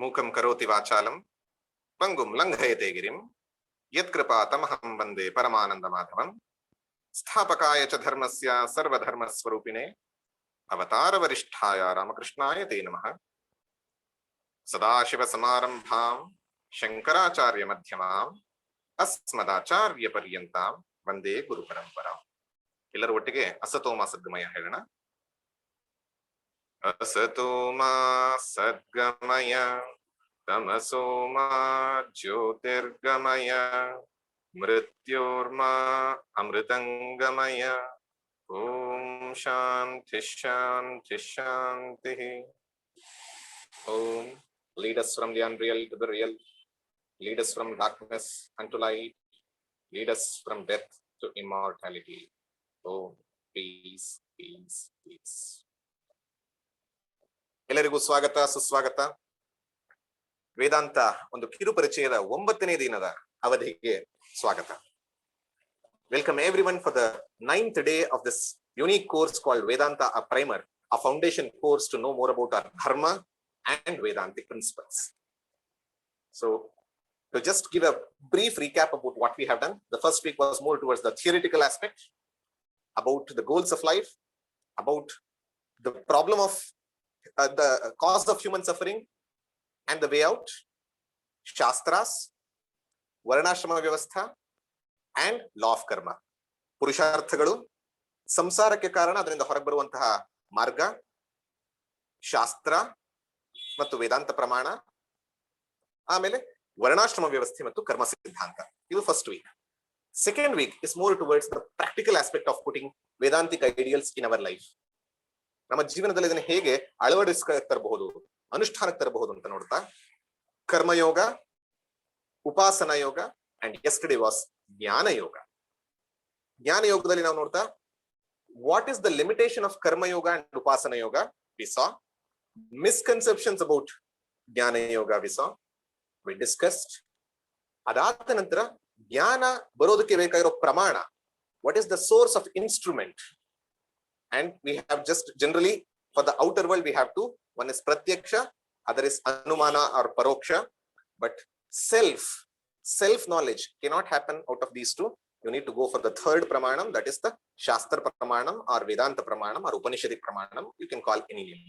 ಮೂಕಂ ಕರೋತಿ ವಾಚಾಲಂ ಪಂಗುಂ ಲಂಘಯತೆ ಗಿರಿಂ ಯತ್ಕೃಪಾತಮಹಂ ವಂದೇ ಪರಮಾನಂದ ಮಾಧವಂ ಸ್ಥಾಪಕಾಯ ಚ ಧರ್ಮಸ್ಯ ಸರ್ವಧರ್ಮಸ್ವರೂಪಿಣೆ ಅವತಾರ ವರಿಷ್ಠಾಯ ರಾಮಕೃಷ್ಣಾಯ ತೇ ನಮಃ. ಸದಾಶಿವ ಸಮಾರಂಭಾಂ ಶಂಕರಾಚಾರ್ಯ ಮಧ್ಯಮಾಂ ಅಸ್ಮದಾಚಾರ್ಯ ಪರ್ಯಂತಾಂ ವಂದೇ ಗುರು ಪರಂಪರಾಂ. ಎಲ್ಲರೂ ಒಟ್ಟಿಗೆ ಅಸತೋಮ ಸದ್ಗಮಯ ಹೇಳೋಣ. ಅಸತೋಮ ಸದ್ಗಮಯ ತಮಸೋಮ ಜ್ಯೋತಿರ್ಗಮಯ ಮೃತ್ಯೋರ್ಮಾ ಅಮೃತಂಗಮಯ. ಓಂ ಶಾಂತಿ ಶಾಂತಿ ಶಾಂತಿ. ಓಂ lead us from the unreal to the real, lead us from darkness unto light, lead us from death to immortality. Oh, peace, peace, peace. ಎಲ್ಲರಿಗೂ ಸ್ವಾಗತ ಸುಸ್ವಾಗತ. ವೇದಾಂತ ಒಂದು ಕಿರು ಪರಿಚಯದ 9ನೇ ದಿನದ ಅವಧಿಗೆ ಸ್ವಾಗತ. Welcome everyone for the 9th day of this unique course called Vedanta, a primer, a foundation course to know more about our dharma and Vedantic principles. So, to just give a brief recap about what we have done, the first week was more towards the theoretical aspect, about the goals of life, about the problem of the cause of human suffering and the way out, Shastras, Varnashrama Vyavastha, and law of karma. ಪುರುಷಾರ್ಥಗಳು, ಸಂಸಾರಕ್ಕೆ ಕಾರಣ, ಅದರಿಂದ ಹೊರಗೆ ಬರುವಂತಹ ಮಾರ್ಗ, ಶಾಸ್ತ್ರ ಮತ್ತು ವೇದಾಂತ ಪ್ರಮಾಣ, ಆಮೇಲೆ ವರ್ಣಾಶ್ರಮ ವ್ಯವಸ್ಥೆ ಮತ್ತು ಕರ್ಮ ಸಿದ್ಧಾಂತ. ಇದು first week. Second week is more towards the practical aspect of putting Vedantic ideals in our life. ನಮ್ಮ ಜೀವನದಲ್ಲಿ ಇದನ್ನು ಹೇಗೆ ಅಳವಡಿಸ್ಕೊಳ್ಳಕ್ಕೆ ತರಬಹುದು, ಅನುಷ್ಠಾನಕ್ಕೆ ತರಬಹುದು ಅಂತ ನೋಡ್ತಾ ಕರ್ಮಯೋಗ, ಉಪಾಸನಾ ಯೋಗ, ಅಂಡ್ ಯೆಸ್ಟರ್ಡೇ ವಾಸ್ ಜ್ಞಾನ ಯೋಗ. ಜ್ಞಾನ ಯೋಗದಲ್ಲಿ ನಾವು ನೋಡ್ತಾ what is the limitation of karma yoga and Upasana yoga we saw. Misconceptions about Jnana yoga we saw, we discussed. ಅದಾದ ನಂತರ ಜ್ಞಾನ ಬರೋದಕ್ಕೆ ಬೇಕಾಗಿರೋ ಪ್ರಮಾಣ, what is the source of instrument, and we have just generally for the outer world we have two, one is pratyaksha, other is anumana or paroksha, but self knowledge cannot happen out of these two. You need to go for the third pramanam, that is the shastra pramanam or vedanta pramanam or upanishadic pramanam, you can call any name.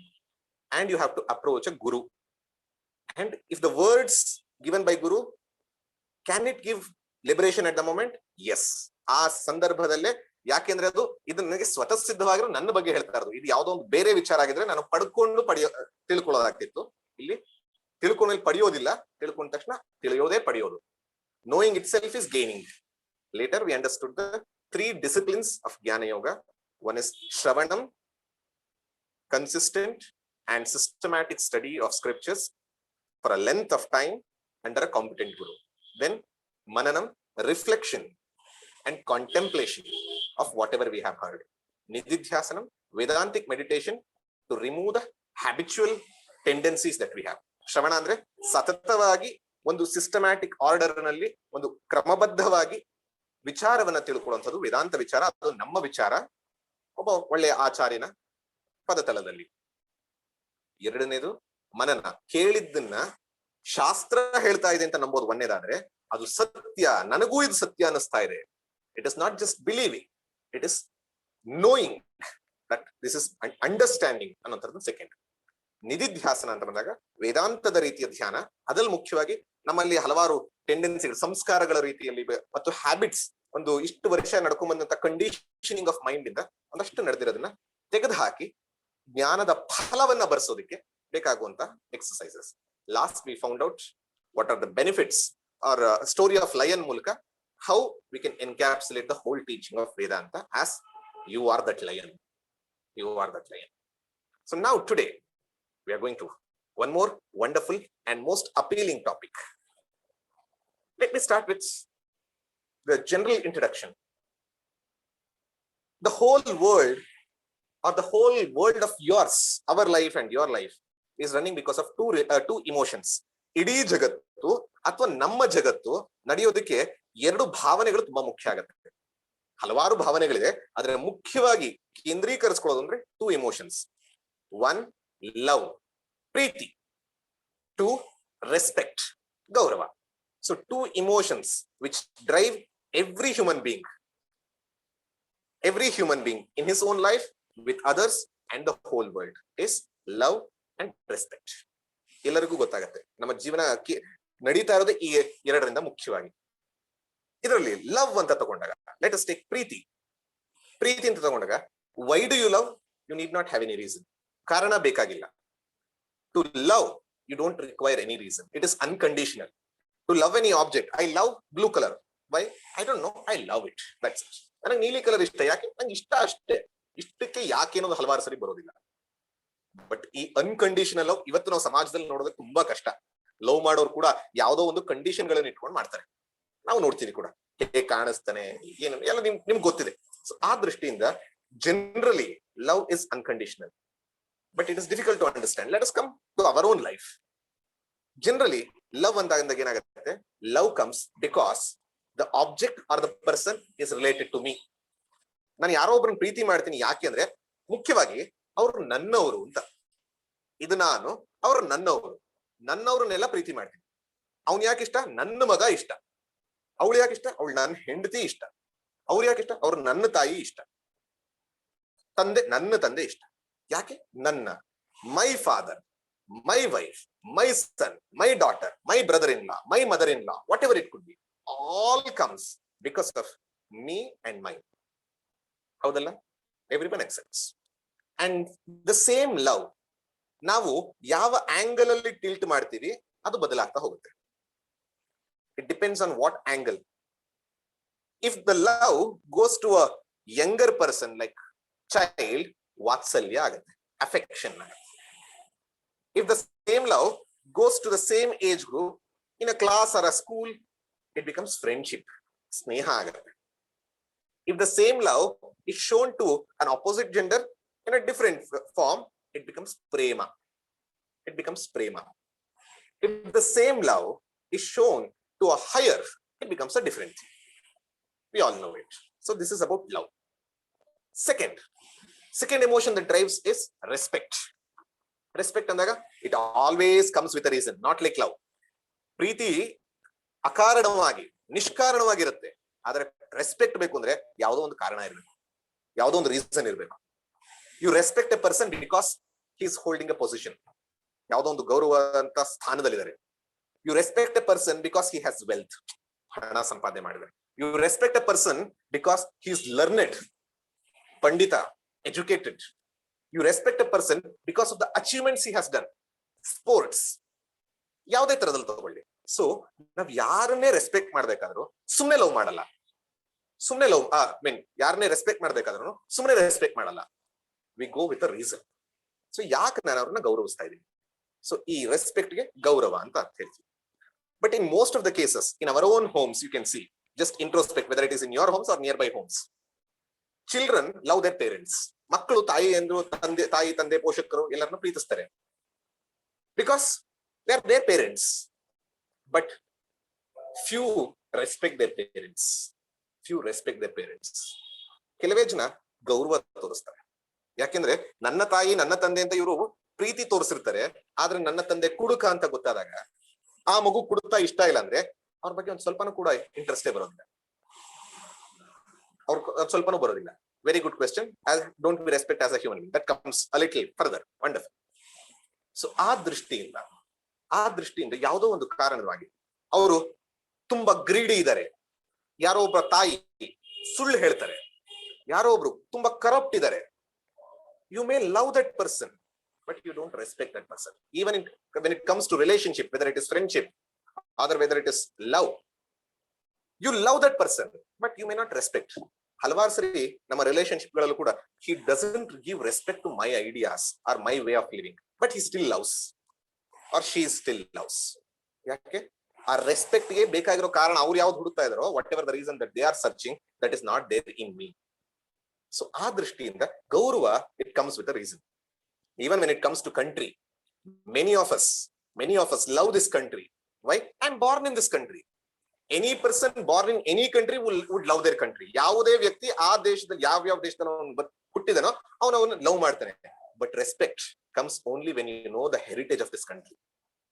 And you have to approach a guru. And if the words given by guru, can it give liberation at the moment? Yes. ಆ ಸಂದರ್ಭದಲ್ಲೇ, ಯಾಕೆಂದ್ರೆ ಅದು ಇದು ನನಗೆ ಸ್ವತಃ ಸಿದ್ಧವಾಗಿರೋ ನನ್ನ ಬಗ್ಗೆ ಹೇಳ್ತಾ ಇರೋದು. ಇದು ಯಾವುದೋ ಒಂದು ಬೇರೆ ವಿಚಾರ ಆಗಿದ್ರೆ ನಾನು ಪಡ್ಕೊಂಡು ತಿಳ್ಕೊಳ್ಳೋದಾಗ್ತಿತ್ತು. ಇಲ್ಲಿ ತಿಳ್ಕೊಂಡ್ ಪಡೆಯೋದಿಲ್ಲ, ತಿಳ್ಕೊಂಡ ತಕ್ಷಣ ತಿಳಿಯೋದೇ ಪಡೆಯೋದು. Knowing itself is gaining. Later we understood the 3 disciplines of Jnana Yoga. One is Shravanam, consistent and systematic study of scriptures for a length of time under a competent guru. Then Mananam, reflection and contemplation of whatever we have heard. Nididhyasanam, Vedantic meditation to remove the habitual tendencies that we have. Shravana andre ಸತತವಾಗಿ ಒಂದು systematic order ನಲ್ಲಿ ಒಂದು ಕ್ರಮಬದ್ಧವಾಗಿ ವಿಚಾರವನ್ನ ತಿಳ್ಕೊಳ್ಳುವಂಥದ್ದು ವೇದಾಂತ ವಿಚಾರ. ಅದು ನಮ್ಮ ವಿಚಾರ, ಒಬ್ಬ ಒಳ್ಳೆಯ ಆಚಾರ್ಯನ ಪದತಲದಲ್ಲಿ. ಎರಡನೇದು ಮನನ, ಕೇಳಿದ್ದನ್ನ ಶಾಸ್ತ್ರ ಹೇಳ್ತಾ ಇದೆ ಅಂತ ನಂಬೋದು ಒಂದೇದಾದ್ರೆ ಅದು ಸತ್ಯ, ನನಗೂ ಇದು ಸತ್ಯ ಅನ್ನಿಸ್ತಾ ಇದೆ. It is not just believing, it is knowing that this is understanding ಅನ್ನೋಂಥದ್ದು ಸೆಕೆಂಡ್. ನಿಧಿಧ್ಯಾಸನ ಅಂತ ಬಂದಾಗ ವೇದಾಂತದ ರೀತಿಯ ಧ್ಯಾನ, ಅದ್ರಲ್ಲಿ ಮುಖ್ಯವಾಗಿ ನಮ್ಮಲ್ಲಿ ಹಲವಾರು ಟೆಂಡೆನ್ಸಿಗಳು, ಸಂಸ್ಕಾರಗಳ ರೀತಿಯಲ್ಲಿ ಮತ್ತು ಹ್ಯಾಬಿಟ್ಸ್, ಒಂದು ಇಷ್ಟು ವರ್ಷ ನಡ್ಕೊಂಡ್ ಬಂದಂತ ಕಂಡೀಷನಿಂಗ್ ಆಫ್ ಮೈಂಡ್ ಇಂದ ಒಂದಷ್ಟು ನಡೆದಿರೋದನ್ನ ತೆಗೆದು ಹಾಕಿ ಜ್ಞಾನದ ಫಲವನ್ನ ಬರೆಸೋದಕ್ಕೆ ಬೇಕಾಗುವಂತ exercises. Last we found out what are the benefits our story of lion ಮೂಲಕ how we can encapsulate the whole teaching of Vedanta as you are that lion, you are that lion. So now today we are going to one more wonderful and most appealing topic. Let me start with the general introduction. The whole world or the whole world of yours, our life and your life is running because of two emotions. ಇಡೀ ಜಗತ್ತು ಅಥವಾ ನಮ್ಮ ಜಗತ್ತು ನಡೆಯೋದಕ್ಕೆ 2 ಭಾವನೆಗಳು ತುಂಬಾ ಮುಖ್ಯ ಆಗುತ್ತೆ. ಹಲವಾರು ಭಾವನೆಗಳಿದೆ, ಆದ್ರೆ ಮುಖ್ಯವಾಗಿ ಕೇಂದ್ರೀಕರಿಸ್ಕೊಳ್ಳೋದು ಅಂದ್ರೆ 2 emotions. 1 love, Preethi. 2 respect, gaurava. So two emotions which drive every human being in his own life, with others and the whole world, is love and respect. ಎಲ್ಲರಿಗೂ ಗೊತ್ತಾಗತ್ತೆ ನಮ್ಮ ಜೀವನ ನಡೀತಾ ಇರೋದು ಈ ಎರಡರಿಂದ ಮುಖ್ಯವಾಗಿ. ಇದರಲ್ಲಿ ಲವ್ ಅಂತ ತಗೊಂಡಾಗ, ಲೆಟ್ ಅಸ್ ಟೇಕ್ ಪ್ರೀತಿ ಅಂತ ತಗೊಂಡಾಗ, why do you love? You need not have any reason. ಕಾರಣ ಬೇಕಾಗಿಲ್ಲ. To love you don't require any reason. It is unconditional. To love any object, I love blue colour, why? I don't know, I love it, that's it. ನನಗೆ ನೀಲಿ colour ಇಷ್ಟ, ಯಾಕೆ? ನಂಗೆ ಇಷ್ಟ ಅಷ್ಟೇ. ಇಷ್ಟಕ್ಕೆ ಯಾಕೆ ಅನ್ನೋದು ಹಲವಾರು ಸರಿ ಬರೋದಿಲ್ಲ. ಬಟ್ ಈ ಅನ್ಕಂಡೀಷನಲ್ ಲವ್ ಇವತ್ತು ನಾವು ಸಮಾಜದಲ್ಲಿ ನೋಡೋದಕ್ಕೆ ತುಂಬಾ ಕಷ್ಟ. ಲವ್ ಮಾಡೋರು ಕೂಡ ಯಾವ್ದೋ ಒಂದು ಕಂಡೀಷನ್ ಗಳನ್ನ ಇಟ್ಕೊಂಡು ಮಾಡ್ತಾರೆ. ನಾವು ನೋಡ್ತೀವಿ ಕೂಡ, ಹೇಗೆ ಕಾಣಿಸ್ತಾನೆ ಏನು ಎಲ್ಲ ನಿಮ್ಗೆ ಗೊತ್ತಿದೆ. ಸೊ ಆ ದೃಷ್ಟಿಯಿಂದ generally love is unconditional, but it is difficult to understand. Let us come to our own life. Generally love ಅಂದಾಗ ಏನಾಗುತ್ತೆ? Love comes because the object or the person is related to me. ನಾನು ಯಾರೋ ಒಬ್ಬರನ್ನ ಪ್ರೀತಿ ಮಾಡ್ತೀನಿ, ಯಾಕೆ ಅಂದ್ರೆ ಮುಖ್ಯವಾಗಿ ಅವರು ನನ್ನವರು ಅಂತ. ಇದು ನಾನು, ಅವರು ನನ್ನವ್ರನ್ನೆಲ್ಲ ಪ್ರೀತಿ ಮಾಡ್ತೀನಿ. ಅವ್ನು ಯಾಕೆ ಇಷ್ಟ? ನನ್ನ ಮಗ ಇಷ್ಟ. ಅವಳು ಯಾಕೆ ಇಷ್ಟ? ಅವಳು ನನ್ನ ಹೆಂಡತಿ ಇಷ್ಟ. ಅವ್ರು ಯಾಕೆ ಇಷ್ಟ? ಅವ್ರು ನನ್ನ ತಾಯಿ ಇಷ್ಟ. ನನ್ನ ತಂದೆ ಇಷ್ಟ. ಯಾಕೆ? ನನ್ನ my father, my wife, my son, my daughter, my brother in law, my mother in law, whatever it could be, all comes because of me and my. ಹೌದಲ್ಲ? Everyone accepts. And the same love ನಾವು ಯಾವ angle ಅಲ್ಲಿ tilt ಮಾಡ್ತೀವಿ ಅದು ಬದಲಾಗ್ತಾ ಹೋಗುತ್ತೆ. It depends on what angle. If the love goes to a younger person like child, ವಾತ್ಸಲ್ಯ ಆಗುತ್ತೆ, ಅಫೆಕ್ಷನ್ ಆಗುತ್ತೆ. If the same love goes to the same age group in a class or a school, it becomes friendship, sneha agate. If the same love is shown to an opposite gender in a different form, it becomes prema. If the same love is shown to a higher, it becomes a different thing. We all know it. So this is about love. Second emotion that drives is respect. Respect andaga, it always comes with a reason, not like love. ಪ್ರೀತಿ ಅಕಾರಣವಾಗಿ ನಿಷ್ಕಾರಣವಾಗಿರುತ್ತೆ. ಆದ್ರೆ respect ಬೇಕು ಅಂದ್ರೆ ಯಾವುದೋ ಒಂದು ಕಾರಣ ಇರಬೇಕು, ಯಾವುದೋ ಒಂದು reason ಇರಬೇಕು. You respect a person because he is holding a position, ಯಾವುದೋ ಒಂದು ಗೌರವ ಅಂತ ಸ್ಥಾನದಲ್ಲಿದ್ದಾರೆ. You respect a person because he has wealth, ಹಣ ಸಂಪಾದನೆ ಮಾಡಿದ್ದಾರೆ. You respect a person because he is learned, ಪಂಡಿತ, educated. You respect a person because of the achievements he has done. Sports, ಯಾವುದೇ ತರದಲ್ಲಿ ತಗೊಳ್ಳಿ. ಸೊ ನಾವ್ ಯಾರನ್ನೇ ರೆಸ್ಪೆಕ್ಟ್ ಮಾಡ್ಬೇಕಾದ್ರು ಸುಮ್ನೆ love ಮಾಡಲ್ಲ. ಸುಮ್ನೆ ಲವ್ ಯಾರನ್ನೇ ರೆಸ್ಪೆಕ್ಟ್ ಮಾಡ್ಬೇಕಾದ್ರು ಸುಮ್ನೆ ರೆಸ್ಪೆಕ್ಟ್ ಮಾಡಲ್ಲ. We go with a reason. So ಯಾಕೆ ನಾನು ಅವ್ರನ್ನ ಗೌರವಿಸ್ತಾ ಇದ್ದೀನಿ? ಸೊ ಈ ರೆಸ್ಪೆಕ್ಟ್ ಗೆ ಗೌರವ ಅಂತ ಅರ್ಥ ಹೇಳ್ತೀವಿ. But in most of the cases in our own homes, you can see, just introspect whether it is in your homes or nearby homes. Children love their parents. ಮಕ್ಕಳು ತಾಯಿ ತಂದೆ ಪೋಷಕರು ಎಲ್ಲರನ್ನು ಪ್ರೀತಿಸ್ತಾರೆ because they are their parents. But few respect their parents. ಕೆಲವೇ ಜನ ಗೌರವ ತೋರಿಸ್ತಾರೆ. ಯಾಕೆಂದ್ರೆ ನನ್ನ ತಾಯಿ ನನ್ನ ತಂದೆ ಅಂತ ಇವರು ಪ್ರೀತಿ ತೋರಿಸಿರ್ತಾರೆ. ಆದ್ರೆ ನನ್ನ ತಂದೆ ಕುಡುಕ ಅಂತ ಗೊತ್ತಾದಾಗ ಆ ಮಗು ಕುಡುತ್ತಾ ಇಷ್ಟ ಇಲ್ಲ ಅಂದ್ರೆ ಅವ್ರ ಬಗ್ಗೆ ಒಂದ್ ಸ್ವಲ್ಪನೂ ಕೂಡ ಇಂಟ್ರೆಸ್ಟೇ ಬರೋದಿಲ್ಲ. ಸ್ವಲ್ಪನೂ ಬರೋದಿಲ್ಲ. Very good question. Don't we respect as a human being? That comes a little further. Wonderful. So ಆ ದೃಷ್ಟಿಯಿಂದ ಯಾವುದೋ ಒಂದು ಕಾರಣವಾಗಿ ಅವರು ತುಂಬಾ ಗ್ರೀಡಿ ಇದ್ದಾರೆ. ಯಾರೋ ಒಬ್ಬ ತಾಯಿ ಸುಳ್ಳು ಹೇಳ್ತಾರೆ, ಯಾರೋ ಒಬ್ರು ತುಂಬಾ ಕರಪ್ಟ್ ಇದ್ದಾರೆ. You may love that person, but you don't respect that person. Even when it comes to relationship, whether it is friendship or whether it is love, you love that person, but you may not respect. ಹಲವಾರು ಸರಿ ನಮ್ಮ relationship ಗಳಲ್ಲೂ ಕೂಡ he doesn't give respect to my ideas or my way of living, but he still loves or she still loves. ಯಾಕೆ? ಆ respect ಗೆ ಬೇಕಾಗಿರೋ ಕಾರಣ ಅವ್ರು ಯಾವ್ದು ಹುಡುಕ್ತಾ ಇದಾರೋ, whatever the reason that they are searching, that is not there in me. So ಆ ದೃಷ್ಟಿಯಿಂದ ಗೌರವ, it comes with a reason. Even when it comes to country, many of us love this country. Why? I'm born in this country. Any person born in any country would love their country. ಯಾವುದೇ ವ್ಯಕ್ತಿ ಆ ದೇಶದಲ್ಲಿ ಯಾವ ದೇಶದಲ್ಲಿ ಹುಟ್ಟಿದನೋ ಅವನನ್ನು love ಮಾಡ್ತಾನೆ. But respect comes only when you know the heritage of this country.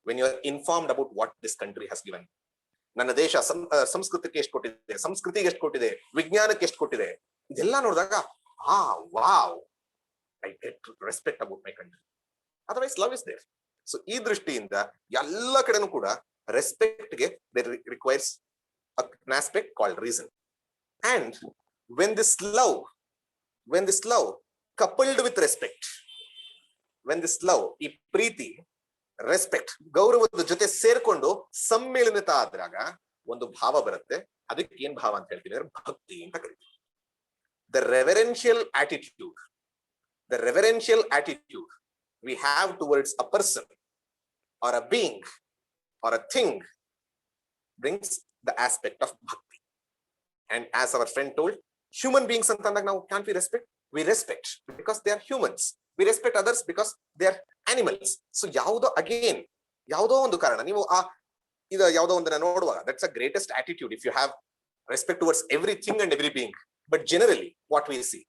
when you are informed about what this country has given. ನನ್ನ ದೇಶ ಸಂಸ್ಕೃತಿಗೆ ಎಷ್ಟು ಕೊಟ್ಟಿದೆ, ಸಂಸ್ಕೃತಿಗೆ ಎಷ್ಟು ಕೊಟ್ಟಿದೆ, ವಿಜ್ಞಾನಕ್ಕೆ ಎಷ್ಟು ಕೊಟ್ಟಿದೆ, ಇದೆಲ್ಲ ನೋಡಿದಾಗ wow, I get respect about my country. Otherwise love is there. So ಈ ದೃಷ್ಟಿಯಿಂದ ಎಲ್ಲ ಕಡೆನೂ ಕೂಡ ರೆಸ್ಪೆಕ್ಟ್ ಗೆ there requires an aspect called reason. And when this love coupled with respect, ಈ ಪ್ರೀತಿ, ರೆಸ್ಪೆಕ್ಟ್, ಗೌರವದ ಜೊತೆ ಸೇರ್ಕೊಂಡು ಸಮ್ಮಿಲನಿತ ಆದಾಗ ಒಂದು ಭಾವ ಬರುತ್ತೆ. ಅದಕ್ಕೆ ಏನ್ ಭಾವ ಅಂತ ಹೇಳ್ತೀನಿ ಅಂದ್ರೆ ಭಕ್ತಿ ಅಂತ ಕರೀತೀವಿ. The reverential attitude we have towards a person or a being or a thing brings the aspect of bhakti. And as our friend told, human beings antanದಾಗ ನಾವು can't we respect? We respect because they are humans. We respect others because they are animals. So ಯಾವುದೋ ಒಂದು ಕಾರಣ ನೀವು ಇದು ಯಾವುದೋ ಒಂದನ್ನ ನೋಡುವಾಗ, that's the greatest attitude if you have respect towards everything and every being. But generally what we see,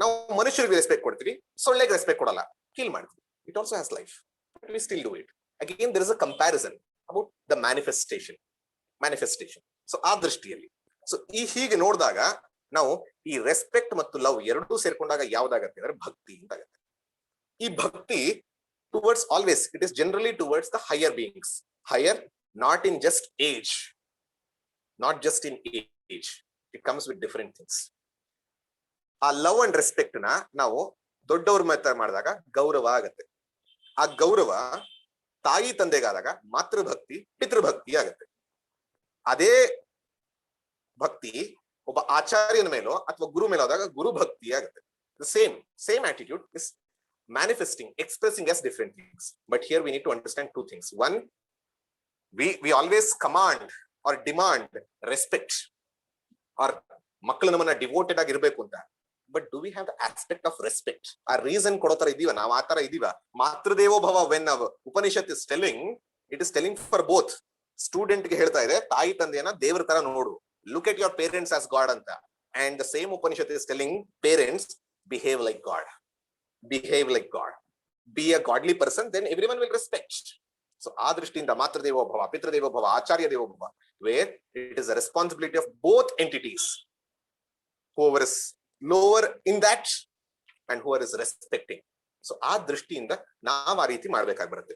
ನಾವು ಮನುಷ್ಯರಿಗೆ ರೆಸ್ಪೆಕ್ಟ್ ಕೊಡ್ತೀವಿ, ಸೊಳ್ಳೆಗೆ ರೆಸ್ಪೆಕ್ಟ್ ಕೊಡಲ್ಲ, kill ಮಾಡ್ತೀವಿ. It also has life, but we still do it. Again, there is a comparison about the manifestation. So ಆ ದೃಷ್ಟಿಯಲ್ಲಿ so ಹೀಗೆ ನೋಡಿದಾಗ ನಾವು ಈ ರೆಸ್ಪೆಕ್ಟ್ ಮತ್ತು ಲವ್ ಎರಡೂ ಸೇರ್ಕೊಂಡಾಗ ಯಾವ್ದಾಗತ್ತೆ ಅಂದ್ರೆ ಭಕ್ತಿ ಅಂತ ಆಗತ್ತೆ. ಈ ಭಕ್ತಿ towards always it is generally towards the higher beings. Higher not in just age, it comes with different things. ಆ ಲವ್ ಅಂಡ್ ರೆಸ್ಪೆಕ್ಟ್ ನ ನಾವು ದೊಡ್ಡವ್ರ ಮಾತ್ರ ಮಾಡಿದಾಗ ಗೌರವ ಆಗತ್ತೆ. ಆ ಗೌರವ ತಾಯಿ ತಂದೆಗಾದಾಗ ಮಾತೃಭಕ್ತಿ, ಪಿತೃಭಕ್ತಿ ಆಗತ್ತೆ. ಅದೇ ಭಕ್ತಿ ಒಬ್ಬ ಆಚಾರ್ಯನ ಮೇಲೋ ಅಥವಾ ಗುರು ಮೇಲೋ ಆದಾಗ ಗುರು ಭಕ್ತಿ ಆಗುತ್ತೆ. The same attitude is manifesting, expressing as different things. But here we need to understand two things. One, we always command or demand respect, or ಮಕ್ಕಳು ನಮ್ಮನ್ನ ಡಿವೋಟೆಡ್ ಆಗಿ ಇರ್ಬೇಕು ಅಂತ. But do we have the aspect of respect? ಆ reason ಕೊಡೋ ತರ ಇದೀವ, ನಾವು ಆ ತರ ಇದೀವ? ಮಾತೃದೇವೋ ಭವ, when Upanishad is telling, it is telling for both. Student ಗೆ ಹೇಳ್ತಾ ಇದೆ, ತಾಯಿ ತಂದೆಯನ್ನ ದೇವರ ತರ ನೋಡು, look at your parents as God ಅಂತ. And the same Upanishad is telling parents, behave like God, be a godly person, then everyone will respect. So ಆ ದೃಷ್ಟಿಯಿಂದ ಮಾತೃದೇವೋ ಭವ, ಪಿತೃದೇವೋ ಭವ, ಆಚಾರ್ಯ ದೇವೋ ಭವ, where it is a responsibility of both entities, whoever is lower in that and whoever is respecting. So ಆ ದೃಷ್ಟಿಯಿಂದ ನಾವು ಆ ರೀತಿ ಮಾಡ್ಬೇಕಾಗಿ ಬರುತ್ತೆ.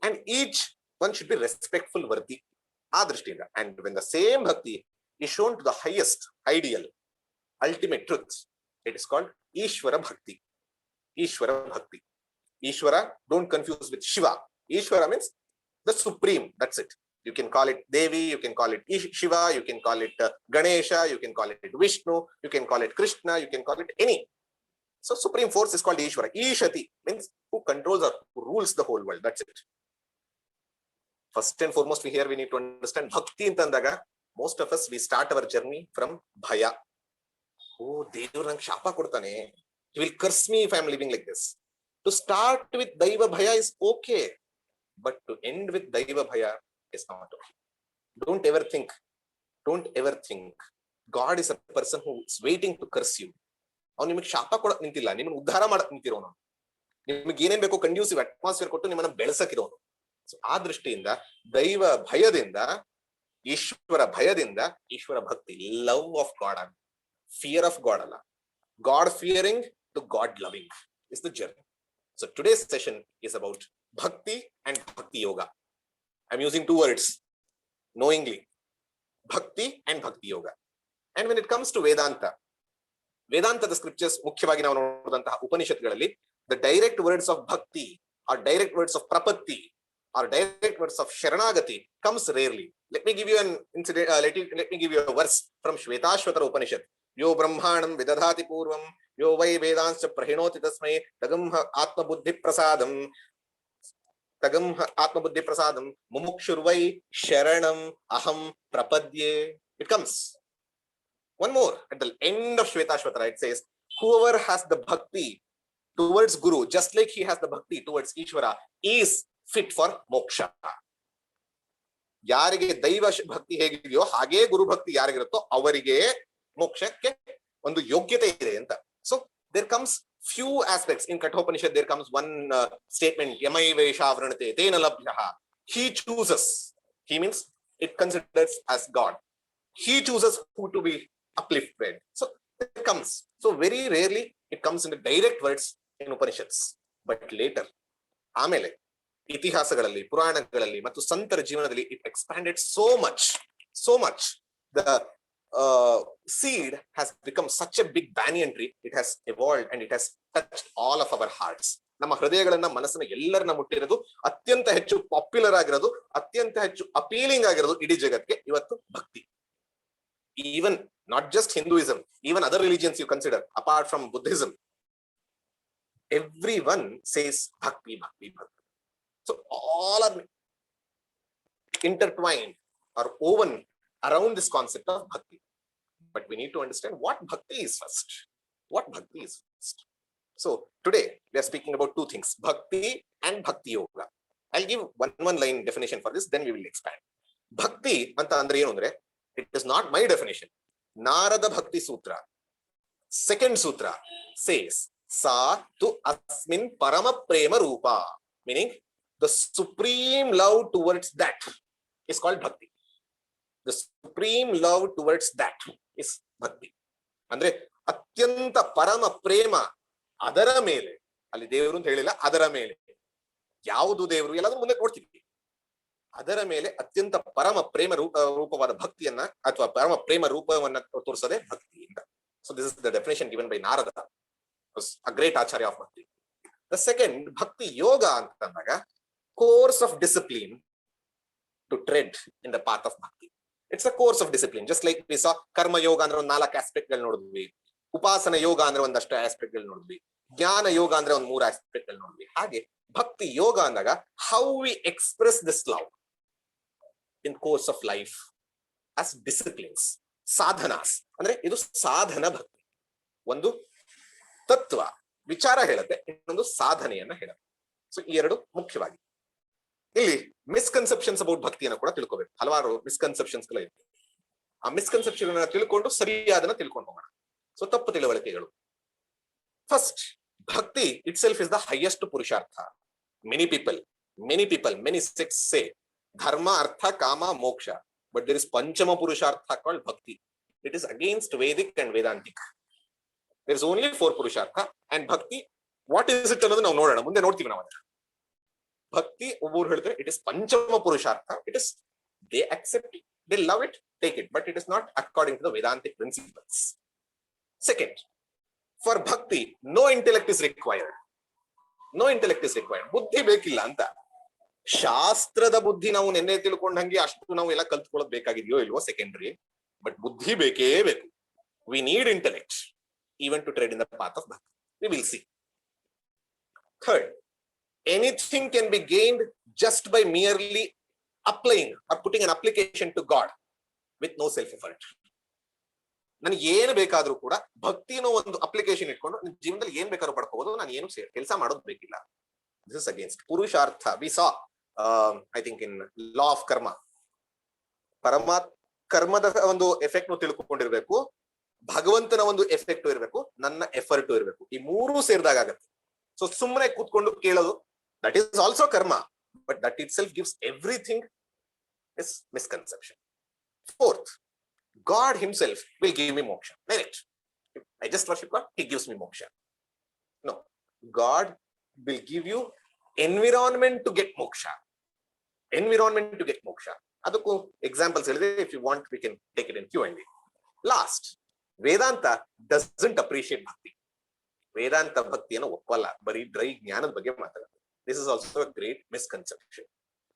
And each one should be respectful, worthy, ಆ ದೃಷ್ಟಿಯಿಂದ. And when the same bhakti is shown to the highest ideal, ultimate truth, it is called Ishvara Bhakti. Ishvara, don't confuse with Shiva. Ishvara means the supreme, that's it. You can call it Devi, you can call it Shiva, you can call it Ganesha, you can call it Vishnu, you can call it Krishna, you can call it any. So supreme force is called Ishvara. Ishati means who controls or who rules the whole world, that's it. First and foremost, we need to understand bhakti ಅಂತಂದಾಗ most of us we start our journey from bhaya. Oh, ದೇವರು ನಂಗೆ ಶಾಪ ಕೊಡ್ತಾನೆ, he will curse me if I am living like this. To start with daiva bhaya is okay, but to end with daiva bhaya is not okay. Don't ever think God is a person who is waiting to curse you. ಅವನು ನಿಮಗೆ ಶಾಪ ಕೊಡಕ್ ನಿಂತಿಲ್ಲ, ನಿಮ್ಮನ್ನು ಉದ್ಧಾರ ಮಾಡಕ್ ನಿಂತಿರೋನು, ನಿಮ್ಗೆ ಏನೇನ್ ಬೇಕೋ ಕಂಡ್ಯೂಸಿವ್ ಅಟ್ಮಾಸ್ಫಿಯರ್ ಕೊಟ್ಟು ನಿಮ್ಮನ್ನ ಬೆಳೆಸಕ್ಕಿರೋನು. ಆ ದೃಷ್ಟಿಯಿಂದ ದೈವ ಭಯದಿಂದ, ಈಶ್ವರ ಭಯದಿಂದ, ಈಶ್ವರ ಭಕ್ತಿ, love of God, fear of God ಅಲ್ಲ, God fearing to God loving is the journey. So today's session is about bhakti and bhakti yoga. I am using 2 words knowingly, bhakti and bhakti yoga. And when it comes to ವೇದಾಂತದ scriptures, ಮುಖ್ಯವಾಗಿ ನಾವು ನೋಡಿದಂತಹ ಉಪನಿಷತ್ಗಳಲ್ಲಿ, the direct words of bhakti or direct words of prapatti or direct words of sharanagati comes rarely. Let me give you an incident, let me give you a verse from Shvetashvatara Upanishad. Yo brahmanam vidadhati purvam yo vai vedanscha prahinoti tasmai tagam atma buddhi prasadam mumukshurvai sharanam aham prapadye. It comes one more at the end of Shvetashvatara. It says, whoever has the bhakti towards Guru just like he has the bhakti towards Ishvara is fit for moksha. ಯಾರಿಗೆ ದೈವ ಭಕ್ತಿ ಹೇಗಿದೆಯೋ ಹಾಗೆ ಗುರು ಭಕ್ತಿ ಯಾರಿಗಿರುತ್ತೋ ಅವರಿಗೆ ಮೋಕ್ಷಕ್ಕೆ ಒಂದು ಯೋಗ್ಯತೆ ಇದೆ ಅಂತ. So there comes few aspects in Kathopanishad. There comes one statement, yamai vesha vranate tena labhyah. He chooses. He means it considers as God. He chooses who to be uplifted. So it comes. So very rarely it comes in the direct words in Upanishads. But later, ಆಮೇಲೆ ಇತಿಹಾಸಗಳಲ್ಲಿ, ಪುರಾಣಗಳಲ್ಲಿ ಮತ್ತು ಸಂತರ ಜೀವನದಲ್ಲಿ it expanded so much. The seed has become such a big banyan tree. It has evolved and it has touched all of our hearts. ನಮ್ಮ ಹೃದಯಗಳನ್ನ, ಮನಸ್ಸನ್ನ ಎಲ್ಲರನ್ನ ಮುಟ್ಟಿರೋದು, ಅತ್ಯಂತ ಹೆಚ್ಚು ಪಾಪ್ಯುಲರ್ ಆಗಿರೋದು, ಅತ್ಯಂತ ಹೆಚ್ಚು ಅಪೀಲಿಂಗ್ ಆಗಿರೋದು ಇಡೀ ಜಗತ್ತಿಗೆ ಇವತ್ತು ಭಕ್ತಿ. Even not just Hinduism, even other religions you consider apart from Buddhism, everyone says bhakti. So all are intertwined or woven around this concept of bhakti. But we need to understand what bhakti is first. So today we are speaking about two things, bhakti and bhaktiyoga. I'll give one line definition for this, then we will expand. Bhakti anta andre ಏನು ಅಂದ್ರೆ, it is not my definition. Narada Bhakti Sutra, second sutra says sa tu asmin parama prema rupa, meaning the supreme love towards that is called bhakti. The supreme love towards that is bhakti. ಅಂದ್ರೆ ಅತ್ಯಂತ ಪರಮ ಪ್ರೇಮ ಅದರ ಮೇಲೆ, ಅಲ್ಲಿ ದೇವರು ಅಂತ ಹೇಳಿಲ್ಲ, ಅದರ ಮೇಲೆ, ಯಾವುದು ದೇವರು ಎಲ್ಲಾದ್ರೂ ಮುಂದೆ ನೋಡ್ತೀವಿ, ಅದರ ಮೇಲೆ ಅತ್ಯಂತ ಪರಮ ಪ್ರೇಮ ರೂಪವಾದ ಭಕ್ತಿಯನ್ನ ಅಥವಾ ಪರಮ ಪ್ರೇಮ ರೂಪವನ್ನ ತೋರಿಸದೆ ಭಕ್ತಿ ಅಂತ. So this is the definition given by Narada, a great acharya of bhakti. The second, bhakti yoga ಅಂತಂದಾಗ course of discipline to tread in the path of bhakti. It's a course of discipline, just like we saw karma yoga ಅಂದ್ರೆ ಒಂದು 4 aspect ಗಳು ನೋಡಿದ್ವಿ, ಉಪಾಸನ ಯೋಗ ಅಂದ್ರೆ ಒಂದಷ್ಟು aspect ಗಳು ನೋಡಿದ್ವಿ, ಜ್ಞಾನ ಯೋಗ ಅಂದ್ರೆ ಒಂದು 3 ಆಸ್ಪೆಕ್ಟ್ ಗಳು ನೋಡಿದ್ವಿ. ಹಾಗೆ ಭಕ್ತಿ ಯೋಗ ಅಂದಾಗ how we express this love in course of life as disciplines, sadhanas. ಅಂದ್ರೆ ಇದು ಸಾಧನ ಭಕ್ತಿ. ಒಂದು ತತ್ವ ವಿಚಾರ ಹೇಳುತ್ತೆ, ಇನ್ನೊಂದು ಸಾಧನೆಯನ್ನ ಹೇಳುತ್ತೆ. ಸೊ ಈ ಎರಡು ಮುಖ್ಯವಾಗಿ. ಇಲ್ಲಿ ಮಿಸ್ಕನ್ಸೆಪ್ಷನ್ಸ್ ಅಬೌಟ್ ಭಕ್ತಿಯನ್ನು ಕೂಡ ತಿಳ್ಕೋಬೇಕು. ಹಲವಾರು ಮಿಸ್ಕನ್ಸೆಪ್ಷನ್ಸ್ ಗಳು ಇದೆ. ಆ ಮಿಸ್ಕನ್ಸೆಪ್ಷನ್ ಅನ್ನ ತಿಳ್ಕೊಂಡು ಸರಿಯಾದನ್ನ ತಿಳ್ಕೊಂಡು ಹೋಗೋಣ. ಸೊ ತಪ್ಪು ತಿಳುವಳಿಕೆಗಳು. First, bhakti itself is the highest purushartha. Many people, many sects say dharma, artha, kama, moksha, but there is panchama purushartha called bhakti. It is against Vedic and Vedantic. There is only 4 purushartha, and bhakti, what is it ಅನ್ನೋದು ನಾವು ನೋಡೋಣ, ಮುಂದೆ ನೋಡ್ತೀವಿ ನಾವು. ಭಕ್ತಿ ಒಬ್ಬರು ಹೇಳಿದ್ರೆ it is panchama purushartha. It is, they accept it, they love it, take it, but it is not according to the Vedantic principles. Second, for bhakti no intellect is required. ಬುದ್ಧಿ ಬೇಕಿಲ್ಲ ಅಂತ. ಶಾಸ್ತ್ರದ ಬುದ್ಧಿ ನಾವು ನೆನ್ನೆ ತಿಳ್ಕೊಂಡಂಗೆ ಅಷ್ಟು ನಾವು ಎಲ್ಲ ಕಲ್ತ್ಕೊಳ್ಳೋದು ಬೇಕಾಗಿದೆಯೋ ಇಲ್ವೋ ಸೆಕೆಂಡರಿ, ಬಟ್ ಬುದ್ಧಿ ಬೇಕೇ ಬೇಕು. We need intellect even to tread in the path of bhakti. We will see. Third, anything can be gained just by merely applying or putting an application to God with no self effort. ನನಗೆ ಏನು ಬೇಕಾದ್ರೂ ಕೂಡ ಭಕ್ತಿನೋ ಒಂದು application ಇಟ್ಕೊಂಡು ನನ್ನ ಜೀವನದಲ್ಲಿ ಏನ್ ಬೇಕಾದ್ರೂ ಪಡ್ಕೋಬಹುದು, ನಾನು ಏನು ಕೆಲಸ ಮಾಡೋದು ಬೇಕಿಲ್ಲ. ದಿಸ್ ಇಸ್ ಅಗೇನ್ಸ್ಟ್ ಪುರುಷಾರ್ಥ. We saw I think in law of ಕರ್ಮ, ಕರ್ಮದ ಒಂದು ಎಫೆಕ್ಟ್ ತಿಳ್ಕೊಂಡಿರ್ಬೇಕು, ಭಗವಂತನ ಒಂದು ಎಫೆಕ್ಟ್ ಇರಬೇಕು, ನನ್ನ ಎಫರ್ಟ್ ಇರಬೇಕು. ಈ 3 ಸೇರಿದಾಗ ಆಗತ್ತೆ. ಸೊ ಸುಮ್ಮನೆ ಕೂತ್ಕೊಂಡು ಕೇಳೋದು, ದಟ್ ಈಸ್ ಆಲ್ಸೋ ಕರ್ಮ, but that it self gives everything, is misconception. Fourth, God himself will give me moksha. Direct. If I just worship God, he gives me moksha. No, God will give you environment to get moksha. ಅದಕ್ಕೂ examples ಹೇಳಿದ್ರೆ, if you want we can take it in Q&A. Last, Vedanta doesn't appreciate bhakti. ವೇದಾಂತ ಭಕ್ತಿಯನ್ನು ಒಪ್ಪಲ್ಲ, ಬರೀ dry ಜ್ಞಾನದ ಬಗ್ಗೆ ಮಾತಾಡುತ್ತೆ. This is also a great misconception.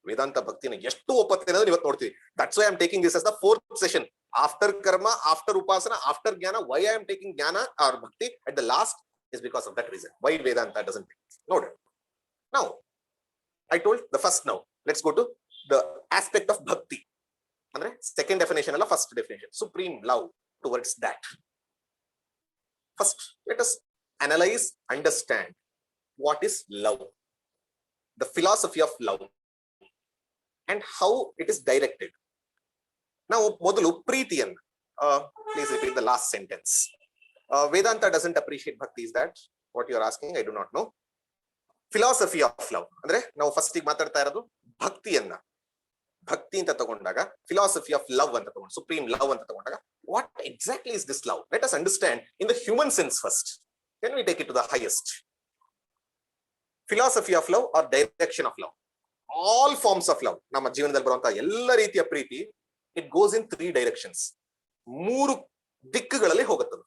ವೇದಾಂತ ಭಕ್ತಿನ ಎಷ್ಟು ಒಪ್ಪತ್ತೆ ಅನ್ನೋದು ಇವತ್ತು ನೋಡ್ತೀವಿ. That's why I am taking this as the 4th session. After karma, after upasana, after jnana, why I am taking jnana or bhakti at the last is because of that reason. Why Vedanta doesn't take this. Noted. Now, I told the first. Now let's go to the aspect of bhakti. Andre second definition alla first definition. Supreme love towards that. First, let us analyze, understand what is love, the philosophy of love, and how it is directed. Now, ಮೊದಲು ಪ್ರೀತಿಯನ್ನು, please repeat the last sentence. Vedanta doesn't appreciate bhakti. Is that what you are asking? I do not know. Philosophy of love ಅಂದ್ರೆ ನಾವು first ಗೆ ಮಾತಾಡ್ತಾ ಇರೋದು ಭಕ್ತಿಯನ್ನ ಭಕ್ತಿ ಅಂತ ತಗೊಂಡಾಗ ಫಿಲಾಸಫಿ ಆಫ್ ಲವ್ ಅಂತ ತಗೊಂಡು ಸುಪ್ರೀಂ ಲವ್ ಅಂತ ತಗೊಂಡಾಗ what exactly is this love? Let us understand in the human sense first, then we take it to the highest. Philosophy of love or direction of love, all forms of love, ನಮ್ಮ ಜೀವನದಲ್ಲಿ ಬರುವಂತಹ ಎಲ್ಲ ರೀತಿಯ ಪ್ರೀತಿ, it goes in 3 directions. 3 ದಿಕ್ಕುಗಳಲ್ಲಿ ಹೋಗುತ್ತದೆ.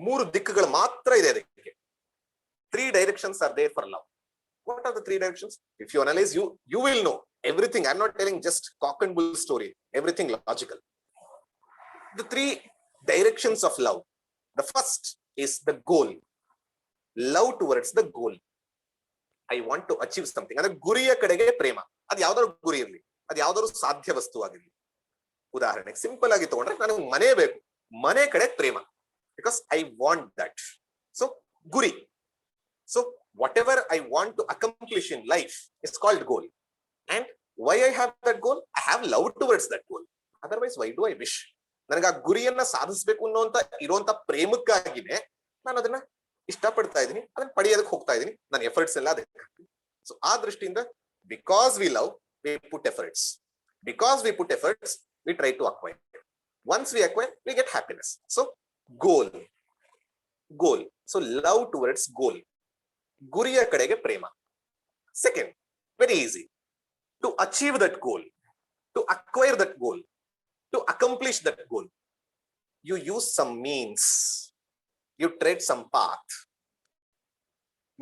3 ದಿಕ್ಕುಗಳು ಮಾತ್ರ ಇದೆ ಅದಕ್ಕೆ. 3 directions are there for love. What are the 3 directions? If you analyze, you will know everything. I'm not telling just cock and bull story, everything logical. The 3 directions of love. The first is the goal. Love towards the goal. I want to achieve something. ಅಂದ್ರೆ ಗುರಿಯ ಕಡೆಗೆ ಪ್ರೇಮ. ಅದು ಯಾವ್ದಾದ್ರು ಗುರಿ ಇರಲಿ, ಅದು ಯಾವ್ದಾದ್ರು ಸಾಧ್ಯ ವಸ್ತುವಾಗಿರಲಿ. ಉದಾಹರಣೆಗೆ ಸಿಂಪಲ್ ಆಗಿ ತಗೊಂಡ್ರೆ ನನಗೆ ಮನೆ ಬೇಕು, ಮನೆ ಕಡೆ ಪ್ರೇಮ, because I want that. So ಗುರಿ. So whatever I want to accomplish in life is called goal. And why I have that goal? I have love towards that goal. Otherwise, why do I wish? ನನಗೆ ಆ ಗುರಿಯನ್ನ ಸಾಧಿಸಬೇಕು ಅನ್ನೋಂತ ಇರುವಂತ ಪ್ರೇಮಕ್ಕಾಗಿನೇ ನಾನು ಅದನ್ನ ಇಷ್ಟಪಡ್ತಾ ಇದ್ದೀನಿ, ಅದನ್ನ ಪಡೆಯೋದಕ್ಕೆ ಹೋಗ್ತಾ ಇದ್ದೀನಿ, ನನ್ನ ಎಫರ್ಟ್ಸ್ ಎಲ್ಲ ಅದಕ್ಕೆ. ಸೊ ಆ ದೃಷ್ಟಿಯಿಂದ because we love we put efforts, because we put efforts we try to acquire. Once we acquire we get happiness. So goal, goal. So love towards goal, ಗುರಿಯ ಕಡೆಗೆ ಪ್ರೇಮ. Second, very easy to achieve that goal, to acquire that goal, to accomplish that goal, you use some means, you tread some path.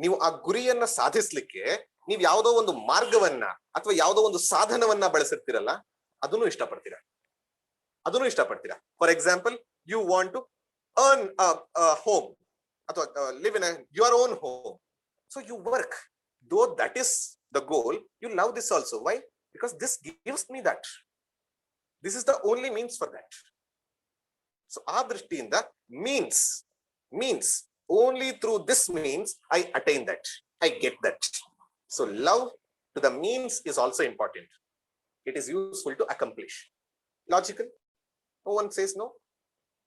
ನೀವು ಆ ಗುರಿಯನ್ನ ಸಾಧಿಸಲಿಕ್ಕೆ ನೀವು ಯಾವುದೋ ಒಂದು ಮಾರ್ಗವನ್ನ ಅಥವಾ ಯಾವುದೋ ಒಂದು ಸಾಧನವನ್ನ ಬಳಸಿರ್ತೀರಲ್ಲ, ಅದನ್ನು ಇಷ್ಟಪಡ್ತೀರಾ, ಅದನ್ನು ಇಷ್ಟಪಡ್ತೀರಾ. For example, you want to earn home ಅಥವಾ live in your own home. So you work, though that is the goal, you love this also. Why? Because this gives me that. This is the only means for that. So ಆ ದೃಷ್ಟಿಯಿಂದ means only through this means I attain that, I get that. So love to the means is also important. It is useful to accomplish. Logical? No one says no.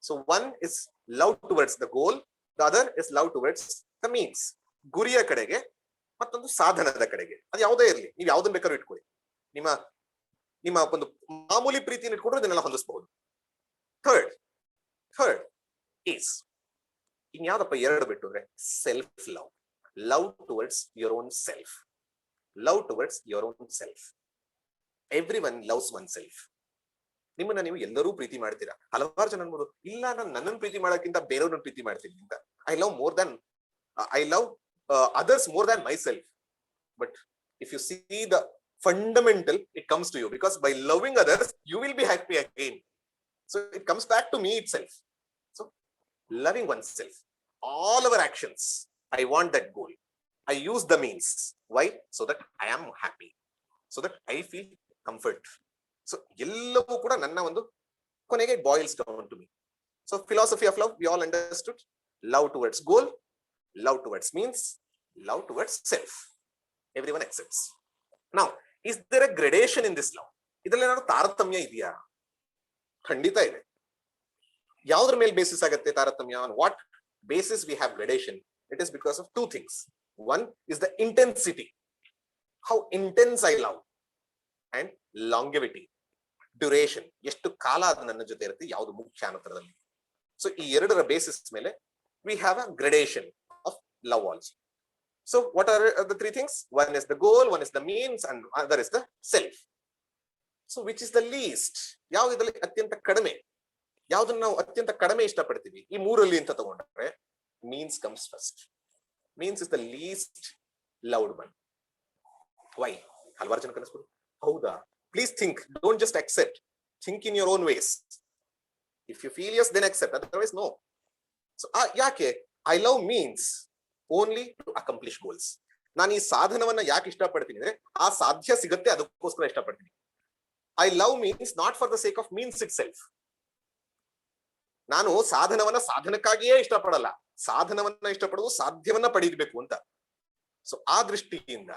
So one is love towards the goal, the other is love towards the means. ಗುರಿಯ ಕಡೆಗೆ ಮತ್ತೊಂದು ಸಾಧನದ ಕಡೆಗೆ. ಅದು ಯಾವುದೇ ಇರಲಿ, ನೀವು ಯಾವುದನ್ನ ಬೇಕಾದ್ರೂ ಇಟ್ಕೊಳ್ಳಿ. ನಿಮ್ಮ ಒಂದು ಮಾಮೂಲಿ ಪ್ರೀತಿಯನ್ನು ಇಟ್ಕೊಂಡ್ರೆ ಇದನ್ನೆಲ್ಲ ಹೊಂದಿಸಬಹುದು. ಥರ್ಡ್ ಈಸ್ ಇನ್ಯಾವುದಪ್ಪ, 2 ಬಿಟ್ಟು ಅಂದ್ರೆ self love. Love towards your own self. Love towards your own self. Every one loves one self. ನಿಮ್ಮನ್ನ ನೀವು ಎಲ್ಲರೂ ಪ್ರೀತಿ ಮಾಡ್ತೀರಾ. ಹಲವಾರು ಜನ ಅನ್ಬೋದು, ಇಲ್ಲ ನಾನು ನನ್ನನ್ನು ಪ್ರೀತಿ ಮಾಡೋಕ್ಕಿಂತ ಬೇರೆಯವ್ರನ್ನ ಪ್ರೀತಿ ಮಾಡ್ತೀನಿ ಅಂತ. I love others more than my self. But if U C the fundamental, it comes to you, because by loving others you will be happy again. So it comes back to me itself. So loving oneself, all our actions, I want that goal, I use the means. Why? So that I am happy, so that I feel comfort. So ಎಲ್ಲವೂ ಕೂಡ ನನ್ನ ಒಂದು ಕೊನೆಗೆ boils down to me. So philosophy of love, we all understood. Love towards goal, love towards means, love towards self. Everyone accepts. Now, is there a gradation in this love? ಇದರಲ್ಲಿ ಏನಾದ್ರು ತಾರತಮ್ಯ ಇದೆಯಾ? ಖಂಡಿತ ಇದೆ. ಯಾವುದ್ರ ಮೇಲೆ ಬೇಸಿಸ್ ಆಗುತ್ತೆ ತಾರತಮ್ಯ? on what basis we have gradation? It is because of 2 things. One is the intensity, how intense I love, and longevity, duration, ಎಷ್ಟು ಕಾಲ ಅದು ನನ್ನ ಜೊತೆ ಇರುತ್ತೆ, ಯಾವುದು ಮುಖ್ಯ ಅನ್ನೋದ್ರಲ್ಲಿ. ಸೊ ಈ 2ರ ಬೇಸಿಸ್ ಮೇಲೆ we have a gradation of love also. So what are the 3 things? One is the goal, one is the means, and other is the self. So which is the least? ಯಾವುದು ಇದರಲ್ಲಿ ಅತ್ಯಂತ ಕಡಿಮೆ? ಯಾವುದನ್ನ ನಾವು ಅತ್ಯಂತ ಕಡಿಮೆ ಇಷ್ಟಪಡ್ತೀವಿ ಈ 3ರಲ್ಲಿ ಅಂತ ತಗೊಂಡ್ರೆ means comes first. Means is the least loved one. Why? ಹಲವಾರು ಜನ ಕನಸ್ಬೋದು, ಹೌದಾ? Please think, don't just accept. Think in your own ways. If you feel yes, then accept, otherwise no. So ಯಾಕೆ I love means only to accomplish goals? ನಾನು ಈ ಸಾಧನವನ್ನ ಯಾಕೆ ಇಷ್ಟಪಡ್ತೀನಿ ಅಂದ್ರೆ ಆ ಸಾಧ್ಯ ಸಿಗುತ್ತೆ ಅದಕ್ಕೋಸ್ಕರ ಇಷ್ಟಪಡ್ತೀನಿ. I love means not for the sake of means itself. ನಾನು ಸಾಧನವನ್ನ ಸಾಧನಕ್ಕಾಗಿಯೇ ಇಷ್ಟಪಡಲ್ಲ, ಸಾಧನವನ್ನ ಇಷ್ಟಪಡುವುದು ಸಾಧ್ಯವನ್ನ ಪಡೆಯಬೇಕು ಅಂತ. ಸೊ ಆ ದೃಷ್ಟಿಯಿಂದ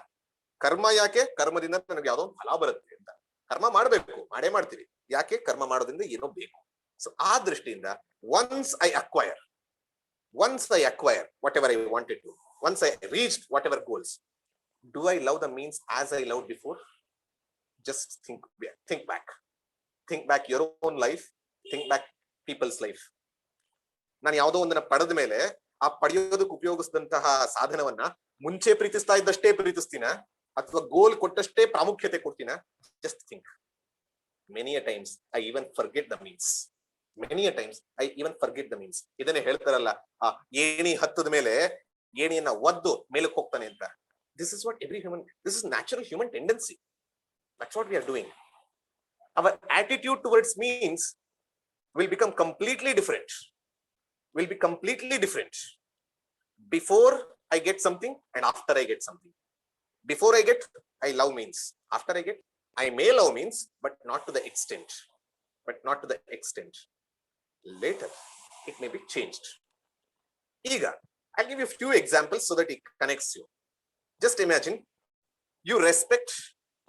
ಕರ್ಮ ಯಾಕೆ? ಕರ್ಮದಿಂದ ನನಗೆ ಯಾವುದೋ ಒಂದು ಫಲ ಬರುತ್ತೆ ಅಂತ. ಕರ್ಮ ಮಾಡ್ಬೇಕು, ಮಾಡೇ ಮಾಡ್ತೀವಿ. ಯಾಕೆ? ಕರ್ಮ ಮಾಡೋದ್ರಿಂದ ಏನೋ ಬೇಕು. ಸೊ ಆ ದೃಷ್ಟಿಯಿಂದ once I acquire whatever I wanted to, once I reached whatever goals, do I love the means as I loved before? just think back your own life, think back people's life. ನಾನು ಯಾವುದೋ ಒಂದನ್ನ ಪಡೆದ ಮೇಲೆ ಆ ಪಡೆಯೋದಕ್ಕೆ ಉಪಯೋಗಿಸಿದಂತಹ ಸಾಧನವನ್ನ ಮುಂಚೆ ಪ್ರೀತಿಸ್ತಾ ಇದ್ದಷ್ಟೇ ಪ್ರೀತಿಸ್ತೀನ ಅಥವಾ ಗೋಲ್ ಕೊಟ್ಟಷ್ಟೇ ಪ್ರಾಮುಖ್ಯತೆ ಕೊಡ್ತೀನ? Just think. many a times I even forget the means. ಇದನ್ನೇ ಹೇಳ್ತಾರಲ್ಲ, ಆ ಏಣಿ ಹತ್ತದ ಮೇಲೆ ಏಣಿಯನ್ನ ಒದ್ದು ಮೇಲಕ್ಕೆ ಹೋಗ್ತಾನೆ ಅಂತ. This is what this is natural human tendency. That's what we are doing. Our attitude towards means will become completely different. Before I get something and after I get something. Before I get, I love means. After I get, I may love means, but not to the extent. Later, it may be changed. Ega, I'll give you a few examples so that it connects you. Just imagine you respect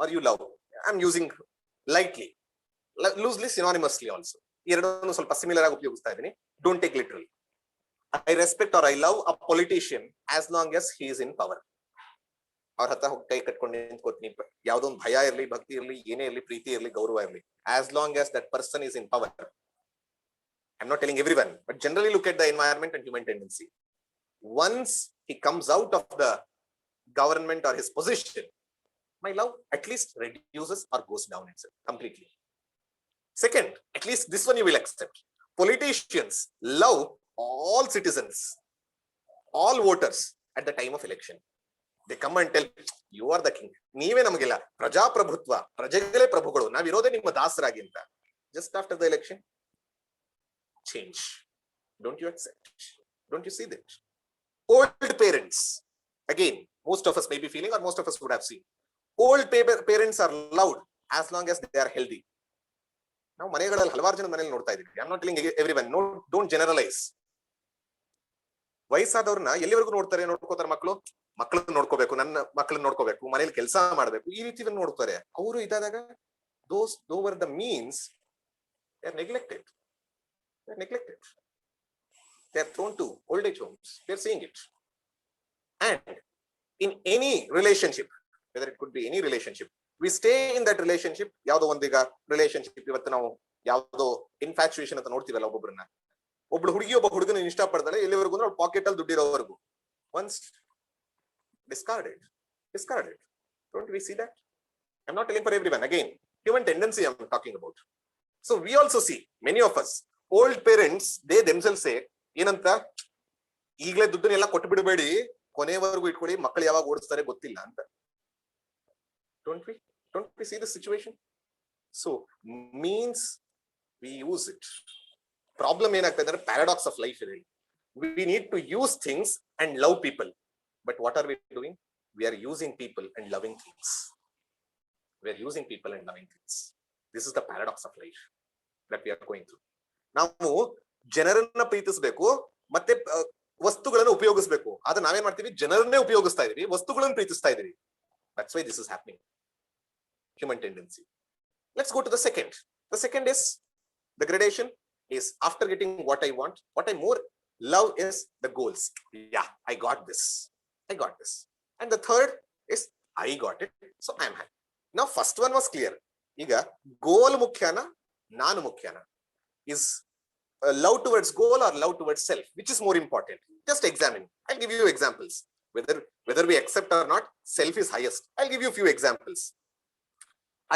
or you love. I'm using lightly, loosely, synonymously also. ಎರಡನ್ನೂ ಸ್ವಲ್ಪ similar ಆಗಿ ಉಪಯೋಗಿಸ್ತಾ ಇದ್ದೀನಿ. Don't take literally. I respect or I love a politician as long as he is in power. ಅವ್ರ ಹತ್ರ ಹೋಗಿ ಕೈ ಕಟ್ಕೊಂಡು ನಿಂತ್ಕೋತೀನಿ. ಯಾವುದೋ ಒಂದು ಭಯ ಇರಲಿ, ಭಕ್ತಿ ಇರಲಿ, ಏನೇ ಇರಲಿ, ಪ್ರೀತಿ ಇರಲಿ, ಗೌರವ ಇರಲಿ. As long as that person is in power. I'm not telling everyone, but generally look at the environment and human tendency. Once he comes out of the government or his position, my love at least reduces or goes down itself completely. Second, at least this one you will accept. Politicians love all citizens, all voters at the time of election. They come and tell, you are the king. ನೀವೇ ನಮಗಿಲ್ಲ, ಪ್ರಜಾಪ್ರಭುತ್ವ, ಪ್ರಜೆಗಳೇ ಪ್ರಭುಗಳು, ನಾವಿರೋದೇ ನಿಮ್ಮ ದಾಸರಾಗಿ ಅಂತ. Just after the election, change. Don't you accept? Don't you see that? Old parents, again, most of us may be feeling, or most of us would have seen. Old parents are loved as long as they are healthy. ನಾವು ಮನೆಗಳಲ್ಲಿ ಹಲವಾರು ಜನ ಮನೆಯಲ್ಲಿ ನೋಡ್ತಾ ಇದ್ದೀವಿ. I'm not telling everyone, no, don't generalize. ವಯಸ್ಸಾದವ್ರನ್ನ ಎಲ್ಲಿವರೆಗೂ ನೋಡ್ಕೋತಾರೆ ಮಕ್ಕಳನ್ನ ನೋಡ್ಕೋಬೇಕು, ನನ್ನ ಮಕ್ಕಳನ್ನ ನೋಡ್ಕೋಬೇಕು, ಮನೇಲಿ ಕೆಲಸ ಮಾಡ್ಬೇಕು, ಈ ರೀತಿ ನೋಡ್ತಾರೆ. ಅವರು ಇದಾದಾಗ those were the means, they are neglected. They are thrown to old age homes. We are seeing it. And in any relationship, whether it could be any relationship, we stay in that relationship. ಯಾವುದೋ ಒಂದೀಗ relationship, ಇವತ್ತು ನಾವು ಯಾವುದೋ infatuation ಅಂತ ನೋಡ್ತೀವಲ್ಲ, ಒಬ್ಬೊಬ್ಬರನ್ನ, ಒಬ್ಳು ಹುಡುಗಿ ಒಬ್ಬ ಹುಡುಗನ ಇಷ್ಟ ಪಡ್ತಾಳೆ, ಎಲ್ಲಿವರೆಗೂ ಅವ್ಳು ಪಾಕೆಟ್ ಅಲ್ಲಿ ದುಡ್ಡಿರೋವರೆಗೂ. Once discarded. Don't we see that? I'm not telling for everyone. Again, human tendency I'm talking about. So we also see many of us, old parents, they themselves say, ಏನಂತ, ಈಗಲೇ ದುಡ್ಡನ್ನೆಲ್ಲ ಕೊಟ್ಟು ಬಿಡಬೇಡಿ, ಕೊನೆವರೆಗೂ ಇಟ್ಕೊಳ್ಳಿ, ಮಕ್ಕಳು ಯಾವಾಗ ಓಡಿಸ್ತಾರೆ ಗೊತ್ತಿಲ್ಲ ಅಂತ. Don't we see the situation? So means we use it. Problem ಏನಾಗ್ತದೆ ಅಂದ್ರೆ paradox of life ಇದೆ. We need to use things and love people. But what are we doing? We are using people and loving things. This is the paradox of life that we are going through. ನಾವು ಜನರನ್ನ ಪ್ರೀತಿಸಬೇಕು, ಮತ್ತೆ ವಸ್ತುಗಳನ್ನು ಉಪಯೋಗಿಸಬೇಕು. ಆದ್ರೆ ನಾವೇನ್ ಮಾಡ್ತೀವಿ? ಜನರನ್ನೇ ಉಪಯೋಗಿಸ್ತಾ ಇದೀವಿ, ವಸ್ತುಗಳನ್ನು ಪ್ರೀತಿಸ್ತಾ ಇದೀವಿ. That's why this is happening. Human tendency. Let's go to the second. The second is the gradation is after getting what I want, what I more love is the goals. Yeah, I got this. And the third is I got it, so I am happy. Now first one was clear. Iga goal mukhyana, nanu mukhyana. Is love towards goal or love towards self, which is more important? Just examine. I'll give you examples. Whether we accept or not, self is highest. I'll give you a few examples.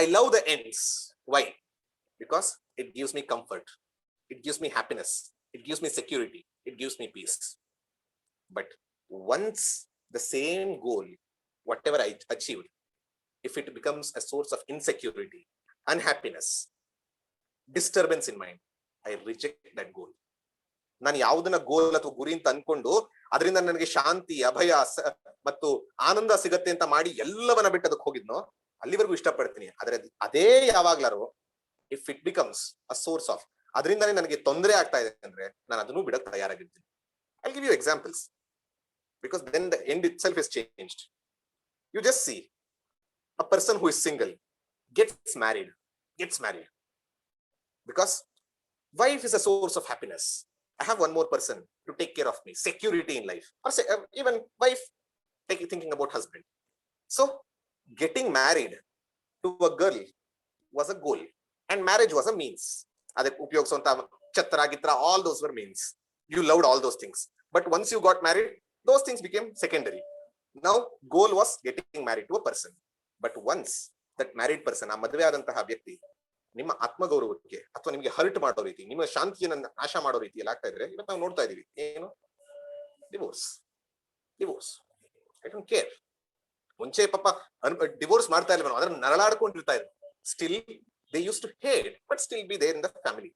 I love the ends. Why? Because it gives me comfort, it gives me happiness, it gives me security, it gives me peace. But once the same goal, whatever I achieved, if it becomes a source of insecurity, unhappiness, disturbance in mind, I reject that goal. ನಾನು ಯಾವುದನ್ನ ಗೋಲ್ ಅಥವಾ ಗುರಿ ಅಂತ ಅನ್ಕೊಂಡು ಅದರಿಂದ ನನಗೆ ಶಾಂತಿ, ಅಭಯ ಮತ್ತು ಆನಂದ ಸಿಗತ್ತೆ ಅಂತ ಮಾಡಿ ಎಲ್ಲವನ್ನ ಬಿಟ್ಟು ಅದಕ್ಕೆ ಹೋಗಿದ್ನೋ, ಅಲ್ಲಿವರೆಗೂ ಇಷ್ಟಪಡ್ತೀನಿ. ಆದ್ರೆ ಅದೇ ಯಾವಾಗ್ಲಾರು if it becomes a source of, ಅದರಿಂದಾನೇ ನನಗೆ ತೊಂದರೆ ಆಗ್ತಾ ಇದೆ ಅಂದ್ರೆ ನಾನು ಅದನ್ನು ಬಿಡಕ್ ತಯಾರಾಗಿರ್ತೀನಿ. I give you examples, because then the end itself is changed. You just see a person who is single gets married because wife is a source of happiness. I have one more person to take care of me, security in life, or say, even wife thinking about husband. So getting married to a girl was a goal, and marriage was a means. ಅದಕ್ಕೆ ಉಪಯೋಗಿಸುವಂತ ಛತ್ರ ಗಿತ್ರ, all those were means. You loved all those things, but once you got married, those things became secondary. Now goal was getting married to a person, but once that married person, ಆ ಮದುವೆ ಆದಂತಹ ವ್ಯಕ್ತಿ ನಿಮ್ಮ ಆತ್ಮಗೌರವಕ್ಕೆ ಅಥವಾ ನಿಮಗೆ hurt ಮಾಡೋ ರೀತಿ, ನಿಮ್ಮ ಶಾಂತಿಯನ್ನು ನಾಶ ಮಾಡೋ ರೀತಿಯಲ್ಲಿ ಆಗ್ತಾ ಇದ್ರೆ, ಇವತ್ತು ನಾವು ನೋಡ್ತಾ ಇದೀವಿ ಏನು, ಡಿವೋರ್ಸ್. I don't care. ಮುಂಚೆ ಪಾಪ ಡಿವೋರ್ಸ್ ಮಾಡ್ತಾ ಇಲ್ಲ, ಅದ್ರ ನರಳಾಡ್ಕೊಂಡಿರ್ತಾ ಇದ್ರು. Still they use to hate, but still be there in the family.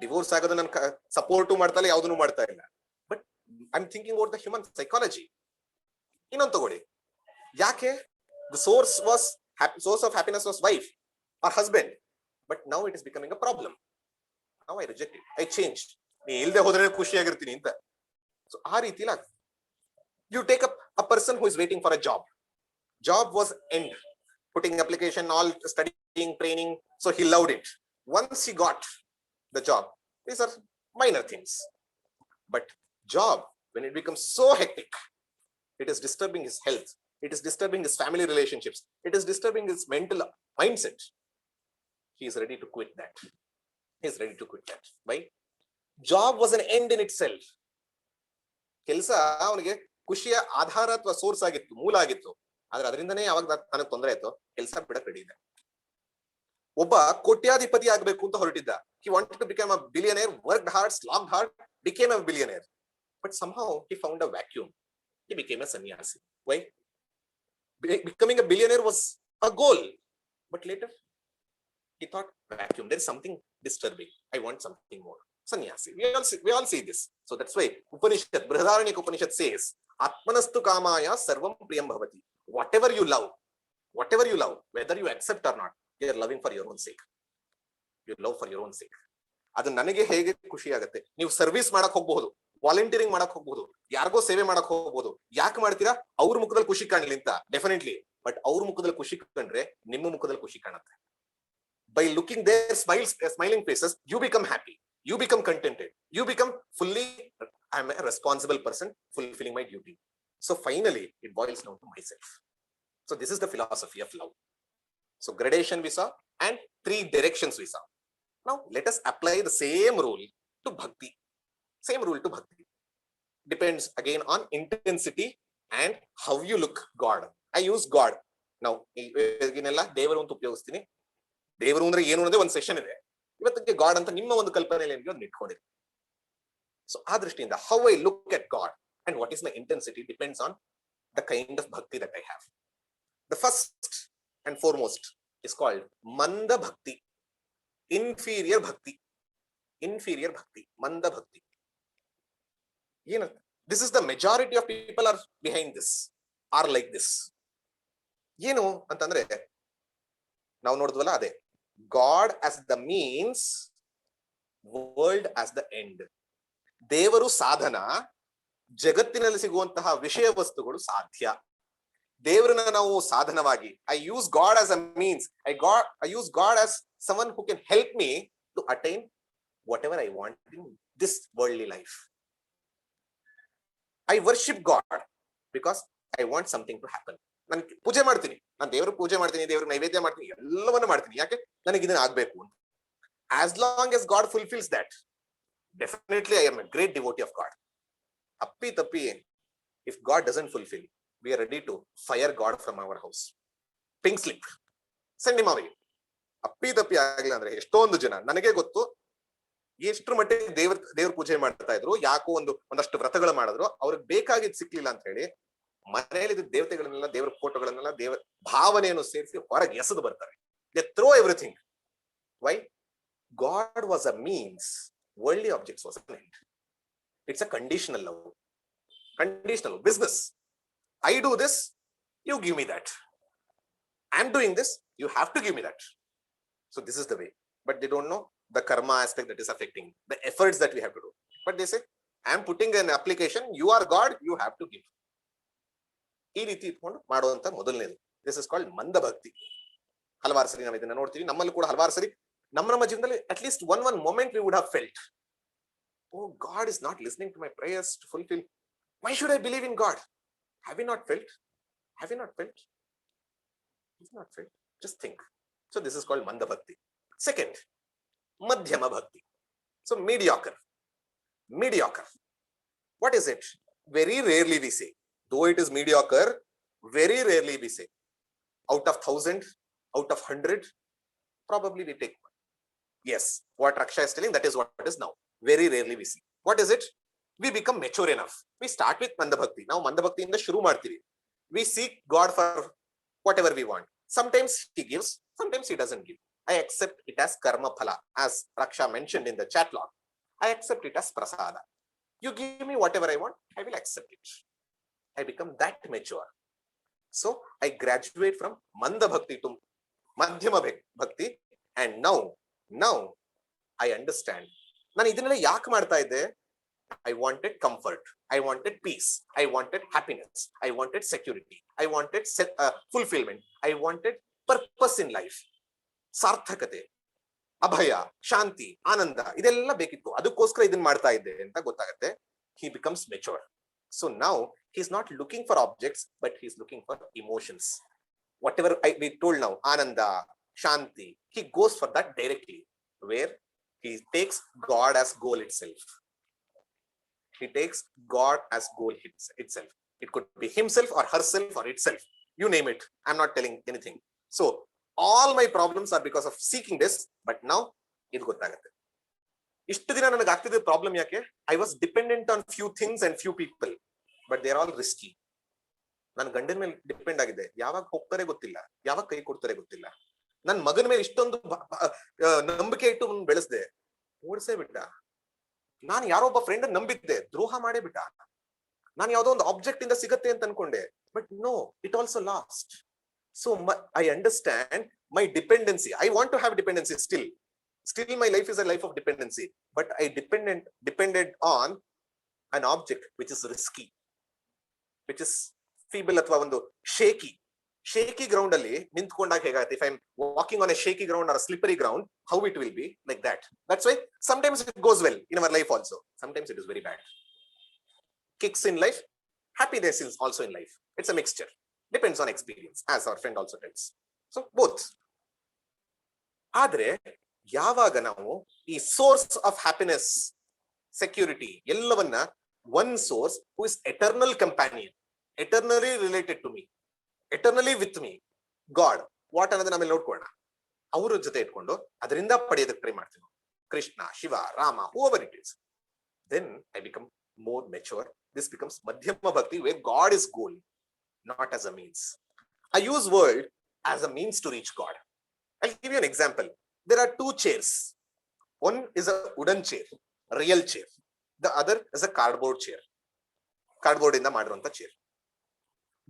Divorce ಆಗೋದು ನನ್ ಸಪೋರ್ಟು ಮಾಡ್ತಾ ಇಲ್ಲ, ಯಾವುದನ್ನು ಮಾಡ್ತಾ ಇಲ್ಲ, but I am thinking about the human psychology. ಇನ್ನೊಂದು ತಗೊಳ್ಳಿ, ಯಾಕೆ the source of happiness was wife or husband, but now it is becoming a problem. Now I reject it, I changed. ನೀ ಇಲ್ದೆ ಹೋದ್ರೆ ಖುಷಿಯಾಗಿರ್ತೀನಿ ಅಂತ. ಸೊ ಆ ರೀತಿ ಇಲ್ಲ. You take up a person who is waiting for a job was end, putting application, all studying, training, so he loved it. Once he got the job, these are minor things, but job, when it becomes so hectic, it is disturbing his health, it is disturbing his family relationships, it is disturbing his mental mindset. He is ready to quit that. Why? Job was an end in itself. ಕೆಲಸ ಅವನಿಗೆ ಖುಷಿಯ ಆಧಾರ ಅಥವಾ source ಆಗಿತ್ತು, ಮೂಲ ಆಗಿತ್ತು. ಆದ್ರೆ ಅದರಿಂದನೇ ಯಾವಾಗ ನನಗೆ ತೊಂದರೆ ಆಯ್ತು, ಕೆಲಸ ಬಿಡಕ್ ರೆಡಿ ಇದೆ. ಒಬ್ಬ ಕೋಟ್ಯಾಧಿಪತಿ ಆಗ್ಬೇಕು ಅಂತ ಹೊರಟಿದ್ದ. He wanted to become a billionaire, worked hard, slogged hard, became a billionaire. But somehow he found a vacuum. He became a sannyasi. Why? Becoming a billionaire was a goal, but later he thought, vacuum, there is something disturbing, I want something more. Sannyasi. We all see this. So that's why Upanishad, Brihadaranyaka Upanishad says, Atmanastu kamaya sarvam priyam bhavati. Whatever you love, whether you accept or not, you are loving for your own sake. You love for your own sake. ಅದು ನನಗೆ ಹೇಗೆ ಖುಷಿ ಆಗುತ್ತೆ. ನೀವು service ಮಾಡಕ್ ಹೋಗ್ಬಹುದು, volunteering ಮಾಡಕ್ ಹೋಗ್ಬಹುದು, ಯಾರಿಗೋ ಸೇವೆ ಮಾಡಕ್ ಹೋಗ್ಬಹುದು. ಯಾಕೆ ಮಾಡ್ತೀರಾ? ಅವ್ರ ಮುಖದಲ್ಲಿ ಖುಷಿ ಕಾಣಲಿ ಅಂತ, ಡೆಫಿನೆಟ್ಲಿ. ಬಟ್ ಅವ್ರ ಮುಖದಲ್ಲಿ ಖುಷಿ ಕಂಡ್ರೆ ನಿಮ್ಮ ಮುಖದಲ್ಲಿ ಖುಷಿ ಕಾಣುತ್ತೆ. By looking their smiling faces, you become happy, you become contented, you become fully, I am a responsible person fulfilling my duty. So finally it boils down to myself. So this is the philosophy of love. So gradation we saw, and 3 directions we saw. Now let us apply the same rule to bhakti. Depends again on intensity and how you look God. I use God. Now ಈಗಿನೆಲ್ಲ ದೇವರು ಅಂತ ಉಪಯೋಗಿಸ್ತೀನಿ. ದೇವರು ಅಂದ್ರೆ ಏನು ಅನ್ನೋದೇ ಒಂದು session ಇದೆ. ಇವತ್ತಿಗೆ god ಅಂತ ನಿಮ್ಮ ಒಂದು ಕಲ್ಪನೆಯಲ್ಲಿ ಒಂದು ಇಟ್ಕೊಂಡಿರಿ. ಸೊ ಆ ದೃಷ್ಟಿಯಿಂದ how I look at God and what is my intensity depends on the kind of bhakti that I have. The first and foremost is called manda bhakti, inferior bhakti, manda bhakti. This is the majority of people are behind this, are like this. ಏನು ಅಂತಂದ್ರೆ ನಾವು ನೋಡಿದ್ವಲ್ಲ, ಅದೇ God as the means, world as the end. ದೇವರು ಸಾಧನ, ಜಗತ್ತಿನಲ್ಲಿ ಸಿಗುವಂತಹ ವಿಷಯ ವಸ್ತುಗಳು ಸಾಧ್ಯ. ದೇವರನ್ನ ನಾವು ಸಾಧನವಾಗಿ, I use God as a means, I use God as someone who can help me to attain whatever I want in this worldly life. I worship God because I want something to happen. ನಾನು ಪೂಜೆ ಮಾಡ್ತೀನಿ, ನಾನು ದೇವ್ರ ಪೂಜೆ ಮಾಡ್ತೀನಿ, ದೇವ್ರ ನೈವೇದ್ಯ ಮಾಡ್ತೀನಿ, ಎಲ್ಲವನ್ನೂ ಮಾಡ್ತೀನಿ. ಯಾಕೆ? ನನಗೆ ಇದನ್ನ ಆಗ್ಬೇಕು ಅಂತ. As long as God fulfills that, definitely I am a great devotee of God. Appi tappi, if God doesn't fulfill, we are ready to fire God from our house. Pink slip, send him away. Appi tappi ಆಗಿಲ್ಲ ಅಂದ್ರೆ ಎಷ್ಟೊಂದು ಜನ ನನಗೆ ಗೊತ್ತು, ಎಷ್ಟು ಮಟ್ಟಿಗೆ ದೇವ್ರ ಪೂಜೆ ಮಾಡ್ತಾ ಇದ್ರು, ಯಾಕೋ ಒಂದಷ್ಟು ವ್ರತಗಳು ಮಾಡಿದ್ರು, ಅವ್ರಿಗೆ ಬೇಕಾಗಿದ್ದು ಸಿಕ್ಲಿಲ್ಲ ಅಂತ ಹೇಳಿ ಮನೆಯಲ್ಲಿ ದೇವತೆಗಳನ್ನೆಲ್ಲ, ದೇವರ ಫೋಟೋಗಳನ್ನೆಲ್ಲ, ದೇವರ ಭಾವನೆಯನ್ನು ಸೇರಿಸಿ ಹೊರಗೆ ಎಸೆದು ಬರ್ತಾರೆ. They throw everything. Why? God was a means, worldly objects was an end. It's a conditional love, conditional business. I do this, you give me that. I'm doing this, you have to give me that. So this is the way. But they don't know the karma aspect that is affecting the efforts that we have to do. But they say, I'm putting an application, you are God, you have to give. ಈ ರೀತಿ ಇಟ್ಕೊಂಡು ಮಾಡುವಂತ ಮೊದಲನೇದು. This is called ಮಂದ ಭಕ್ತಿ. ಹಲವಾರು ಸರಿ ನಾವು ಇದನ್ನ ನೋಡ್ತೀವಿ. ನಮ್ಮಲ್ಲೂ ಕೂಡ ಹಲವಾರು ಸರಿ ನಮ್ಮ ಜೀವನದಲ್ಲಿ at least one moment we would have felt, oh God is not listening to my prayers to fulfil. Why should I believe in God? Have you not felt? Just think. So this is called Manda Bhakti. Second, Madhyama Bhakti. So mediocre. Mediocre. What is it? Very rarely we say. Though it is mediocre, very rarely we say. Out of 1,000, out of 100, probably we take one. Yes, what Raksha is telling, that is what it is now. Very rarely we see. What is it? We become mature enough. We start with Manda Bhakti. Now Manda Bhakti in the Shuru Martiri. We seek God for whatever we want. Sometimes he gives, sometimes he doesn't give. I accept it as karma phala, as Raksha mentioned in the chat log. I accept it as prasada. You give me whatever I want, I will accept it. I become that mature. So I graduate from Manda Bhakti to Madhyama Bhakti, and now I understand. ನಾನು ಇದನ್ನೆಲ್ಲ ಯಾಕೆ ಮಾಡ್ತಾ ಇದ್ದೆ? I wanted comfort. I wanted peace. I wanted happiness. I wanted security. I wanted fulfillment. I wanted purpose in life. ಸಾರ್ಥಕತೆ, ಅಭಯ, ಶಾಂತಿ, ಆನಂದ ಇದೆಲ್ಲ ಬೇಕಿತ್ತು. ಅದಕ್ಕೋಸ್ಕರ ಇದನ್ನ ಮಾಡ್ತಾ ಇದ್ದೆ ಅಂತ ಗೊತ್ತಾಗುತ್ತೆ. He becomes mature. So now he's not looking for objects, but he's looking for emotions. Whatever we told now, Ananda, Shanti, he goes for that directly, where he takes God as goal itself. He takes God as goal itself. It could be himself or herself or itself. You name it. I'm not telling anything. So all my problems are because of seeking this, but now it gottagatte. ಇಷ್ಟು ದಿನ ನನಗೆ ಆಗ್ತಿದ್ದ problem ಯಾಕೆ? I was dependent on few things and few people, but they are all risky. ನಾನು ಗಂಡನ ಮೇಲೆ depend ಆಗಿದ್ದೆ, ಯಾವಾಗ ಹೋಗ್ತಾರೆ ಗೊತ್ತಿಲ್ಲ, ಯಾವಾಗ ಕೈ ಕೊಡ್ತಾರೆ ಗೊತ್ತಿಲ್ಲ. ನನ್ನ ಮಗನ ಮೇಲೆ ಇಷ್ಟೊಂದು ನಂಬಿಕೆ ಇಟ್ಟು ಬೆಳೆಸ್ದೆ, ಓಡಿಸೇ ಬಿಟ್ಟ. ನಾನು ಯಾರೋ ಒಬ್ಬ ಫ್ರೆಂಡ್ ನಂಬಿದ್ದೆ, ದ್ರೋಹ ಮಾಡೇ ಬಿಟ್ಟ. ನಾನು ಯಾವ್ದೋ ಒಂದು ಆಬ್ಜೆಕ್ಟ್ ಇಂದ ಸಿಗತ್ತೆ ಅಂತ ಅನ್ಕೊಂಡೆ, but no, it also lost. So I understand my dependency. I want to have dependency still my life is a life of dependency, but I depended on an object which is risky, which is feeble athwa ಒಂದು shaky ground ಅಲ್ಲಿ ನಿಂತ್ಕೊಂಡಾಗ ಹೇಗಾಗುತ್ತೆ? If I'm walking on a shaky ground or a slippery ground, how it will be? Like that. That's why sometimes it goes well in our life also, sometimes it is very bad. Kicks in life, happiness is also in life. It's a mixture, depends on experience, as our friend also tells. So both. ಆದ್ರೆ ಯಾವಾಗ ನಾವು ಈ source of happiness, security ಎಲ್ಲವನ್ನ one source who is eternal companion, eternally related to me, eternally with me, God, what ಅನ್ನೋದನ್ನ ಆಮೇಲೆ ನೋಡ್ಕೊಳ್ಳೋಣ, ಅವ್ರ ಜೊತೆ ಇಟ್ಕೊಂಡು ಅದರಿಂದ ಪಡೆಯೋದಕ್ಕೆ ಟ್ರೈ ಮಾಡ್ತೀನಿ. Krishna, Shiva, Rama, whoever it is, then I become more mature. This becomes madhyama bhakti, where God is goal, not as a means. I use world as a means to reach God. I'll give you an example. There are two chairs. One is a wooden chair, real chair. The other is a cardboard chair. Cardboard ಇಂದ ಮಾಡಿರುವಂತ chair.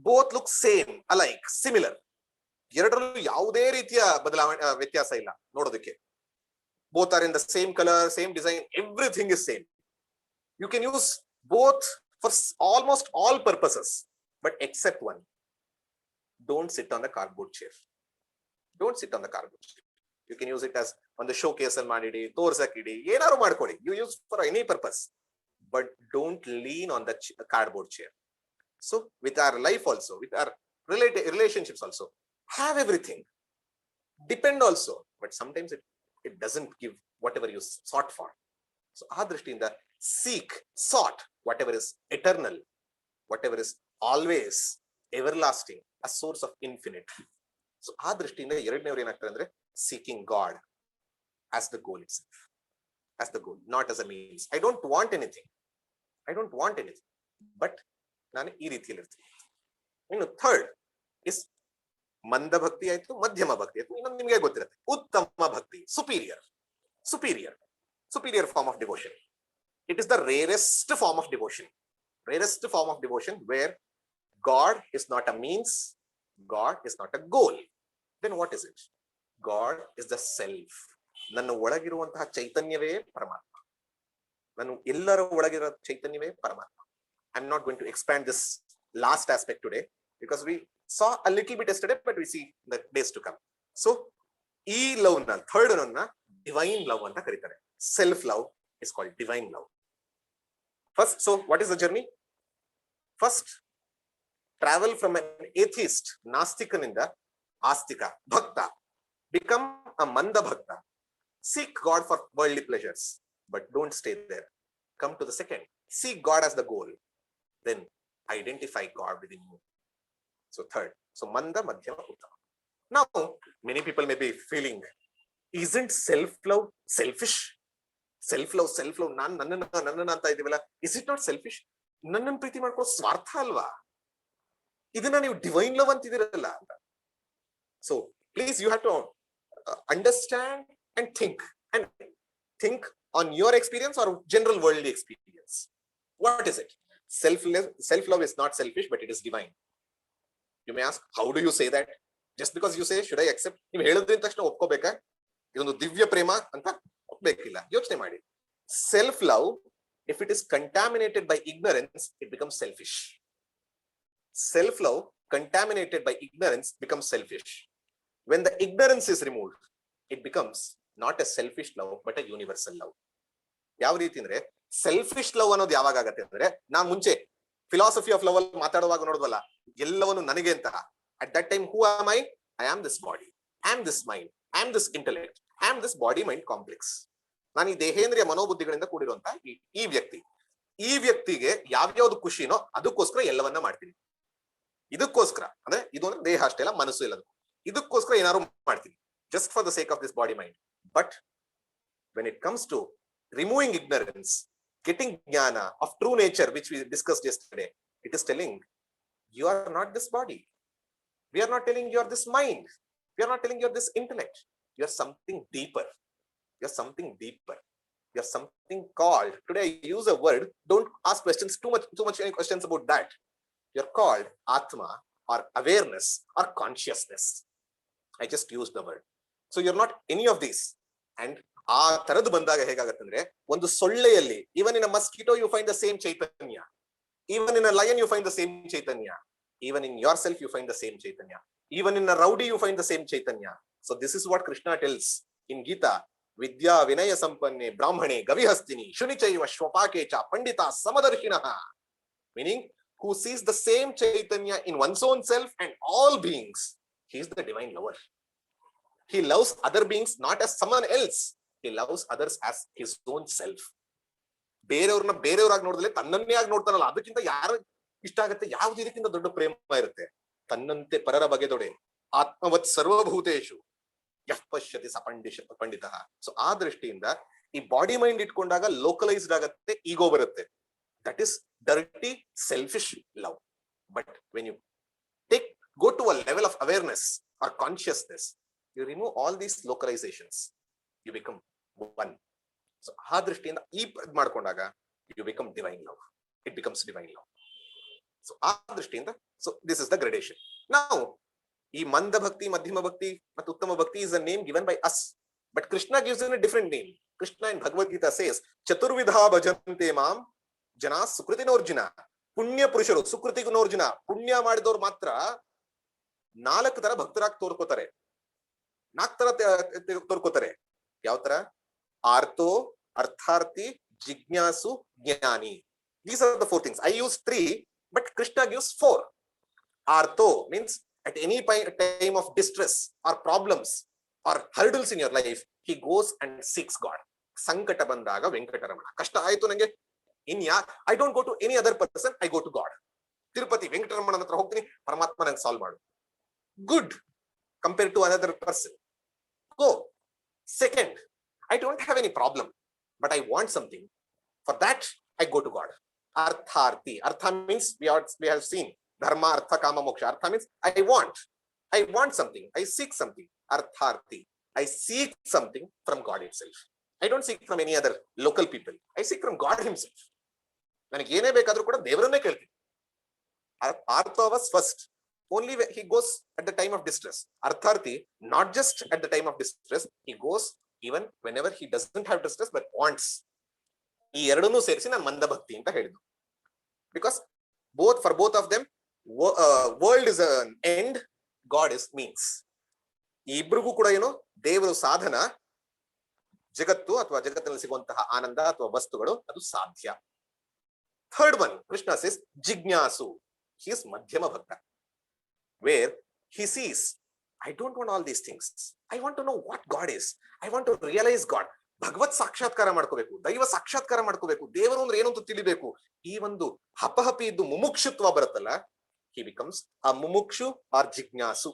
Both look same, alike, similar. ಎರಡರಲ್ಲೂ ಯಾವುದೇ ರೀತಿಯ ವ್ಯತ್ಯಾಸ ಇಲ್ಲ ನೋಡೋದಕ್ಕೆ. Both are in the same color, same design, everything is same. You can use both for almost all purposes, but except one. Don't sit on the cardboard chair. Don't sit on the cardboard chair. You can use it as on the showcase and madidi, torsakidi, ಏನಾರು ಮಾಡ್ಕೊಳ್ಳಿ. You use for any purpose, but don't lean on the cardboard chair. So with our life also, with our relationships also, have everything, depend also, but sometimes it doesn't give whatever you sought for. So ಆ ದೃಷ್ಟಿಯಿಂದ sought whatever is eternal, whatever is always everlasting, a source of infinite. So ಆ ದೃಷ್ಟಿಯಿಂದ ಎರಡನೇವ್ರು ಏನಾಗ್ತಾರೆ ಅಂದ್ರೆ seeking God as the goal itself, as the goal, not as a means. I don't want anything, but ನಾನು ಈ ರೀತಿಯಲ್ಲಿ ಇರ್ತೀನಿ. ಇನ್ನು ಥರ್ಡ್ ಇಸ್ ಮಂದ ಭಕ್ತಿ ಆಯ್ತು, ಮಧ್ಯಮ ಭಕ್ತಿ ಆಯ್ತು, ಇನ್ನೊಂದು ನಿಮಗೆ ಗೊತ್ತಿರುತ್ತೆ ಉತ್ತಮ ಭಕ್ತಿ, superior form of devotion. It is the rarest form of devotion, where God is not a means, God is not a goal. Then what is it? God is the self. ನನ್ನ ಒಳಗಿರುವಂತಹ ಚೈತನ್ಯವೇ ಪರಮಾತ್ಮ. ನಾನು ಎಲ್ಲರ ಒಳಗಿರೋ ಚೈತನ್ಯವೇ ಪರಮಾತ್ಮ. I'm not going to expand this last aspect today because we saw a little bit yesterday, but we see the days to come. So ಈ love ನ third ನ divine love ಅಂತ ಕರೀತಾರೆ. Self love is called divine love. First, so what is the journey? First, travel from an atheist, ನಾಸ್ತಿಕನಿಂದ astika, bhakta. Become a manda bhakta. Seek God for worldly pleasures, but don't stay there. Come to the second. Seek God as the goal. Then identify God within you. So third. So manda, madhyama, uttama. Now, many people may be feeling, isn't self-love selfish? Self-love, ನನ್ನನ್ನ ಅಂತ ಇದೀವಲ್ಲ, is it not selfish? ನನ್ನನ್ನು ಪ್ರೀತಿ ಮಾಡ್ಕೊಳ್ಳೋ ಸ್ವಾರ್ಥ ಅಲ್ವಾ? ಇದನ್ನ ನೀವು divine love ಅಂತಿದಿರಲ್ಲ ಅಂತ. So please, you have to understand and think on your experience or general worldly experience. What is it? Self-love is not selfish, but it is divine. You may ask, how do you say that? Just because you say, should I accept? ನೀವು ಹೇಳಿದ್ರಿಂದ ತಕ್ಷಣ ಒಪ್ಕೋಬೇಕಾ? ಇದೊಂದು ದಿವ್ಯ ಪ್ರೇಮ ಅಂತ ಒಪ್ಬೇಕಿಲ್ಲ. ಯೋಚನೆ ಮಾಡಿ. Self-love, if it is contaminated by ignorance, it becomes selfish. Self-love contaminated by ignorance becomes selfish. When the ignorance is removed, it becomes not a selfish love, but a universal love. ಯಾವ ರೀತಿ ಅಂದ್ರೆ selfish love ಅನ್ನೋದು ಯಾವಾಗ ಆಗತ್ತೆ ಅಂದ್ರೆ, ನಾ ಮುಂಚೆ philosophy of love ಅಲ್ಲಿ ಮಾತಾಡುವಾಗ ನೋಡಿದ್ವಲ್ಲ, ಎಲ್ಲವನ್ನು ನನಗೆ ಅಂತ. At that time, who am I am this body, I am this mind, I am this intellect, I am this body mind complex. ನಾನು ಈ ದೇಹೇಂದ್ರಿಯ ಮನೋಬುದ್ಧಿಗಳಿಂದ ಕೂಡಿರುವಂತ ಈ ವ್ಯಕ್ತಿಗೆ ಯಾವ್ಯಾವ್ದು ಖುಷಿನೋ ಅದಕ್ಕೋಸ್ಕರ ಎಲ್ಲವನ್ನ ಮಾಡ್ತೀನಿ. ಇದಕ್ಕೋಸ್ಕರ ಅಂದ್ರೆ ಇದು ಅಂದ್ರೆ ದೇಹ ಅಷ್ಟೇ ಅಲ್ಲ, ಮನಸ್ಸು ಎಲ್ಲದು. ಇದಕ್ಕೋಸ್ಕರ ಏನಾದ್ರು ಮಾಡ್ತೀನಿ, just for the sake of this body mind. But when it comes to removing ignorance, getting jnana of true nature, which we discussed yesterday, it is telling you are not this body. We are not telling you are this mind. We are not telling you are this intellect. You are something deeper. You are something deeper. You are something called. Today I use a word. Don't ask questions too much any questions about that. You are called atma or awareness or consciousness. I just used the word. So you are not any of these. And ಆ ತರದ್ದು ಬಂದಾಗ ಹೇಗಾಗತ್ತಂದ್ರೆ, ಒಂದು ಸೊಳ್ಳೆಯಲ್ಲಿ, even in a mosquito you find the same chaitanya, even in a lion you find the same chaitanya, even in yourself you find the same chaitanya, even in a rowdy you find the same chaitanya. So this is what Krishna tells in Gita, vidya vinaya sampanne brahmane gavihastini shunichaiva shwapake cha pandita samadarshinaha, meaning who sees the same chaitanya in one's own self and all beings. He is the divine lover. He loves other beings not as someone else. He loves others as his own self. ಬೇರೆಯವ್ರನ್ನ ಬೇರೆಯವ್ರಾಗಿ ನೋಡಿದ್ರೆ ತನ್ನನ್ನೇ ಆಗಿ ನೋಡ್ತಾನಲ್ಲ, ಅದಕ್ಕಿಂತ ಯಾರು ಇಷ್ಟ ಆಗುತ್ತೆ? ಯಾವ್ದು ಇದಕ್ಕಿಂತ ದೊಡ್ಡ ಪ್ರೇಮ ಇರುತ್ತೆ? ತನ್ನಂತೆ ಪರರ ಬಗೆದೊಡೆ ಆತ್ಮವತ್ ಸರ್ವಭೂತೇಶು ಯಃ ಪಶ್ಯತಿ ಸ ಪಂಡಿತಃ. ಸೊ ಆ ದೃಷ್ಟಿಯಿಂದ ಈ ಬಾಡಿ ಮೈಂಡ್ ಇಟ್ಕೊಂಡಾಗ ಲೋಕಲೈಸ್ಡ್ ಆಗತ್ತೆ, ಈಗೋ ಬರುತ್ತೆ. That is dirty selfish love. But when you go to a level of awareness or consciousness, you remove all these localizations, you become one. So ಆ ದೃಷ್ಟಿಯಿಂದ ಈ ಮಾಡ್ಕೊಂಡಾಗ you become divine love. It becomes divine love. So ಆ ದೃಷ್ಟಿಯಿಂದ, so this is the gradation. Now ಈ ಮಂದ ಭಕ್ತಿ, ಮಧ್ಯಮ ಭಕ್ತಿ ಮತ್ತು ಉತ್ತಮ ಭಕ್ತಿ is a name given by us, but Krishna gives it a different name. Krishna in Bhagavad Gita says, ಚತುರ್ವಿಧಾ ಭಜಂತೆ ಮಾಂ ಜನಾ ಸುಕೃತಿನೋರ್ಜುನ. ಪುಣ್ಯ ಪುರುಷರು, ಸುಕೃತಿನೋರ್ಜುನ, ಪುಣ್ಯ ಮಾಡಿದವ್ರು ಮಾತ್ರ 4 ತರ ಭಕ್ತರಾಗಿ ತೋರ್ಕೋತಾರೆ, 4 ತರ ತೋರ್ಕೋತಾರೆ. ಯಾವ ತರ? ಆರ್ತೋ, ಅರ್ಥಾರ್ಥಿ, ಜಿಜ್ಞಾಸು, ಜ್ಞಾನಿ. These are the 4 things. I use 3, but Krishna gives 4. Artho means at any time of distress or problems or hurdles in your life, he goes and seeks God. ಸಂಕಟ ಬಂದಾಗ ವೆಂಕಟರಮಣ. ಕಷ್ಟ ಆಯ್ತು ನಂಗೆ, I don't go to any other person, I go to God. Tirupati Venkataramana ಹತ್ರ ಹೋಗ್ತೀನಿ, ಪರಮಾತ್ಮ ನಂಗೆ solve ಮಾಡು. Good compared to another person. Go. Second, I don't have any problem, but I want something. For that, I go to God. Artharthi. Artha means we have seen dharma, artha, kama, moksha. Artha means I want something. I seek something. Artharthi. I seek something from God himself. I don't seek from any other local people. I seek from God himself. ನನಗೆ ಏನೇ ಬೇಕಾದ್ರೂ ಕೂಡ ದೇವರನ್ನೇ ಕೇಳ್ತೀನಿ. Artha was first. Only when he goes at the time of distress. Artharthi, not just at the time of distress, he goes even whenever he doesn't have distress but wants. ಈ ಎರಡನ್ನೂ ಸೇರಿಸಿ ನಾನು ಮಂದ ಭಕ್ತಿ ಅಂತ ಹೇಳಿದ್ದು. Because for both of them, world is an end, God is means. ಈ ಇಬ್ಬರಿಗೂ ಕೂಡ ಏನು, ದೇವರು ಸಾಧನ, ಜಗತ್ತು ಅಥವಾ ಜಗತ್ತಿನಲ್ಲಿ ಸಿಗುವಂತಹ ಆನಂದ ಅಥವಾ ವಸ್ತುಗಳು ಅದು ಸಾಧ್ಯ. Third one, Krishna says ಜಿಜ್ಞಾಸು. He is madhyama bhakta, where he sees I don't want all these things. I want to know what God is. I want to realize God. ಭಗವತ್ ಸಾಕ್ಷಾತ್ಕಾರ ಮಾಡ್ಕೋಬೇಕು, ದೈವ ಸಾಕ್ಷಾತ್ಕಾರ ಮಾಡ್ಕೋಬೇಕು, ದೇವರು ಅಂದ್ರೆ ಏನು ಅಂತ ತಿಳಿಬೇಕು. ಈ ಒಂದು ಹಪಹಪಿ ಇದ್ದು ಮುಮುಕ್ಷುತ್ವ ಬರುತ್ತಲ್ಲ, he becomes a mumukshu or jignasu.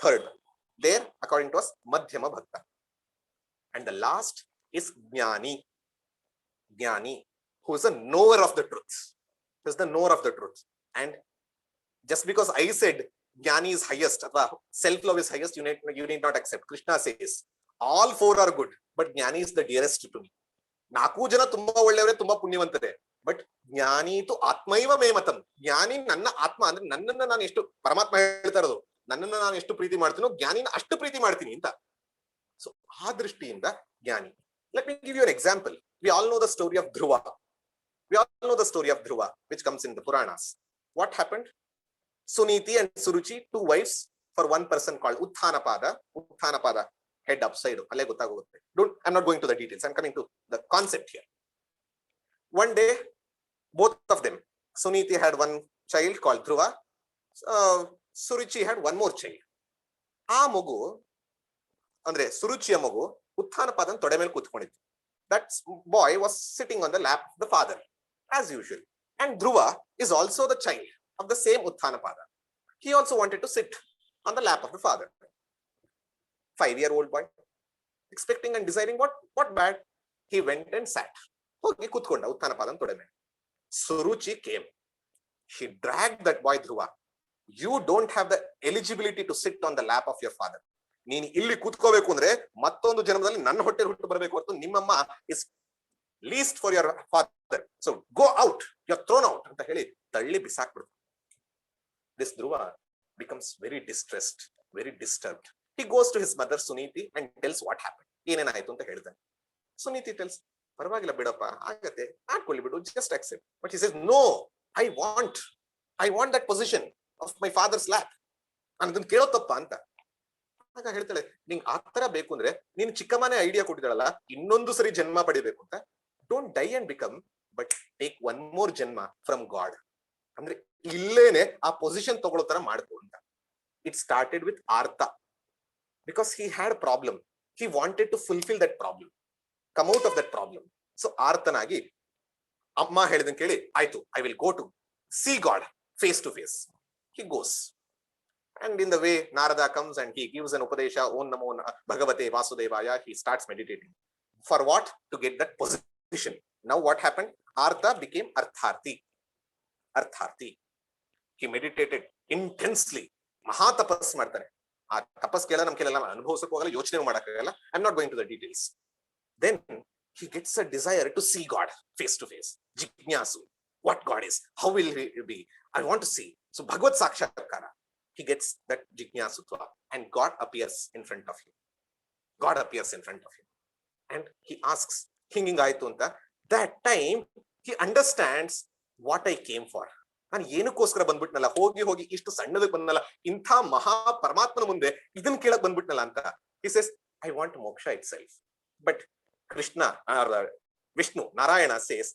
Third, there according to us madhyama bhakta. And the last is jnani. Jnani, who is a knower of the truth. Who is the knower of the truth. And just because I said jnani is highest, self-love is highest, you need not accept. Krishna says all four are good, but jnani is the dearest to me. ನಾಲ್ಕು ಜನ ತುಂಬಾ ಒಳ್ಳೆಯವರೇ, ತುಂಬಾ ಪುಣ್ಯವಂತರೇ, but ಜ್ಞಾನಿ ತು ಆತ್ಮೈವ ಮೇ ಮತಂ. ಜ್ಞಾನಿ ನನ್ನ ಆತ್ಮ, ಅಂದ್ರೆ ನನ್ನನ್ನ ನಾನು ಎಷ್ಟು, ಪರಮಾತ್ಮ ಹೇಳ್ತಾ ಇರೋದು, ನನ್ನನ್ನ ನಾನು ಎಷ್ಟು ಪ್ರೀತಿ ಮಾಡ್ತೀನೋ ಜ್ಞಾನಿನ ಅಷ್ಟು ಪ್ರೀತಿ ಮಾಡ್ತೀನಿ ಅಂತ. ಸೊ ಆ ದೃಷ್ಟಿಯಿಂದ ಜ್ಞಾನಿ. Let me give you an example. We all know the story of Dhruva. We all know the story of Dhruva, which comes in the Puranas. What happened? Suniti and Suruchi, two wives for one person called Uttanapada. Uttanapada, head upside. I'm not going to the details. I'm coming to the concept here. One day, both of them, Suniti had one child called Dhruva. Suruchi had one more child. ಆ ಮಗು ಅಂದ್ರೆ ಸುರುಚಿಯ ಮಗು ಉತ್ಥಾನಪಾದನ ತೊಡೆ ಮೇಲೆ ಕೂತ್ಕೊಂಡಿತ್ತು. That boy was sitting on the lap of the father as usual. And Dhruva is also the child of the same Uttanapada. He also wanted to sit on the lap of the father. 5-year-old boy, expecting and desiring what bad. He went and sat. ಹೋಗಿ ಕೂತ್ಕೊಂಡ ಉತ್ಥಾನಪಾದನ ತೊಡೆ ಮೇಲೆ. Suruchi came. She dragged that boy Dhruva. You don't have the eligibility to sit on the lap of your father. ನೀನು ಇಲ್ಲಿ ಕೂತ್ಕೋಬೇಕು ಅಂದ್ರೆ ಮತ್ತೊಂದು ಜನ್ಮದಲ್ಲಿ ನನ್ನ ಹೊಟ್ಟೆ ಹುಟ್ಟು ಬರಬೇಕು ಹೊರತು ನಿಮ್ಮಮ್ಮ is least for your father. So go out, you are thrown out ಅಂತ ಹೇಳಿ ತಳ್ಳಿ ಬಿಸಾಕ್ಬಿಡ್ತು. This Dhruva becomes very distressed, very disturbed. He goes to his mother Suniti and tells what happened. ಏನೇನಾಯ್ತು ಅಂತ ಹೇಳ್ತಾನೆ. Suniti tells, ಪರವಾಗಿಲ್ಲ ಬಿಡಪ್ಪ, ಆಗತ್ತೆ, ಆಡ್ಕೊಳ್ಳಿ ಬಿಡು, just accept. But he says, no, I want that position of my father's lap. ನಾನು ಅದನ್ನ ಕೇಳೋ ತಪ್ಪ ಅಂತ. ಆಗ ಹೇಳ್ತಾಳೆ, ನಿಂಗೆ ಆತರ ಬೇಕು ಅಂದ್ರೆ ನೀನ್ ಚಿಕ್ಕಮ್ಮನೇ ಐಡಿಯಾ ಕೊಟ್ಟಿದ್ದಾಳಲ್ಲ, ಇನ್ನೊಂದು ಸರಿ ಜನ್ಮ ಪಡಿಬೇಕು ಅಂತ. Don't die and become, but take one more janma from God. ಅಂದ್ರೆ ಇಲ್ಲೇನೆ ಆ ಪೊಸಿಷನ್ ತಗೊಳ್ಳೋ ತರ ಮಾಡ್ಕೊ ಅಂತ. It started with arta, because he had problem. He wanted to fulfil that problem, come out of that problem. So ಆರ್ತನಾಗಿ ಅಮ್ಮ ಹೇಳಿದನ್ ಕೇಳಿ, ಆಯ್ತು, I will go to see God face to face. He goes. And in the way, Narada comes and he gives an upadesha, Om Namo Bhagavate Vasudevaya. He starts meditating. For what? To get that position. Now what happened? Artha became Artharthi. Artharthi. He meditated intensely. Mahatapas ಮಾಡ್ತಾನೆ. ಆ ತಪಸ್ ಕೇಳ ನಮ್ ಕೇಳಲ್ಲ, ಅನುಭವಿಸಕ್ಕೆ ಹೋಗಲ್ಲ, ಯೋಚನೆ ಮಾಡಕ್ಕಾಗಲ್ಲ. I'm not going to the details. Then he gets a desire to see God face to face. Jignasu. What God is? How will he be? I want to see. So Bhagavad Sakshatkara. He gets that Jignasutva and God appears in front of him. God appears in front of him. And he asks, Hingingaitu anta. That time he understands what I came for. ನಾನು ಏನಕ್ಕೋಸ್ಕರ ಬಂದ್ಬಿಟ್ನಲ್ಲ, ಹೋಗಿ ಇಷ್ಟು ಸಣ್ಣದಕ್ಕೆ ಬಂದಲ್ಲ, ಇಂಥ ಮಹಾ ಪರಮಾತ್ಮನ ಮುಂದೆ ಇದನ್ನ ಕೇಳಕ್ ಬಂದ್ಬಿಟ್ನಲ್ಲ ಅಂತ. He says, I want moksha itself. But Krishna or Vishnu, Narayana says,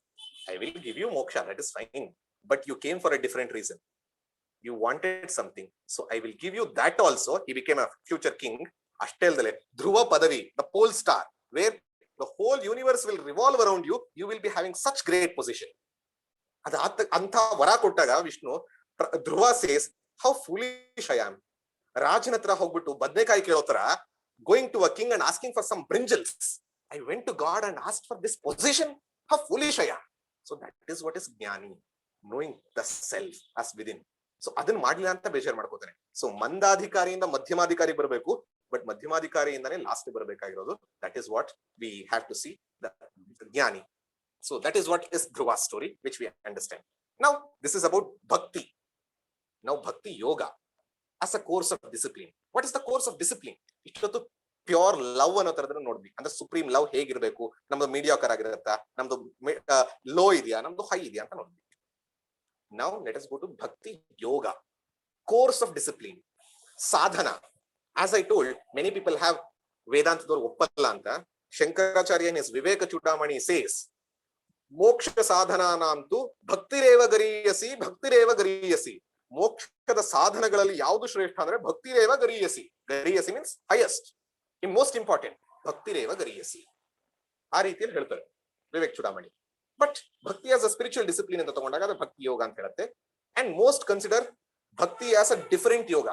I will give you moksha, that is fine. But you came for a different reason. You wanted something, so I will give you that also. He became a future king. Ashteldale Dhruva Padavi, the pole star, where the whole universe will revolve around you. You will be having such great position. Anta vara kottaga Vishnu, Dhruva says, how foolish I am. Rajanatra hogbittu badnekai kelotara, going to a king and asking for some brinjals. I went to God and asked for this position. How foolish I am. So that is what is Jnani, knowing the self as within. So ಅದನ್ನ ಮಾಡ್ಲಿಲ್ಲ ಅಂತ ಬೇಜಾರು ಮಾಡ್ಕೋತಾನೆ. So ಮಂದಾಧಿಕಾರಿಯಿಂದ ಮಧ್ಯಮಾಧಿಕಾರಿ ಬರಬೇಕು, ಬಟ್ ಮಧ್ಯಮಾಧಿಕಾರಿಯಿಂದಾನೇ ಲಾಸ್ಟ್ ಬರಬೇಕಾಗಿರೋದು. That is what we have to see the jnani. So that is what is Dhruva story which we understand. Now this is about bhakti. Now bhakti yoga as a course of discipline. What is the course of discipline? ಇಷ್ಟೊತ್ತು pure love ಅನ್ನೋ ತರದನ್ನ ನೋಡ್ವಿ. ಅಂದ್ರೆ supreme love ಹೇಗಿರ್ಬೇಕು, ನಮ್ದು mediocre ಆಗಿರತ್ತಾ, ನಮ್ದು low ಇದೆಯಾ, ನಮ್ದು high ಇದೆಯಾ ಅಂತ ನೋಡ್ವಿ. Now let us go to Bhakti Yoga, course of discipline, sadhana. As I told, many people have Vedanta dor oppalla anta. Shankaracharya in his Viveka Chudamani says, Moksha sadhana namtu bhaktireva gariyasi, bhaktireva gariyasi. ಮೋಕ್ಷದ ಸಾಧನಗಳಲ್ಲಿ ಯಾವುದು ಶ್ರೇಷ್ಠ ಅಂದ್ರೆ ಭಕ್ತಿರೇವ ಗರೀಯಸಿ. ಗರೀಯಸಿ means highest, most important, ಭಕ್ತಿರೇವ ಗರೀಯಸಿ. ಆ ರೀತಿಯಲ್ಲಿ ಹೇಳ್ತಾರೆ Vivek Chudamani. But ಭಕ್ತಿ as a spiritual discipline ಅಂತ ತಗೊಂಡಾಗ ಅದು ಭಕ್ತಿ ಯೋಗ ಅಂತ ಹೇಳುತ್ತೆ. ಅಂಡ್ ಮೋಸ್ಟ್ ಕನ್ಸಿಡರ್ ಭಕ್ತಿ as a different yoga.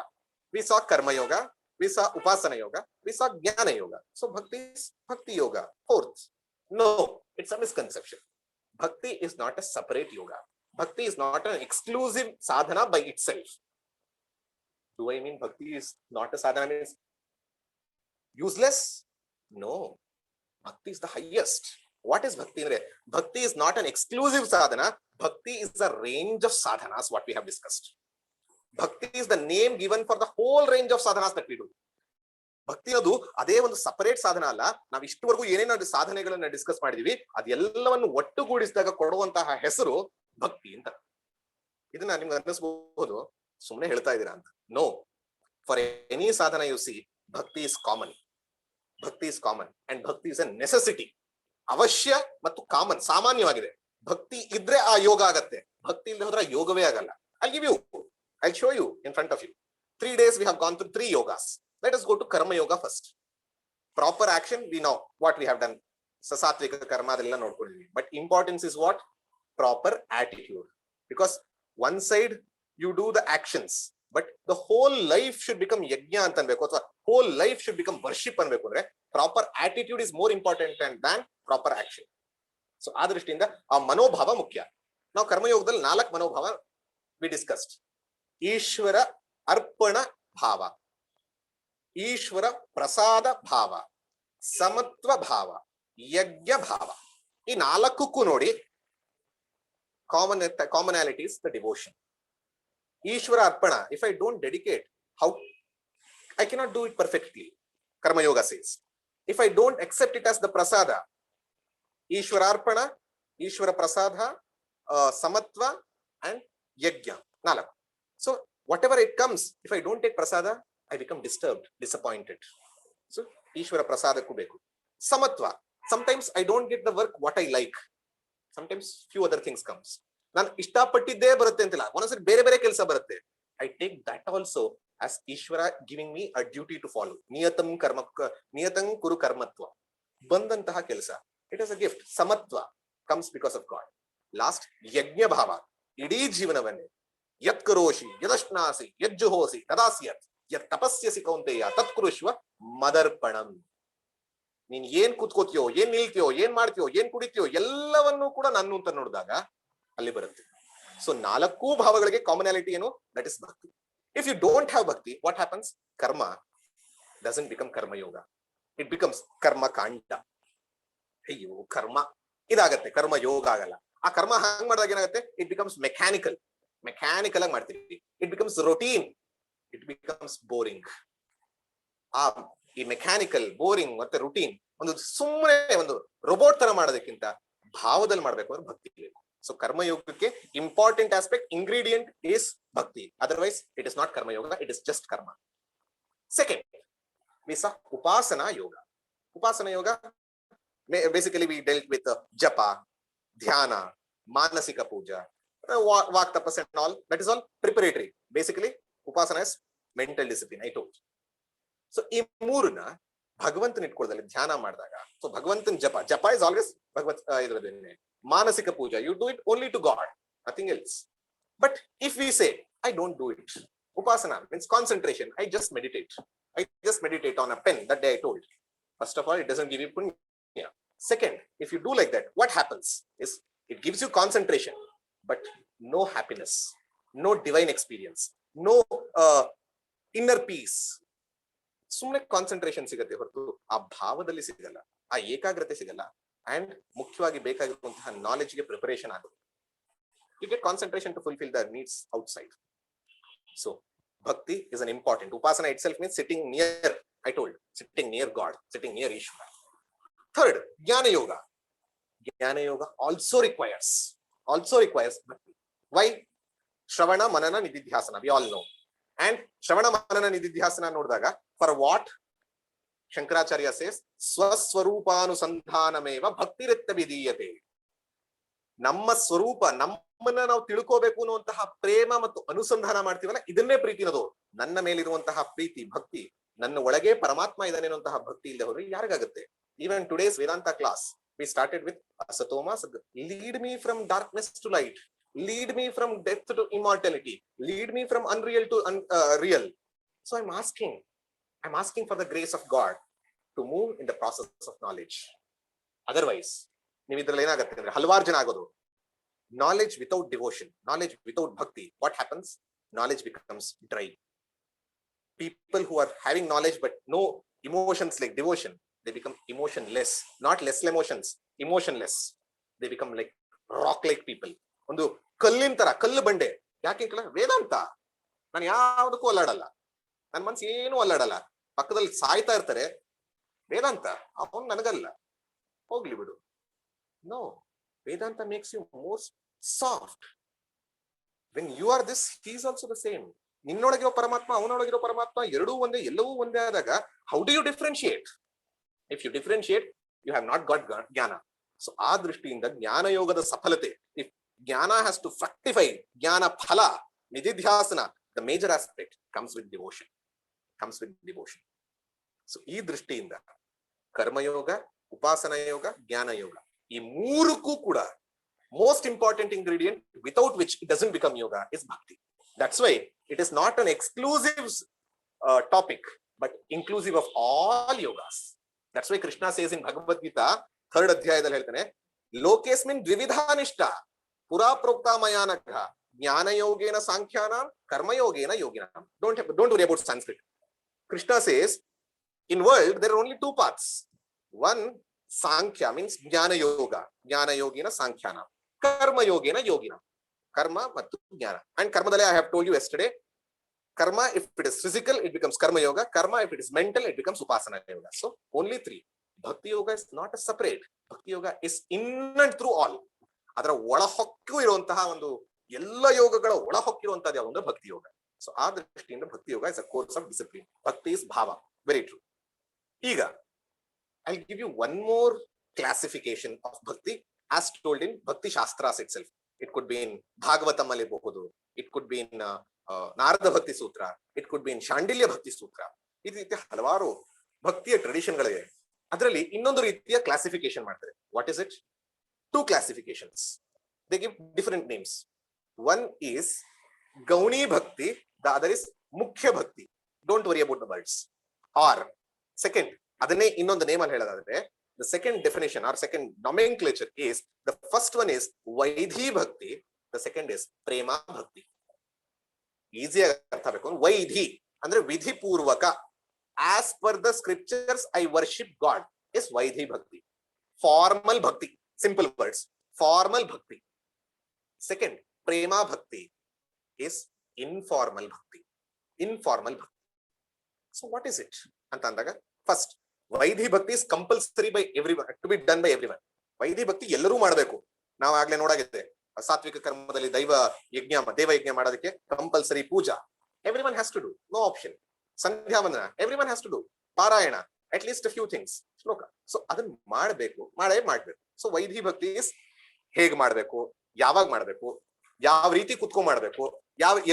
We saw ಕರ್ಮ ಯೋಗ, we saw Upasana yoga, we saw ಜ್ಞಾನ ಯೋಗ. ಸೊ ಭಕ್ತಿ ಯೋಗ fourth. No, it's a misconception. Bhakti is not a separate yoga. Bhakti is not an exclusive sadhana by itself. Do I mean bhakti is not a sadhana means useless? No. Bhakti is the highest. What is bhakti? Bhakti is not an exclusive sadhana. Bhakti is a range of sadhanas, what we have discussed. Bhakti is the name given for the whole range of sadhanas that we do. ಭಕ್ತಿ ಅನ್ನೋದು ಅದೇ ಒಂದು separate ಸಾಧನ ಅಲ್ಲ. ನಾವು ಇಷ್ಟುವರೆಗೂ ಏನೇನು ಸಾಧನೆಗಳನ್ನ discuss ಮಾಡಿದೀವಿ ಅದೆಲ್ಲವನ್ನು ಒಟ್ಟುಗೂಡಿಸಿದಾಗ ಕೊಡುವಂತಹ ಹೆಸರು ಭಕ್ತಿ ಅಂತ. ಇದನ್ನ ನಿಮ್ಗೆ ಅನ್ನಿಸಬಹುದು ಸುಮ್ಮನೆ ಹೇಳ್ತಾ ಇದ್ದೀರಾ ಅಂತ. ನೋ, ಫಾರ್ ಎನಿ ಸಾಧನ ಯು ಸಿ ಭಕ್ತಿ ಇಸ್ ಕಾಮನ್. ಭಕ್ತಿ ಇಸ್ ಕಾಮನ್ ಅಂಡ್ ಭಕ್ತಿ ಇಸ್ ಅ ನೆಸೆಸಿಟಿ. ಅವಶ್ಯ ಮತ್ತು ಕಾಮನ್, ಸಾಮಾನ್ಯವಾಗಿದೆ. ಭಕ್ತಿ ಇದ್ರೆ ಆ ಯೋಗ ಆಗತ್ತೆ, ಭಕ್ತಿ ಇಲ್ಲದೆ ಹೋದ್ರೆ ಯೋಗವೇ ಆಗಲ್ಲ. I'll show you in front of you. 3 days we have gone through 3 yogas. Let us go to karma yoga first. Proper action, we know what we have done. Sasatvika karma adella nodkondivi. But importance is what? Proper attitude. Because one side you do the actions, but the whole life should become yajna anta anbeku, ಅಥವಾ whole life should become worship anbeku ಅಂದ್ರೆ proper attitude is more important than proper action. So ಆ ದೃಷ್ಟಿಯಿಂದ ಆ ಮನೋಭಾವ ಮುಖ್ಯ. ನಾವು ಕರ್ಮಯೋಗದಲ್ಲಿ 4 ಮನೋಭಾವ we discussed. Ishwara Arpana ಭಾವ, ಈಶ್ವರ ಪ್ರಸಾದ ಭಾವ, ಸಮತ್ವ ಭಾವ, ಯಜ್ಞ ಭಾವ. ಈ 4ಕ್ಕೂ ನೋಡಿ commonalities, the devotion. Ishwara Arpana, if I don't dedicate, how I cannot do it perfectly. Karma yoga says, if I don't accept it as the prasada, Ishwara Arpana, Ishwara ಪ್ರಸಾದ, samatva and yajna, 4. So whatever it comes, if I don't take prasada, I become disturbed, disappointed. So ishvara prasadakku beku. Samatva, sometimes I don't get the work what I like. Sometimes few other things comes. Nan ishtapatidde barutte antilla, onasari bere kelsa barutte. I take that also as ishvara giving me a duty to follow. Niyatam kuru karmatva. Bandantaha kelsa, it is a gift. Samatva comes because of God. Last, yajna bhava. Idi jeevanavanne ಯತ್ ಕರೋಷಿ ಯದಶ್ನಾಸಿ ಯಜ್ಜುಹೋಸಿ ತದಾಸ್ಯತ್ ಯತ್ ತಪಸ್ಯಸಿ ಕೌಂತೆಯ ತತ್ಕುರುಷ್ವ ಮದರ್ಪಣಂ. ನೀನ್ ಏನ್ ಕೂತ್ಕೋತಿಯೋ, ಏನ್ ನಿಲ್ತೀಯೋ, ಏನ್ ಮಾಡ್ತೀಯೋ, ಏನ್ ಕುಡಿತೀಯೋ ಎಲ್ಲವನ್ನೂ ಕೂಡ ನಾನು ಅಂತ ನೋಡಿದಾಗ ಅಲ್ಲಿ ಬರುತ್ತೆ. ಸೊ 4 ಭಾವಗಳಿಗೆ ಕಾಮನಾಲಿಟಿ ಏನು? ದಟ್ ಇಸ್ ಭಕ್ತಿ. ಇಫ್ ಯು ಡೋಂಟ್ ಹ್ಯಾವ್ ಭಕ್ತಿ, ವಾಟ್ ಹ್ಯಾಪನ್ಸ್? ಕರ್ಮ ಡಸಂಟ್ ಬಿಕಮ್ ಕರ್ಮ ಯೋಗ, ಇಟ್ ಬಿಕಮ್ಸ್ ಕರ್ಮ ಕಾಂಡ. ಅಯ್ಯೋ ಕರ್ಮ ಇದಾಗತ್ತೆ, ಕರ್ಮ ಯೋಗ ಆಗಲ್ಲ. ಆ ಕರ್ಮ ಹಂಗ್ ಮಾಡಿದಾಗ ಏನಾಗುತ್ತೆ? ಇಟ್ ಬಿಕಮ್ಸ್ ಮೆಕ್ಯಾನಿಕಲ್ ಆಗಿ ಮಾಡ್ತೀವಿ. It becomes routine, it becomes boring. ಆ ಈ ಮೆಕ್ಯಾನಿಕಲ್, ಬೋರಿಂಗ್ ಮತ್ತೆ ರುಟೀನ್ ಒಂದು ಸುಮ್ಮನೆ ಒಂದು ರೋಬೋಟ್ ತರ ಮಾಡೋದಕ್ಕಿಂತ ಭಾವದಲ್ಲಿ ಮಾಡ್ಬೇಕು ಅಂದ್ರೆ ಭಕ್ತಿ ಬೇಕು. ಸೊ ಕರ್ಮಯೋಗಕ್ಕೆ important aspect, ingredient is bhakti. Otherwise it is not karmayoga, it is just karma. Second, we saw upasana yoga. Upasana yoga basically we dealt with japa, dhyana, ಮಾನಸಿಕ ಪೂಜಾ, walk tapas and all. That is all preparatory. Basically upasana is mental discipline, I told. So ee moorna bhagavantana itkolದಲ್ಲಿ ಧ್ಯಾನ ಮಾಡಿದಾಗ, so bhagavantan japa is always bhagavat idradenne. Manasika puja, you do it only to God, nothing else. But if we say I don't do it, upasana means concentration, I just meditate on a pen. That day I told, first of all it doesn't give you punya. Second, if you do like that, what happens is it gives you concentration but no happiness, no divine experience, no inner peace. ಸುಮ್ಮನೆ concentration ಸಿಗುತ್ತೆ ಹೊರತು ಆ ಭಾವದಲ್ಲಿ ಸಿಗಲ್ಲ, ಆ ಏಕಾಗ್ರತೆ ಸಿಗಲ್ಲ. And ಮುಖ್ಯವಾಗಿ ಬೇಕಾಗಿರುವಂತಹ ನಾಲೆಜ್ಗೆ ಪ್ರಿಪರೇಷನ್ ಆಗುತ್ತೆ. You get concentration to fulfil the needs outside. So bhakti is an important. Upasana itself means sitting near, I told, sitting near God, sitting near Ishwara. Third, jnana yoga. Jnana yoga also requires bhakti. Why? Shravana, Manana, Nididhyasana, we all know. And Shravana, Manana, Nididhyasana ನೋಡಿದಾಗ, for what? Shankaracharya says, Swaswarupanu Sandhanameva Bhaktiritya Vidiyate. ನಮ್ಮ ಸ್ವರೂಪ, ನಮ್ಮನ್ನ ನಾವು ತಿಳ್ಕೋಬೇಕು ಅನ್ನುವಂತಹ ಪ್ರೇಮ ಮತ್ತು ಅನುಸಂಧಾನ ಮಾಡ್ತೀವಲ್ಲ, ಇದನ್ನೇ ಪ್ರೀತಿ ಅನ್ನೋದು. ನನ್ನ ಮೇಲಿರುವಂತಹ ಪ್ರೀತಿ, ಭಕ್ತಿ, ನನ್ನ ಒಳಗೆ ಪರಮಾತ್ಮ ಇದ್ದಾನೆ ಅನ್ನುವಂತಹ ಭಕ್ತಿ ಇಲ್ಲದೆ ಹೋದ್ರೆ ಯಾರಿಗಾಗುತ್ತೆ? Even today's Vedanta class we started with asatoma sadgat. Lead me from darkness to light, lead me from death to immortality, lead me from unreal to real. So I'm asking for the grace of God to move in the process of knowledge. Otherwise ನೀವು ಇದ್ರಲ್ಲಿ ಏನಾಗುತ್ತೆ ಅಂದ್ರೆ ಹಲವಾರು ಜನ ಆಗೋದು, knowledge without devotion, knowledge without bhakti, what happens? Knowledge becomes dry. People who are having knowledge but no emotions like devotion, they become emotionless. Not less emotions, emotionless. They become like rock like people. ಒಂದು ಕಲ್ಲಿನ ತರ, ಕಲ್ಲು ಬಂಡೆ. ಯಾಕೆ ವೇದಾಂತ ನಾನು ಯಾವುದಕ್ಕೂ ಅಲ್ಲಾಡಲ್ಲ, ನನ್ನ ಮನ್ಸು ಏನು ಅಲ್ಲಾಡಲ್ಲ, ಪಕ್ಕದಲ್ಲಿ ಸಾಯ್ತಾ ಇರ್ತಾರೆ, ವೇದಾಂತ ಅವನು ನನಗಲ್ಲ, ಹೋಗ್ಲಿ ಬಿಡು. No, Vedanta makes you more soft. When you are this, he is also the same. ನಿನ್ನೊಳಗಿರೋ ಪರಮಾತ್ಮ, ಅವನೊಳಗಿರೋ ಪರಮಾತ್ಮ ಎರಡೂ ಒಂದೇ, ಎಲ್ಲವೂ ಒಂದೇ ಆದಾಗ how do you differentiate? If you differentiate, you have not got Gyana. So ಆ ದೃಷ್ಟಿಯಿಂದ ಜ್ಞಾನ ಯೋಗದ ಸಫಲತೆ, if Gyana has to fructify, ಜ್ಞಾನ ಫಲ, ನಿಧಿಧ್ಯಾಸನ, the major aspect comes with devotion. So ಈ ದೃಷ್ಟಿಯಿಂದ ಕರ್ಮಯೋಗ, ಉಪಾಸನ ಯೋಗ, ಜ್ಞಾನ ಯೋಗ, ಈ ಮೂರಕ್ಕೂ ಕೂಡ most important ingredient without which it doesn't become yoga is bhakti. That's why it is not an exclusive topic but inclusive of all yogas. That's why Krishna says in Bhagavad Gita 3rd ಅಧ್ಯಾಯದಲ್ಲಿ ಹೇಳ್ತಾನೆ, ಲೋಕೇಸ್ಮಿನ್ ದ್ವಿವಿಧಾ ನಿಷ್ಠ ಪುರಾ ಪ್ರೋಕ್ತ ಮಯಾನಘ ಜ್ಞಾನ ಯೋಗೇನ ಸಾಂಖ್ಯಾನ ಕರ್ಮಯೋಗೇನ ಯೋಗಿನ. Don't worry about Sanskrit. Krishna says in world there are only two paths. One, Sankhya means Jnana yoga, Jnana yogena Sankhyanam, Karma yogena yogina, Karma mattu Jnana. And Karmadale I have told you yesterday, Karma if it is physical it becomes Karma yoga, Karma if it is mental it becomes Upasana yoga. So only three. Bhakti yoga is not a separate. Bhakti yoga is in and through all. ಅದರ ಒಳಹೊಕ್ಕು ಇರುವಂತಹ ಒಂದು ಎಲ್ಲ ಯೋಗಗಳ ಒಳಹೊಕ್ಕಿರುವಂತದ್ದು ಯಾವುದು ಅಂದ್ರೆ ಭಕ್ತಿ ಯೋಗ. So ಆ ದೃಷ್ಟಿಯಿಂದ bhakti yoga is a course of discipline. Bhakti is bhava. Very true. ಈಗ I'll give you one more classification of bhakti as told in Bhakti Shastras itself. It could be in Bhagavatam alibohudu, it could be in Narada Bhakti Sutra, it could be in Shandilya Bhakti Sutra. ಇದು ರೀತಿಯ ಹಲವಾರು ಭಕ್ತಿಯ ಟ್ರೆಡಿಷನ್ಗಳಿವೆ. ಅದರಲ್ಲಿ ಇನ್ನೊಂದು ರೀತಿಯ classification ಮಾಡ್ತಾರೆ. What is it? Two classifications. They give different names. One is Gauni Bhakti, the other is Mukhya Bhakti. Don't worry about the words. Or second, ಅದನ್ನೇ ಇನ್ನೊಂದು ನೇಮ್ ಅಲ್ಲಿ ಹೇಳೋದಾದ್ರೆ, the second definition or second nomenclature is, the first one is Vaidhi Bhakti, the second is Prema Bhakti. ಈಸಿಯಾಗಿ ಅರ್ಥ ಬೇಕು. ವೈಧಿ ಅಂದ್ರೆ ವಿಧಿ ಪೂರ್ವಕ, as per the scriptures I worship God is Vaidhi Bhakti. Formal Bhakti, simple words, formal Bhakti. Second, Prema Bhakti is informal Bhakti. Informal Bhakti. So what is it ಅಂತ ಅಂದಾಗ, first vaidhi bhakti is compulsory by everyone, to be done by everyone. Vaidhi bhakti ಎಲ್ಲರೂ ಮಾಡಬೇಕು. ನಾವು ಆಗ್ಲೇ ನೋಡಾಗಿದೆ ಸಾತ್ವಿಕ ಕರ್ಮದಲ್ಲಿ ದೇವ ಯಜ್ಞ ಮಾಡೋದಕ್ಕೆ compulsory puja, everyone has to do, no option. Sandhya vandana everyone has to do. Parayana at least few things, shloka. So ಅದನ್ನ ಮಾಡಬೇಕು, ಮಾಡ್ಬೇಕು. ಸೊ ವೈಧಿ ಭಕ್ತಿ ಇಸ್ ಹೇಗ್ ಮಾಡ್ಬೇಕು, ಯಾವಾಗ ಮಾಡ್ಬೇಕು, ಯಾವ ರೀತಿ ಕುತ್ಕೊಂಡ್ ಮಾಡ್ಬೇಕು,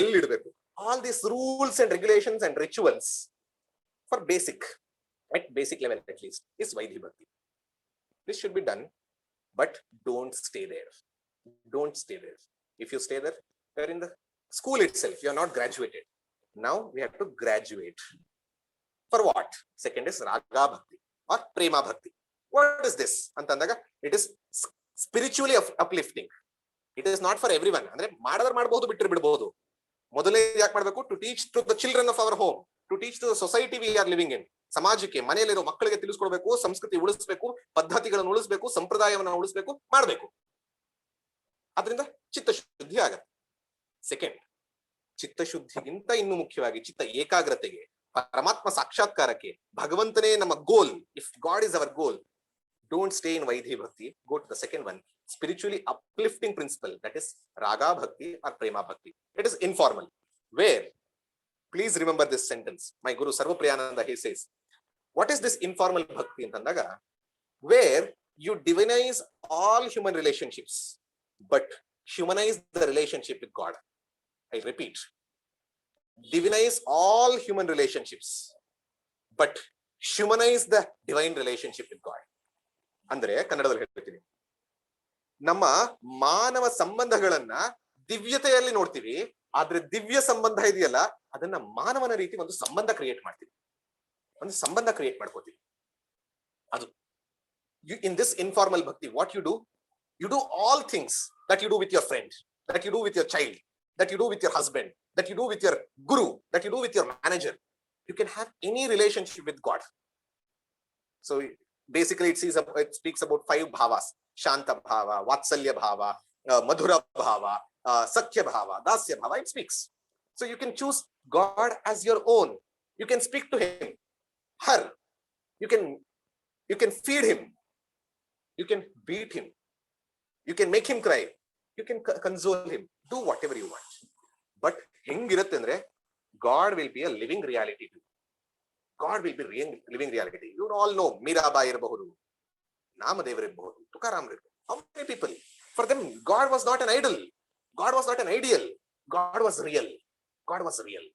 ಎಲ್ಲಿ ಇಡ್ಬೇಕು, all these rules and regulations and rituals for basic, at basic level at least, is Vaidhi Bhakti. This should be done, but don't stay there. Don't stay there. If you stay there, you are in the school itself, you are not graduated. Now we have to graduate. For what? Second is Raga Bhakti or Prema Bhakti. What is this? Antandaga, it is spiritually uplifting. It is not for everyone. Andre madadar ಮಾಡಬಹುದು, ಬಿಟ್ಟರೆ ಬಿಡಬಹುದು. ಮೊದಲೇ ಯಾಕೆ ಮಾಡಬೇಕು? To teach to the children of our home, to teach to the society we are living in. ಸಮಾಜಕ್ಕೆ, ಮನೆಯಲ್ಲಿರೋ ಮಕ್ಕಳಿಗೆ ತಿಳಿಸ್ಕೊಡ್ಬೇಕು, ಸಂಸ್ಕೃತಿ ಉಳಿಸ್ಬೇಕು, ಪದ್ಧತಿಗಳನ್ನು ಉಳಿಸ್ಬೇಕು, ಸಂಪ್ರದಾಯವನ್ನು ಉಳಿಸ್ಬೇಕು, ಮಾಡಬೇಕು. ಅದರಿಂದ ಚಿತ್ತಶುದ್ಧಿ ಆಗತ್ತೆ. ಸೆಕೆಂಡ್, ಚಿತ್ತಶುದ್ಧಿಗಿಂತ ಇನ್ನು ಮುಖ್ಯವಾಗಿ ಚಿತ್ತ ಏಕಾಗ್ರತೆಗೆ, ಪರಮಾತ್ಮ ಸಾಕ್ಷಾತ್ಕಾರಕ್ಕೆ, ಭಗವಂತನೇ ನಮ್ಮ goal. If God is our goal, don't stay in vaidhi bhakti, go to the second one, spiritually uplifting principle, that is Raga Bhakti or Prema Bhakti. It is informal. Where, please remember this sentence, my Guru Sarvapriyananda, he says, what is this informal bhakti antandaga? Where you divinize all human relationships. but humanize the relationship with God. I repeat, divinize all human relationships, but humanize the divine relationship with God. ಅಂದ್ರೆ ಕನ್ನಡದಲ್ಲಿ ಹೇಳ್ತೀನಿ, ನಮ್ಮ ಮಾನವ ಸಂಬಂಧಗಳನ್ನ ದಿವ್ಯತೆಯಲ್ಲಿ ನೋಡ್ತೀವಿ, ಆದ್ರೆ ದಿವ್ಯ ಸಂಬಂಧ ಇದೆಯಲ್ಲ ಅದನ್ನ ಮಾನವನ ರೀತಿ ಒಂದು ಸಂಬಂಧ ಕ್ರಿಯೇಟ್ ಮಾಡ್ತೀವಿ, ಒಂದು ಸಂಬಂಧ ಕ್ರಿಯೇಟ್ ಮಾಡ್ಕೋತೀವಿ. ಅದು in this informal bhakti, what you do all things that you do with your friend, that you do with your child, that you do with your husband, that you do with your guru, that you do with your manager. You can have any relationship with God. So basically it speaks about 5 bhavas: shanta bhava, vatsalya bhava, madhura bhava, sakhya bhava, dasya bhava. It speaks. So you can choose God as your own. You can speak to him, her. You can feed him. You can beat him. You can make him cry. You can console him. Do whatever you want. But ಹೆಂಗಿರುತ್ತೆ ಅಂದ್ರೆ God will be a living reality too. God will be living reality. You all know Mirabai irಬಹುದು, Namadevar irಬಹುದು, Tukaram irಬಹುದು. How many people? For them, God was not an idol. God was not an ideal. God was real. God was real.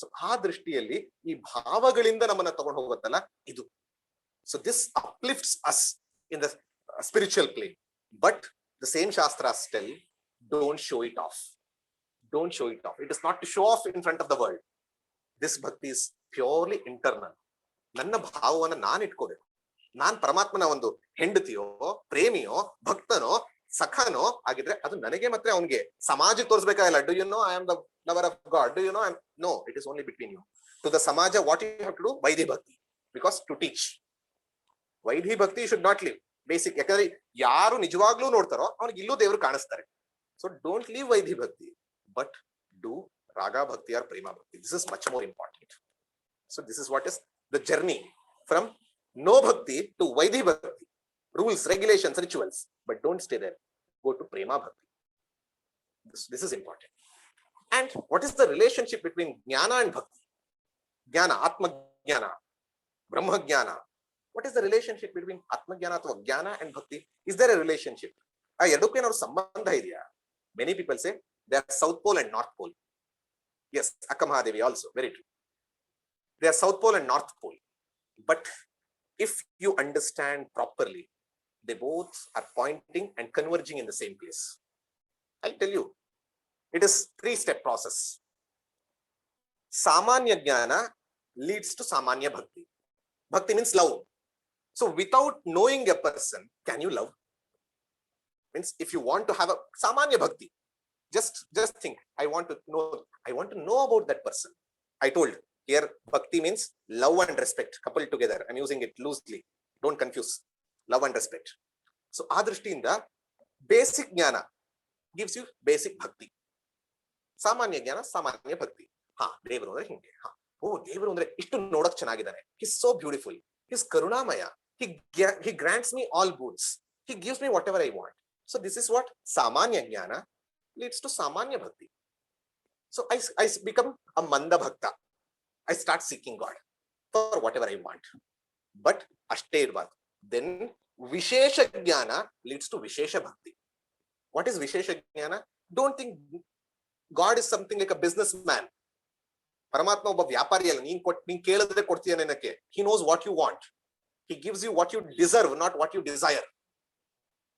So ಆ ದೃಷ್ಟಿಯಲ್ಲಿ ಈ ಭಾವಗಳಿಂದ ನಮ್ಮನ್ನ ತಗೊಂಡು ಹೋಗುತ್ತಲ್ಲ ಇದು. So this uplifts us in the spiritual plane. But the same Shastras tell, don't show it off. Don't show it off. It is not to show off in front of the world. This bhakti is purely internal. ನನ್ನ ಭಾವವನ್ನು ನಾನು ಇಟ್ಕೋಬೇಕು. ನಾನ್ ಪರಮಾತ್ಮನ ಒಂದು ಹೆಂಡತಿಯೋ, ಪ್ರೇಮಿಯೋ, ಭಕ್ತನೋ, ಸಖನೋ ಆಗಿದ್ರೆ ಅದು ನನಗೆ ಮತ್ತೆ ಅವನಿಗೆ ಸಮಾಜಕ್ಕೆ ತೋರಿಸಬೇಕಾಗಿಲ್ಲ. Do you know I am the lover of God? Do you know I am? No, it is only between you. To the samaja, what you have to do? Vaidhi bhakti. Because to teach. Vaidhi bhakti should not live. Basic. ಯಾಕಂದ್ರೆ ಯಾರು ನಿಜವಾಗ್ಲೂ ನೋಡ್ತಾರೋ ಅವನಿಗೆ ಇಲ್ಲೂ ದೇವರು ಕಾಣಿಸ್ತಾರೆ. So don't leave Vaidhi bhakti, but do Raga bhakti or Prema bhakti. This is much more important. So this is what is the journey from no bhakti to Vaidhi bhakti. Rules, regulations, rituals, but don't stay there. Go to Prema bhakti. This is important. And what is the relationship between Jnana and Bhakti? Gyana, Atma Gyana, Brahma Gyana. What is the relationship between Atma Gyana or Gyana and Bhakti? Is there a relationship? Sambandha idea. Many people say they are South Pole and North Pole. Yes, Akka Mahadevi also, very true. They are South Pole and North Pole. But if you understand properly, they both are pointing and converging in the same place. I'll tell you, it is 3-step process. Samanya Gyana leads to Samanya Bhakti. Bhakti means love. So without knowing a person, can you love? Means if you want to have a Samanya Bhakti, just think, I want to know about that person. I told here Bhakti means love and respect coupled together. I'm using it loosely. Don't confuse love and respect. So Adrishtinda, basic Jnana gives you basic Bhakti. Samanya Jnana, Samanya Bhakti. Devaru andre hinge. Oh, Devaru andre ishtu nodak chanagidane. He's so beautiful. He's Karunamaya. He grants me all goods. He gives me whatever I want. So this is what Samanya Jnana leads to Samanya Bhakti. So I become a Manda Bhakta. I start seeking God for whatever I want. But Ashtedvad. Then Vishesha Jnana leads to Vishesha Bhakti. What is Vishesha Jnana? Don't think God is something like a businessman. Paramatma obba vyapari alla. Neen keladre kodtiyane enake. He knows what you want. He gives you what you deserve, not what you desire.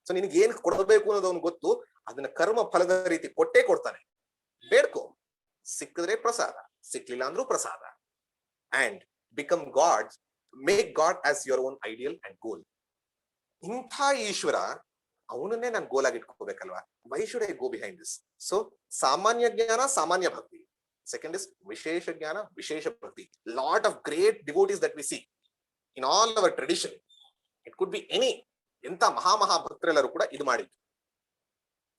So ನಿನಗೆ ಏನು ಕೊಡಬೇಕು ಅನ್ನೋದು ಅವನು ಗೊತ್ತು, ಅದನ್ನ ಕರ್ಮ ಫಲದ ರೀತಿ ಕೊಟ್ಟೇ ಕೊಡ್ತಾನೆ. ಬೇಡ್ಕೋ, ಸಿಕ್ಕಿದ್ರೆ ಪ್ರಸಾದ, ಸಿಕ್ಲಿಲ್ಲ ಅಂದ್ರೂ ಪ್ರಸಾದ. And become God, make God as your own ideal and goal. ಇಂಥ ಈಶ್ವರ ಅವನನ್ನೇ ನಾನು ಗೋಲ್ ಆಗಿ ಇಟ್ಕೋಬೇಕಲ್ವಾ? Why should I go behind this? So ಸಾಮಾನ್ಯ ಜ್ಞಾನ, ಸಾಮಾನ್ಯ ಭಕ್ತಿ. Second is ವಿಶೇಷ ಜ್ಞಾನ, ವಿಶೇಷ ಭಕ್ತಿ. Lot of great devotees that we see in all our tradition. It could be any. ಎಂತ ಮಹಾಭಕ್ತರೆಲ್ಲರೂ ಕೂಡ ಇದು ಮಾಡಿದ್ರು.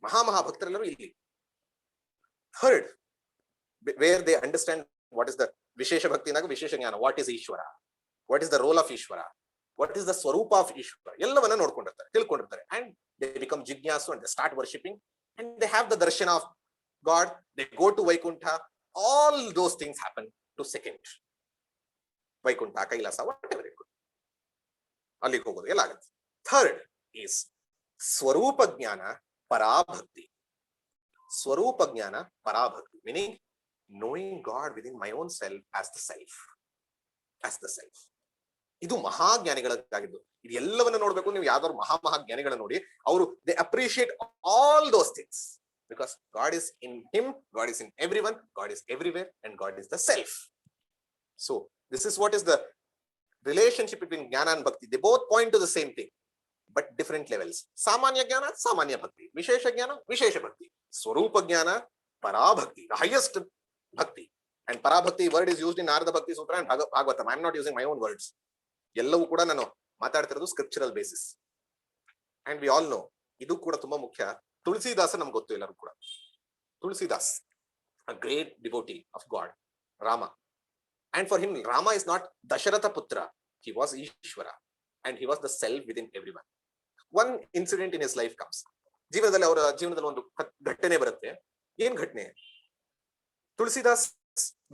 ಮಹಾಭಕ್ತರೆಲ್ಲರೂ ಇಲ್ಲಿ. Third, where they understand what is the ವಿಶೇಷ ಭಕ್ತಿನಾಗ ವಿಶೇಷ ಜ್ಞಾನ. What is Ishvara? What is the role of Ishvara? What is the Swarupa of Ishvara? ಎಲ್ಲವನ್ನ ನೋಡ್ಕೊಂಡಿರ್ತಾರೆ, ತಿಳ್ಕೊಂಡಿರ್ತಾರೆ. And they become jignasu and they start worshipping and they have the darshan of God. They go to Vaikuntha. All those things happen to second. Vaikuntha, Kailasa, whatever it could. ಅಲ್ಲಿಗೆ ಹೋಗೋದು ಎಲ್ಲ ಆಗುತ್ತೆ. Third is Swarupa Jnana, parabhakti. Swarupa Jnana, parabhakti, meaning knowing God within my own self as the self. As the self. ಇದು ಮಹಾಜ್ಞಾನಿಗಳಾಗಿದ್ದು. ಇದು ಎಲ್ಲವನ್ನ ನೋಡ್ಬೇಕು ನೀವು. ಯಾವ್ದಾದ್ರು ಮಹಾಜ್ಞಾನಿಗಳನ್ನ ನೋಡಿ, ಅವರು they appreciate all those things because god is in him, god is in everyone, god is everywhere and god is the self. So this is what is the relationship between Jnana and Bhakti. They both point to the same thing, but different levels. Samanya Jnana, Samanya Bhakti. Vishesha Jnana, Vishesha Bhakti. Swarupa Jnana, Parabhakti, the highest Bhakti. And Parabhakti word is used in Narada Bhaktisutra and Bhagavatam. I am not using my own words. ಎಲ್ಲವೂ ಕೂಡ ನಾನು ಮಾತಾಡ್ತಿರೋದು scriptural basis. And we all no, ಇದು ಕೂಡ ತುಂಬಾ ಮುಖ್ಯ. ತುಳಸಿದಾಸ ನಮ್ಗೆ ಗೊತ್ತು ಎಲ್ಲರೂ ಕೂಡ. Tulsidas, a great devotee of god, Rama. And for him, Rama is not Dasharatha Putra. He was Ishvara. And he was the self within everyone. One incident in his life comes. ಜೀವನದಲ್ಲಿ ಅವರ ಜೀವನದಲ್ಲಿ ಒಂದು ಘಟನೆ ಬರುತ್ತೆ. ಏನ್ ಘಟನೆ? Tulsidas,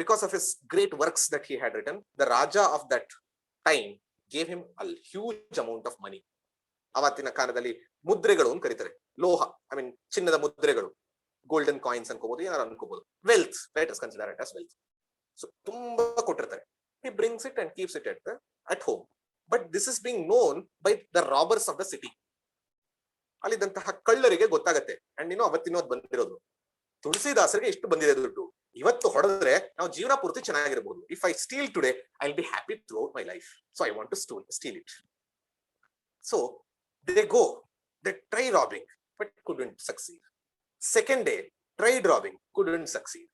because of his great works that he had written, the Raja of that time gave him a huge amount of money. ಅವತ್ತಿನ ಕಾಲದಲ್ಲಿ ಮುದ್ರೆಗಳು ಅಂತ ಕರೀತಾರೆ. ಲೋಹ, ಐ ಮೀನ್ ಚಿನ್ನದ ಮುದ್ರೆಗಳು, ಗೋಲ್ಡನ್ ಕಾಯಿನ್ಸ್ ಅನ್ಕೋಬಹುದು, ಏನಾರು ಅನ್ಕೋಬಹುದು. Wealth, let us consider it as wealth. So ತುಂಬಾ ಕೊಟ್ಟಿರ್ತಾರೆ. He brings it and keeps it at home. But this is being known by the robbers of the city. ಅಲ್ಲಿದ್ದಂತಹ ಕಳ್ಳರಿಗೆ ಗೊತ್ತಾಗತ್ತೆ. And ಇನ್ನು ಅವತ್ತಿನೋದ್ ಬಂದಿರೋದು, ತುಳಸಿದಾಸರಿಗೆ ಇಷ್ಟು ಬಂದಿದೆ ದುಡ್ಡು, ಇವತ್ತು ಹೊಡೆದ್ರೆ ನಾವು ಜೀವನ ಪೂರ್ತಿ ಚೆನ್ನಾಗಿರಬಹುದು. If I steal today I will be happy throughout my life. So I want to steal it. So they go, they try robbing but couldn't succeed. Second day tried robbing, couldn't succeed.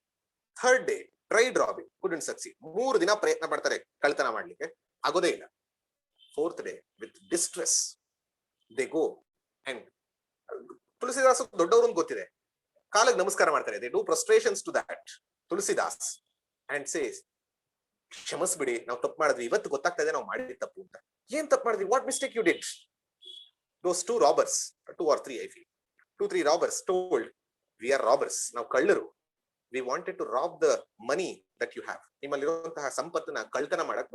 Third day tried robbing, couldn't succeed. 3 ದಿನ ಪ್ರಯತ್ನ ಪಡ್ತಾರೆ ಕಳ್ತನ ಮಾಡ್ಲಿಕ್ಕೆ, ಆಗೋದೇ ಇಲ್ಲ. Fourth day with distress they go and Tulsidas ದೊಡ್ಡವರು ಅಂತ ಗೊತ್ತಿದೆ, ಕಾಲಿಗೆ ನಮಸ್ಕಾರ ಮಾಡ್ತಾರೆ. They do prostrations to that Tulsidas and says, ಕ್ಷಮಿಸ್ಬಿಡಿ, ನಾವು ತಪ್ಪು ಮಾಡಿದ್ವಿ, ಇವತ್ತು ಗೊತ್ತಾಗ್ತಾ ಇದೆ ನಾವು ಮಾಡಿದ ತಪ್ಪು ಅಂತ. ಏನ್ ತಪ್ಪು ಮಾಡಿದ್ವಿ? What mistake you did? Those 2 robbers, 2 or 3 I feel, 2-3 robbers told, we are robbers, ನಾವು ಕಳ್ಳರು, we wanted to rob the money that you have. ನಿಮ್ಮಲ್ಲಿರುವಂತಹ ಸಂಪತ್ತನ್ನ ಕಳ್ತನ ಮಾಡಕ್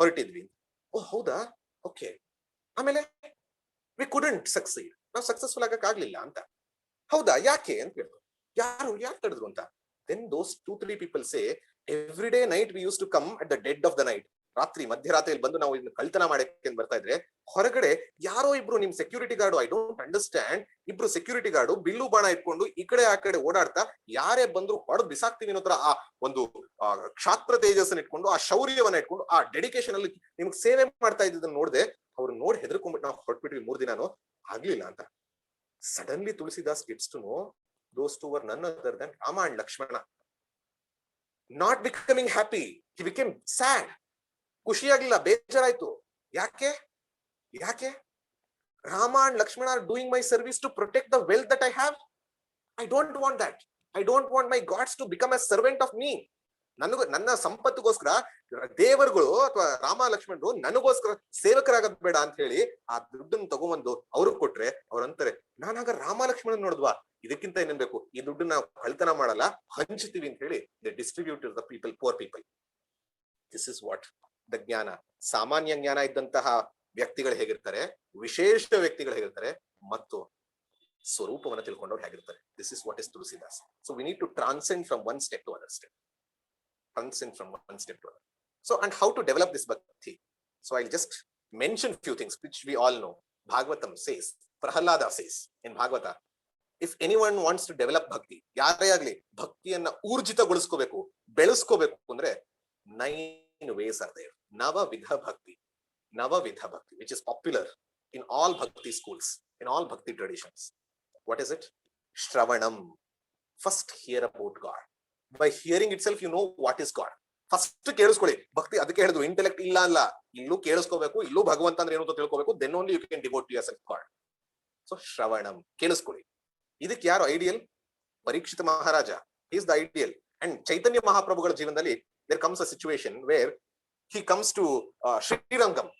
ಹೊರಟಿದ್ವಿ. ಓ ಹೌದಾ, ಓಕೆ. ಆಮೇಲೆ we couldn't succeed, ನಾವು ಸಕ್ಸಸ್ಫುಲ್ ಆಗಕ್ ಆಗ್ಲಿಲ್ಲ ಅಂತ. ಹೌದಾ, ಯಾಕೆ ಅಂತ ಕೇಳಿದ್ರು. ಯಾರು ತಡೆದ್ರು ಅಂತ. Then those 2-3 people say, every day night we used to come at the dead of the night. ರಾತ್ರಿ ಮಧ್ಯರಾತ್ರಿಯಲ್ಲಿ ಬಂದು ನಾವು ಇದನ್ನ ಕಳ್ತನ ಮಾಡಕ್ಕೆ ಬರ್ತಾ ಇದ್ರೆ, ಹೊರಗಡೆ ಯಾರೋ ಇಬ್ರು ನಿಮ್ security guard, I don't understand, ಇಬ್ರು ಸೆಕ್ಯೂರಿಟಿ ಗಾರ್ಡು ಬಿಲ್ಲು ಬಾಣ ಇಟ್ಕೊಂಡು ಈ ಕಡೆ ಆ ಕಡೆ ಓಡಾಡ್ತಾ, ಯಾರೇ ಬಂದ್ರು ಹೊಡೆದು ಬಿಸಾಕ್ತಿವಿ ಅನ್ನೋ ತರ ಆ ಒಂದು ಕ್ಷಾತ್ರ ತೇಜಸ್ಸನ್ನ ಇಟ್ಕೊಂಡು, ಆ ಶೌರ್ಯವನ್ನ ಇಟ್ಕೊಂಡು, ಆ ಡೆಡಿಕೇಶನ್ ಅಲ್ಲಿ ನಿಮ್ಗೆ ಸೇವೆ ಮಾಡ್ತಾ ಇದ್ದದನ್ನ ನೋಡ್ದೆ ಅವ್ರು ನೋಡಿ ಹೆದರ್ಕೊಂಡ್ಬಿಟ್ಟು ನಾವು ಹೊರಟ್ಬಿಟ್ವಿ 3 ದಿನಾನು ಆಗ್ಲಿಲ್ಲ ಅಂತ. Suddenly Tulsidas gets to know those 2 were none other than Rama and Lakshmana. Not becoming happy, he became sad. ಖುಷಿಯಾಗ್ಲಿಲ್ಲ, ಬೇಜಾರಾಯ್ತು. ಯಾಕೆ? Rama and Lakshmana are doing my service to protect the wealth that I have. I don't want that. I don't want my gods to become a servant of me. ನನ್ನ ಸಂಪತ್ತಿಗೋಸ್ಕರ ದೇವರುಗಳು ಅಥವಾ ರಾಮ ಲಕ್ಷ್ಮಣರು ನನಗೋಸ್ಕರ ಸೇವಕರಾಗದ್ ಬೇಡ ಅಂತ ಹೇಳಿ ಆ ದುಡ್ಡನ್ನು ತಗೊಂಡ್ಬಂದು ಅವ್ರಿಗೆ ಕೊಟ್ರೆ ಅವ್ರಂತಾರೆ, ನಾನಾಗ ರಾಮ ಲಕ್ಷ್ಮಣನ್ ನೋಡಿದ್ವಾ, ಇದಕ್ಕಿಂತ ಏನೇನ್ ಬೇಕು, ಈ ದುಡ್ಡನ್ನ ನಾವು ಕಳ್ತನ ಮಾಡಲ್ಲ, ಹಂಚ್ತೀವಿ ಅಂತ ಹೇಳಿ they distribute the people, poor people. This is what the ಜ್ಞಾನ. ಸಾಮಾನ್ಯ ಜ್ಞಾನ ಇದ್ದಂತಹ ವ್ಯಕ್ತಿಗಳು ಹೇಗಿರ್ತಾರೆ, ವಿಶೇಷ ವ್ಯಕ್ತಿಗಳು ಹೇಗಿರ್ತಾರೆ, ಮತ್ತು ಸ್ವರೂಪವನ್ನು ತಿಳ್ಕೊಂಡವ್ರು ಹೇಗಿರ್ತಾರೆ. This is what is Tulsidas. So we need to transcend from one step to other step. Transcend from one step to another. So, and how to develop this bhakti? So I'll just mention few things which we all know. Bhagavatam says, Prahalada says in Bhagavata, if anyone wants to develop bhakti, ಯಾರೇ ಆಗ್ಲಿ ಭಕ್ತಿಯನ್ನ ಊರ್ಜಿತಗೊಳಿಸ್ಕೋಬೇಕು, ಬೆಳೆಸ್ಕೋಬೇಕು ಅಂದ್ರೆ 9 ways are there. Navavidha Bhakti, which is popular in all bhakti schools, in all bhakti traditions. What is it? Shravanam. First hear about God. By hearing itself you know what is God. First ಕೇಳಿಸ್ಕೊಳ್ಳಿ. ಭಕ್ತಿ ಅದಕ್ಕೆ ಹೇಳಿದ್ರು, intellect ಇಲ್ಲ ಅಲ್ಲ, ಇಲ್ಲೂ ಕೇಳಿಸ್ಕೋಬೇಕು, ಇಲ್ಲೂ ಭಗವಂತ ಅಂದ್ರೆ ಏನು ಅಂತ ತಿಳ್ಕೋಬೇಕು. then only you can devote to yourself God. So ಶ್ರವಣಂ, ಕೇಳಿಸ್ಕೊಳ್ಳಿ. ಇದಕ್ಕೆ ಯಾರು ideal? Parikshit Maharaja is the ideal. And ಚೈತನ್ಯ ಮಹಾಪ್ರಭುಗಳ ಜೀವನದಲ್ಲಿ there comes a situation where he comes to Srirangam.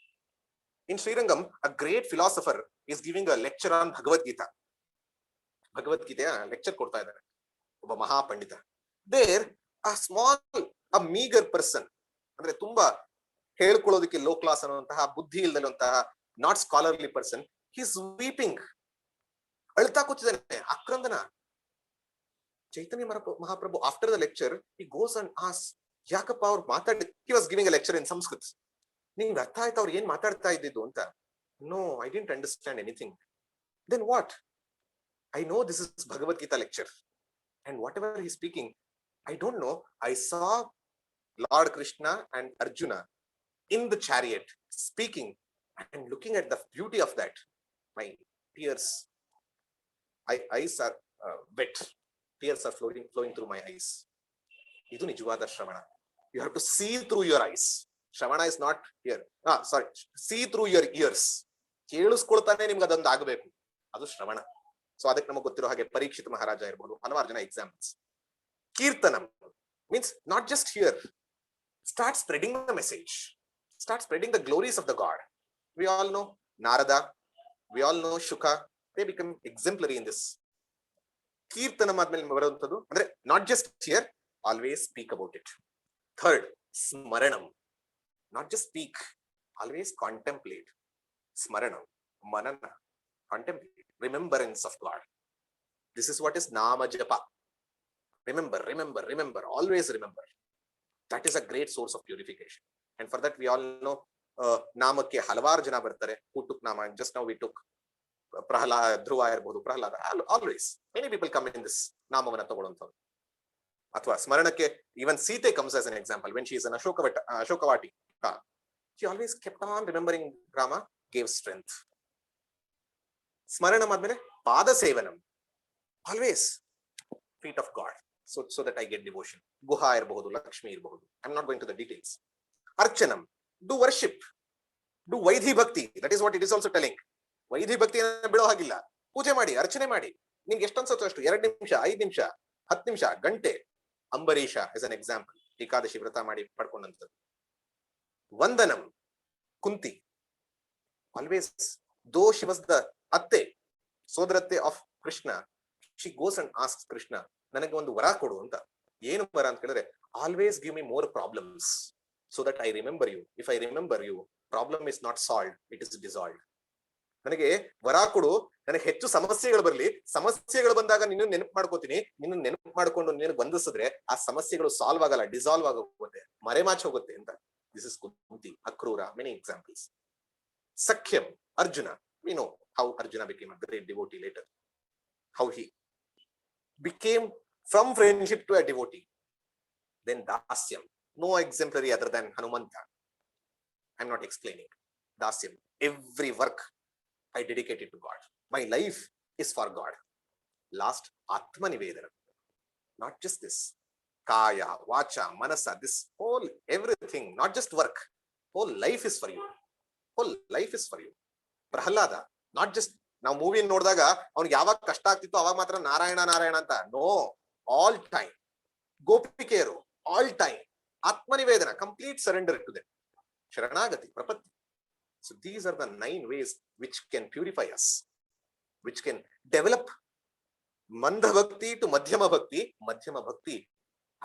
In Srirangam, a great philosopher is giving a lecture on Bhagavad Gita. ಭಗವದ್ಗೀತೆಯ lecture ಕೊಡ್ತಾ ಇದ್ದಾರೆ ಒಬ್ಬ ಮಹಾಪಂಡಿತ. There a meager person, ಅಂದ್ರೆ ತುಂಬಾ ಹೇಳ್ಕೊಳ್ಳೋದಕ್ಕೆ low class ಅನ್ನುವಂತಹ, ಬುದ್ಧಿ ಇಲ್ಲದಂತಹ, not scholarly person, he is weeping. ಅಳ್ತಾ ಕೂತಿದ್ದಾನೆ ಆಕ್ರಂದನ. ಚೈತನ್ಯ Mahaprabhu, after the lecture, he goes and asks, ಯಾಕಪ್ಪ ಅವ್ರು ಮಾತಾಡಿ, he was giving a lecture in Sanskrit. ನಿಂಗೆ ಅರ್ಥ ಆಯ್ತು ಅವ್ರು ಏನ್ ಮಾತಾಡ್ತಾ ಇದ್ದಿದ್ದು ಅಂತ? No, I didn't understand anything. Then what? I know this is Bhagavad Gita lecture, and whatever he's speaking, I don't know. I saw Lord Krishna and Arjuna in the chariot speaking, and looking at the beauty of that, my tears, eyes are wet. Tears are flowing through my eyes. Idu nijavada shravana. You have to see through your eyes. Shravana is not here. See through your ears. ಕೇಳಿಸ್ಕೊಳ್ತಾನೆ ನಿಮ್ಗೆ ಅದೊಂದು ಆಗಬೇಕು, ಅದು ಶ್ರವಣ. So ಅದಕ್ಕೆ ನಮಗೆ ಗೊತ್ತಿರೋ ಹಾಗೆ ಪರೀಕ್ಷಿತ್ ಮಹಾರಾಜ ಇರ್ಬೋದು, ಹಲವಾರು ಜನ examples. ಕೀರ್ತನಂ means not just here. Start spreading the message. Start spreading the glories of the God. We all know Narada. We all know Shuka. They become exemplary in this. ಕೀರ್ತನಂ ಆದ್ಮೇಲೆ ಬರುವಂಥದ್ದು ಅಂದ್ರೆ not just hear, always speak about it. Third, smaranam. Not just speak, always contemplate. Smaranam, manana, contemplate, remembrance of God. This is what is nama japa. Remember, remember, remember, always remember. That is a great source of purification. And for that we all know, ನಾಮಕ್ಕೆ ಹಲವಾರು ಜನ ಬರ್ತಾರೆ. Who took nama? Just now we took Prahlada, Dhruva ಇರಬಹುದು, Prahlada. Always many people come in this ನಾಮವನ್ನ ತಗೊಳ್ಳುವಂಥವ್ರು. ಅಥವಾ ಸ್ಮರಣಕ್ಕೆ even Sita comes as an example. When she is in Ashokavati, she always kept on remembering Rama, gave strength. Smaranam ಆದ್ಮೇಲೆ pada sevanam, always feet of God, so that I get devotion. Guha ಇರಬಹುದು, ಲಕ್ಷ್ಮಿ ಇರಬಹುದು. I am not going to the details. Archanam, do worship, do vaidhi bhakti. That is what it is also telling. ವೈಧಿ ಭಕ್ತಿಯನ್ನು ಬಿಡೋ ಹಾಗಿಲ್ಲ. ಪೂಜೆ ಮಾಡಿ, ಅರ್ಚನೆ ಮಾಡಿ. ನಿಮ್ಗೆ ಎಷ್ಟು ಅನ್ಸುತ್ತೋ ಅಷ್ಟು, 2 ನಿಮಿಷ, 5 ನಿಮಿಷ, 10 ನಿಮಿಷ, ಗಂಟೆ. Ambarisha is an example, Ekadashi ವ್ರತ ಮಾಡಿ ಪಡ್ಕೊಂಡಂಥದ್ದು. Vandanam, Kunti. Always, though she was the ಅತ್ತೆ, ಸೋದರತ್ತೆ of Krishna, she goes and asks Krishna, ನನಗೆ ಒಂದು ವರ ಕೊಡು ಅಂತ. ಏನು ವರ ಅಂತ ಕೇಳಿದ್ರೆ, always give me more problems so that I remember you. If I remember you, problem is not solved, it is dissolved. ನನಗೆ ವರ ಕೊಡು, ನನಗೆ ಹೆಚ್ಚು ಸಮಸ್ಯೆಗಳು ಬರಲಿ. ಸಮಸ್ಯೆಗಳು ಬಂದಾಗ ನಿನ್ನ ನೆನಪು ಮಾಡ್ಕೋತೀನಿ. ನಿನ್ನ ನೆನಪು ಮಾಡ್ಕೊಂಡು ನೀನು ಬಂಧಿಸಿದ್ರೆ ಆ ಸಮಸ್ಯೆಗಳು ಸಾಲ್ವ್ ಆಗಲ್ಲ, ಡಿಸಾಲ್ವ್ ಆಗೋಗುತ್ತೆ, ಮರೆಮಾಚ್ ಹೋಗುತ್ತೆ ಅಂತ. This is Kunti, Akrura, many examples. Sakhyam, Arjuna. We know how Arjuna became a great devotee later. How he became from friendship to a devotee. Then dasyam. No exemplary other than Hanumanta. I'm not explaining. Dasyam. Every work I dedicate it to God. My life is for God. Last, Atma Nivedana. Not just this. Kaya, Vacha, Manasa, this whole everything, not just work. Whole life is for you. Whole life is for you. Prahlada, not just now movie ನೋಡಿದಾಗ ಅವ್ನಿಗೆ ಯಾವಾಗ ಕಷ್ಟ ಆಗ್ತಿತ್ತು ಅವಾಗ ಮಾತ್ರ ನಾರಾಯಣ ನಾರಾಯಣ ಅಂತ. No, all time. ಗೋಪಿಕೆಯರು, all time. Atmanivedana, complete surrender to them. Sharanagati, Prapatti. So these are the 9 ways which can purify us, which can develop Mandha Bhakti to Madhyama Bhakti. Madhyama Bhakti,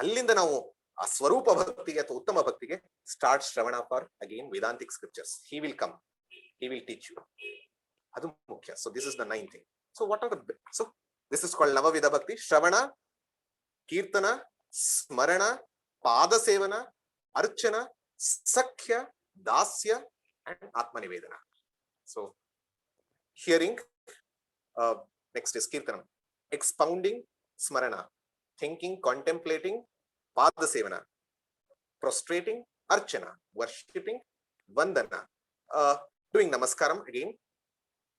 allinda ನಾವು ಆ ಸ್ವರೂಪ ಭಕ್ತಿಗೆ ಅಥವಾ ಉತ್ತಮ ಭಕ್ತಿಗೆ start Shravana for again Vedantic scriptures. He will come, he will teach you. ಅದು ಮುಖ್ಯ. So this is the 9th thing. So what are the, so this is called Navavidha Bhakti. Shravana, Kirtana, Smarana, ಪಾದ ಸೇವನ, ಅರ್ಚನ, ಸಖ್ಯ, ದಾಸ್ಯ and Atmanivedana. So hearing, next is Kirtanam. Expounding, Smarana. Thinking, contemplating, Pada Sevana. Prostrating, Archana. Worshipping, Vandana. Doing Namaskaram again.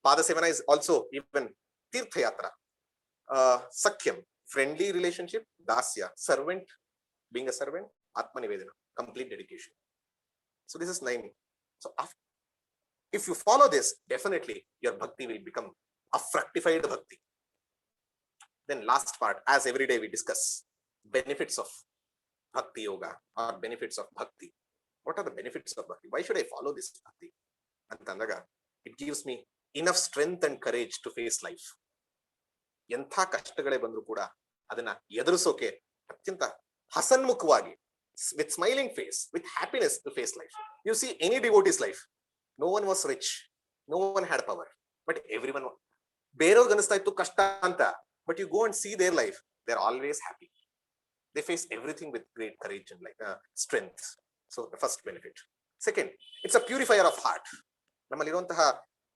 Pada Sevana is also even Tirthayatra. Sakhyam, friendly relationship. Dasya, servant. Being a servant, Atmanivedana, complete dedication. So this is 9. So if you follow this, definitely your bhakti will become a fructified bhakti. Then last part, as every day we discuss, benefits of bhaktiyoga or benefits of bhakti. What are the benefits of bhakti? Why should I follow this bhakti? Antandaga, it gives me enough strength and courage to face life. ಎಂಥ ಕಷ್ಟಗಳೇ ಬಂದ್ರು ಕೂಡ ಅದನ್ನ ಎದುರಿಸೋಕೆ ಅತ್ಯಂತ ಹಸನ್ಮುಖವಾಗಿ, with smiling face, with happiness to face life. You see any devotee's life, no one was rich, no one had power, but everyone ಬೇರೆಯವ್ರಿಗೆ ಅನಿಸ್ತಾ ಇತ್ತು ಕಷ್ಟ ಅಂತ, but you go and see their life, they're always happy. They face everything with great courage and like strength. So the first benefit. Second, it's a purifier of heart. ನಮ್ಮಲ್ಲಿರುವಂತಹ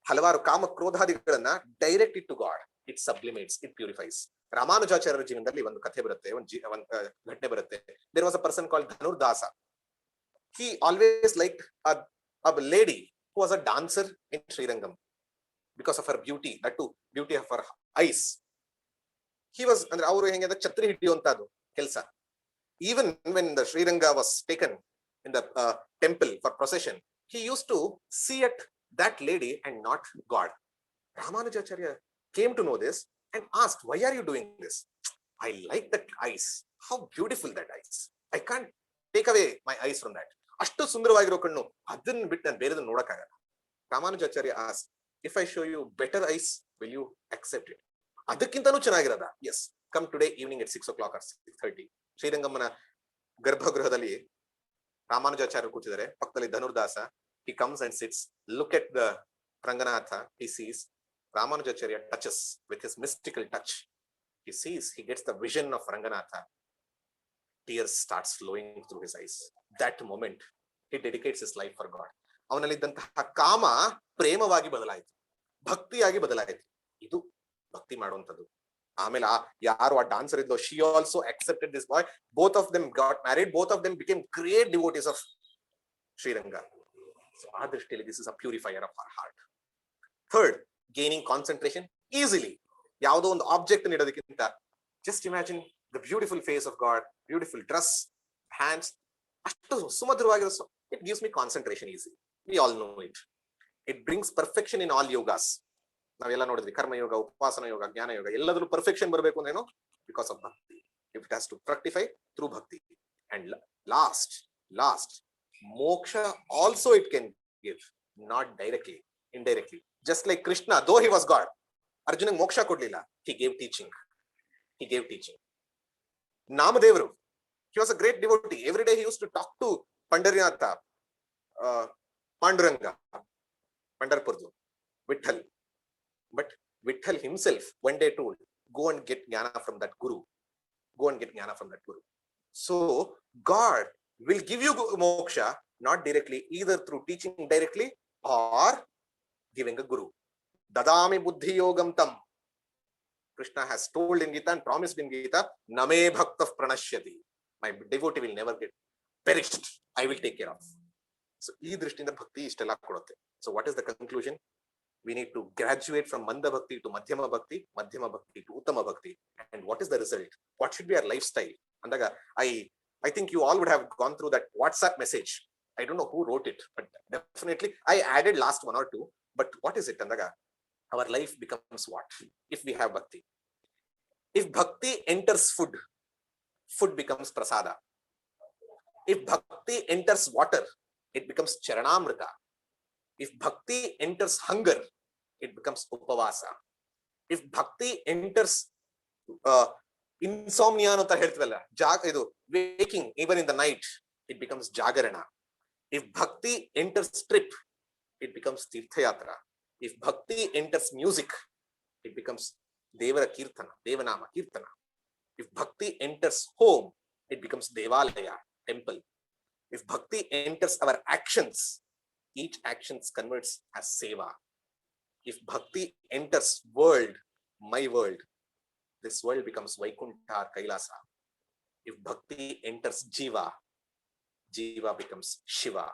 ಹಲವಾರು ಕಾಮ ಕ್ರೋಧಾದಿಗಳನ್ನ direct it to God. It sublimates, it purifies. ರಾಮಾನುಜಾಚಾರ್ಯರ ಜೀವನದಲ್ಲಿ ಒಂದು ಕಥೆ ಬರುತ್ತೆ, ಒಂದು ಘಟನೆ ಬರುತ್ತೆ. There was a person called Dhanurdasa. He always liked a lady who was a dancer in Srirangam because of her beauty, that too beauty of her eyes. He was, ಅಂದ್ರೆ ಅವರು ಹೆಂಗೆ ಛತ್ರಿ ಹಿಡಿಯುವಂತದ್ದು ಕೆಲಸ. Even when the Sriranga was taken in the temple for procession, he used to see at that lady and not God. Ramanujacharya came to know this and asked, why are you doing this? I like that eyes. How beautiful that eyes. I can't take away my eyes from that. ಅಷ್ಟು ಸುಂದರವಾಗಿರೋ ಕಣ್ಣು, ಅದನ್ನ ಬಿಟ್ಟು ನಾನು ಬೇರೆದನ್ನ ನೋಡಕ್ಕಾಗಲ್ಲ. Ramanujacharya asked, if I show you better eyes, will you accept it? ಅದಕ್ಕಿಂತನೂ ಚೆನ್ನಾಗಿರೋದ? Yes, come today evening at 6 o'clock or 6:30. ಶ್ರೀರಂಗಮ್ಮನ ಗರ್ಭಗೃಹದಲ್ಲಿ ರಾಮಾನುಜಾಚಾರ್ಯರು ಕೂತಿದ್ದಾರೆ, ಪಕ್ಕದಲ್ಲಿ ಧನುರ್ದಾಸ. He comes and sits, look at the Ranganatha. He sees Ramanujacharya touches with his mystical touch. He sees, he gets the vision of Ranganatha. Tears starts flowing through his eyes. That moment he dedicates his life for God. ಅವನಲ್ಲಿದ್ದಂತಹ ಕಾಮ ಪ್ರೇಮವಾಗಿ ಬದಲಾಯಿತು, ಭಕ್ತಿಯಾಗಿ ಬದಲಾಯಿತು. ಇದು ಭಕ್ತಿ ಮಾಡುವಂಥದ್ದು. ಆಮೇಲೆ ಯಾರು ಆ dancer ಇದ್ಲೋ, she also accepted this boy. Both of them got married. Both of them became great devotees of Sriranga. So ಆ ದೃಷ್ಟಿಯಲ್ಲಿ this is a purifier of our heart. Third, gaining concentration easily. ಯಾವುದೋ ಒಂದು object ನೀಡೋದಕ್ಕಿಂತ just imagine the beautiful face of God, beautiful dress, hands, ಅಷ್ಟು ಸುಮಧುರವಾಗಿರೋ. It gives me concentration easily. We all know it. It brings perfection in all yogas. ನಾವೆಲ್ಲ ನೋಡಿದ್ವಿ, ಕರ್ಮಯೋಗ, ಉಪಾಸನ ಯೋಗ, ಜ್ಞಾನ ಯೋಗ, ಎಲ್ಲದರಲ್ಲೂ perfection ಬರಬೇಕು ಅಂದ್ರೇನು? Because of ಭಕ್ತಿ. If it has to fructify through bhakti. And last, moksha also it can give, not directly, indirectly. Just like Krishna, though he was God, Arjuna moksha kodlilla, he gave teaching. Namadevaru, he was a great devotee. Every day he used to talk to Pandarinatha, Panduranga, Pandarpurdu, Vitthal. But Vitthal himself one day told, go and get Gyana from that Guru. So God will give you moksha, not directly, either through teaching directly or giving a guru. Dadami buddhi yogam tam. Krishna has told in Gita and promised in Gita, name bhaktah pranashyati. My devotee will never get perished. I will take care of. So ee drishtinda bhakti ishtella kodutte. So what is the conclusion? We need to graduate from manda bhakti to madhyama bhakti to uttama bhakti. And what is the result? What should be our lifestyle? Andaga I think you all would have gone through that WhatsApp message. I don't know who wrote it, but definitely I added last one or two. But what is it, Andaga? Our life becomes what? If we have bhakti. If bhakti enters food becomes prasada. If bhakti enters water, it becomes charanamrita. If bhakti enters hunger, it becomes upavasa. If bhakti enters insomnia anta ಹೇಳ್ತೀವಲ್ಲ, ಇದು waking even in the night, it becomes jagarana. If bhakti enters trip, it becomes tirthayatra. If bhakti enters music, it becomes devara kirtana, devanama kirtana. If bhakti enters home, it becomes devalaya, temple. If bhakti enters our actions, each action converts as seva. If bhakti enters world, my world, this world becomes Vaikuntha or Kailasa. If bhakti enters jiva becomes Shiva,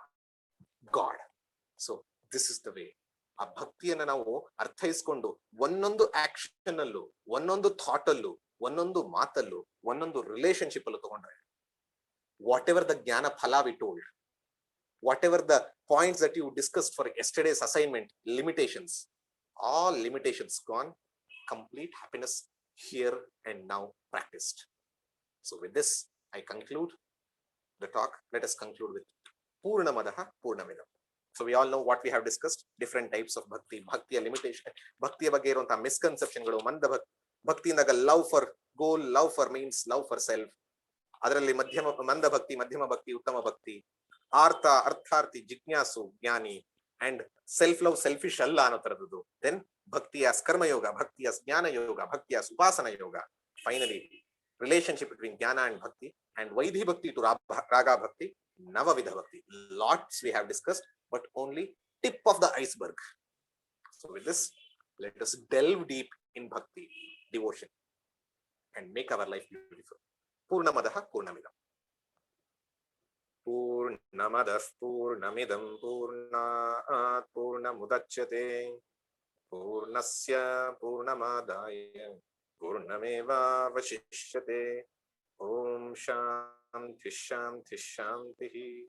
God. So this is the way. ಆ ಭಕ್ತಿಯನ್ನ ನಾವು ಅರ್ಥೈಸ್ಕೊಂಡು ಒಂದೊಂದು action ಅಲ್ಲೂ, ಒಂದೊಂದು thought ಅಲ್ಲೂ, ಒಂದೊಂದು ಮಾತಲ್ಲೂ, ಒಂದೊಂದು relationship ಅಲ್ಲೂ ತಗೊಂಡ್ರೆ, ವಾಟ್ ಎವರ್ ದ ಜ್ಞಾನ ಫಲ V told, whatever the points that you discussed for yesterday's assignment, all limitations gone, complete happiness here and now practiced. So with this, I conclude the talk. Let us conclude with Purnamadaha Purnamidam. So we all know what we have discussed, different types of bhakti, bhaktiya limitation, bhaktiya ಬಗ್ಗೆ ಇರುವಂತಹ ಮಿಸ್ಕನ್ಸೆಪ್ಷನ್ಗಳು, ಭಕ್ತಿಯಿಂದಾಗ love for goal, love for means, love for self. ಅದರಲ್ಲಿ ಮಂದ ಭಕ್ತಿ, ಮಧ್ಯಮ ಭಕ್ತಿ, ಉತ್ತಮ ಭಕ್ತಿ, ಅರ್ಥಾರ್ಥಿ, ಜಿಜ್ಞಾಸು, ಜ್ಞಾನಿ, ಅಂಡ್ ಸೆಲ್ಫ್ ಲವ್ ಸೆಲ್ಫಿಶ್ ಅಲ್ಲ ಅನ್ನೋ ತರದ್ದು. Then bhakti as karma yoga, bhakti as jnana yoga, bhakti as upasana yoga. Finally, relationship between Gyana and Bhakti, and Vaidhi Bhakti to Raga Bhakti, Navavidha Bhakti. Lots we have discussed, but only tip of the iceberg. So with this, let us delve deep in Bhakti, devotion, and make our life beautiful. Purnamadaha Purnamidam. Purnamadah Purnamidam Purnat Purnamudachyate Purnasya Purnamadaya Purnameva Vashishyate. Om Shanti Shanti Shanti.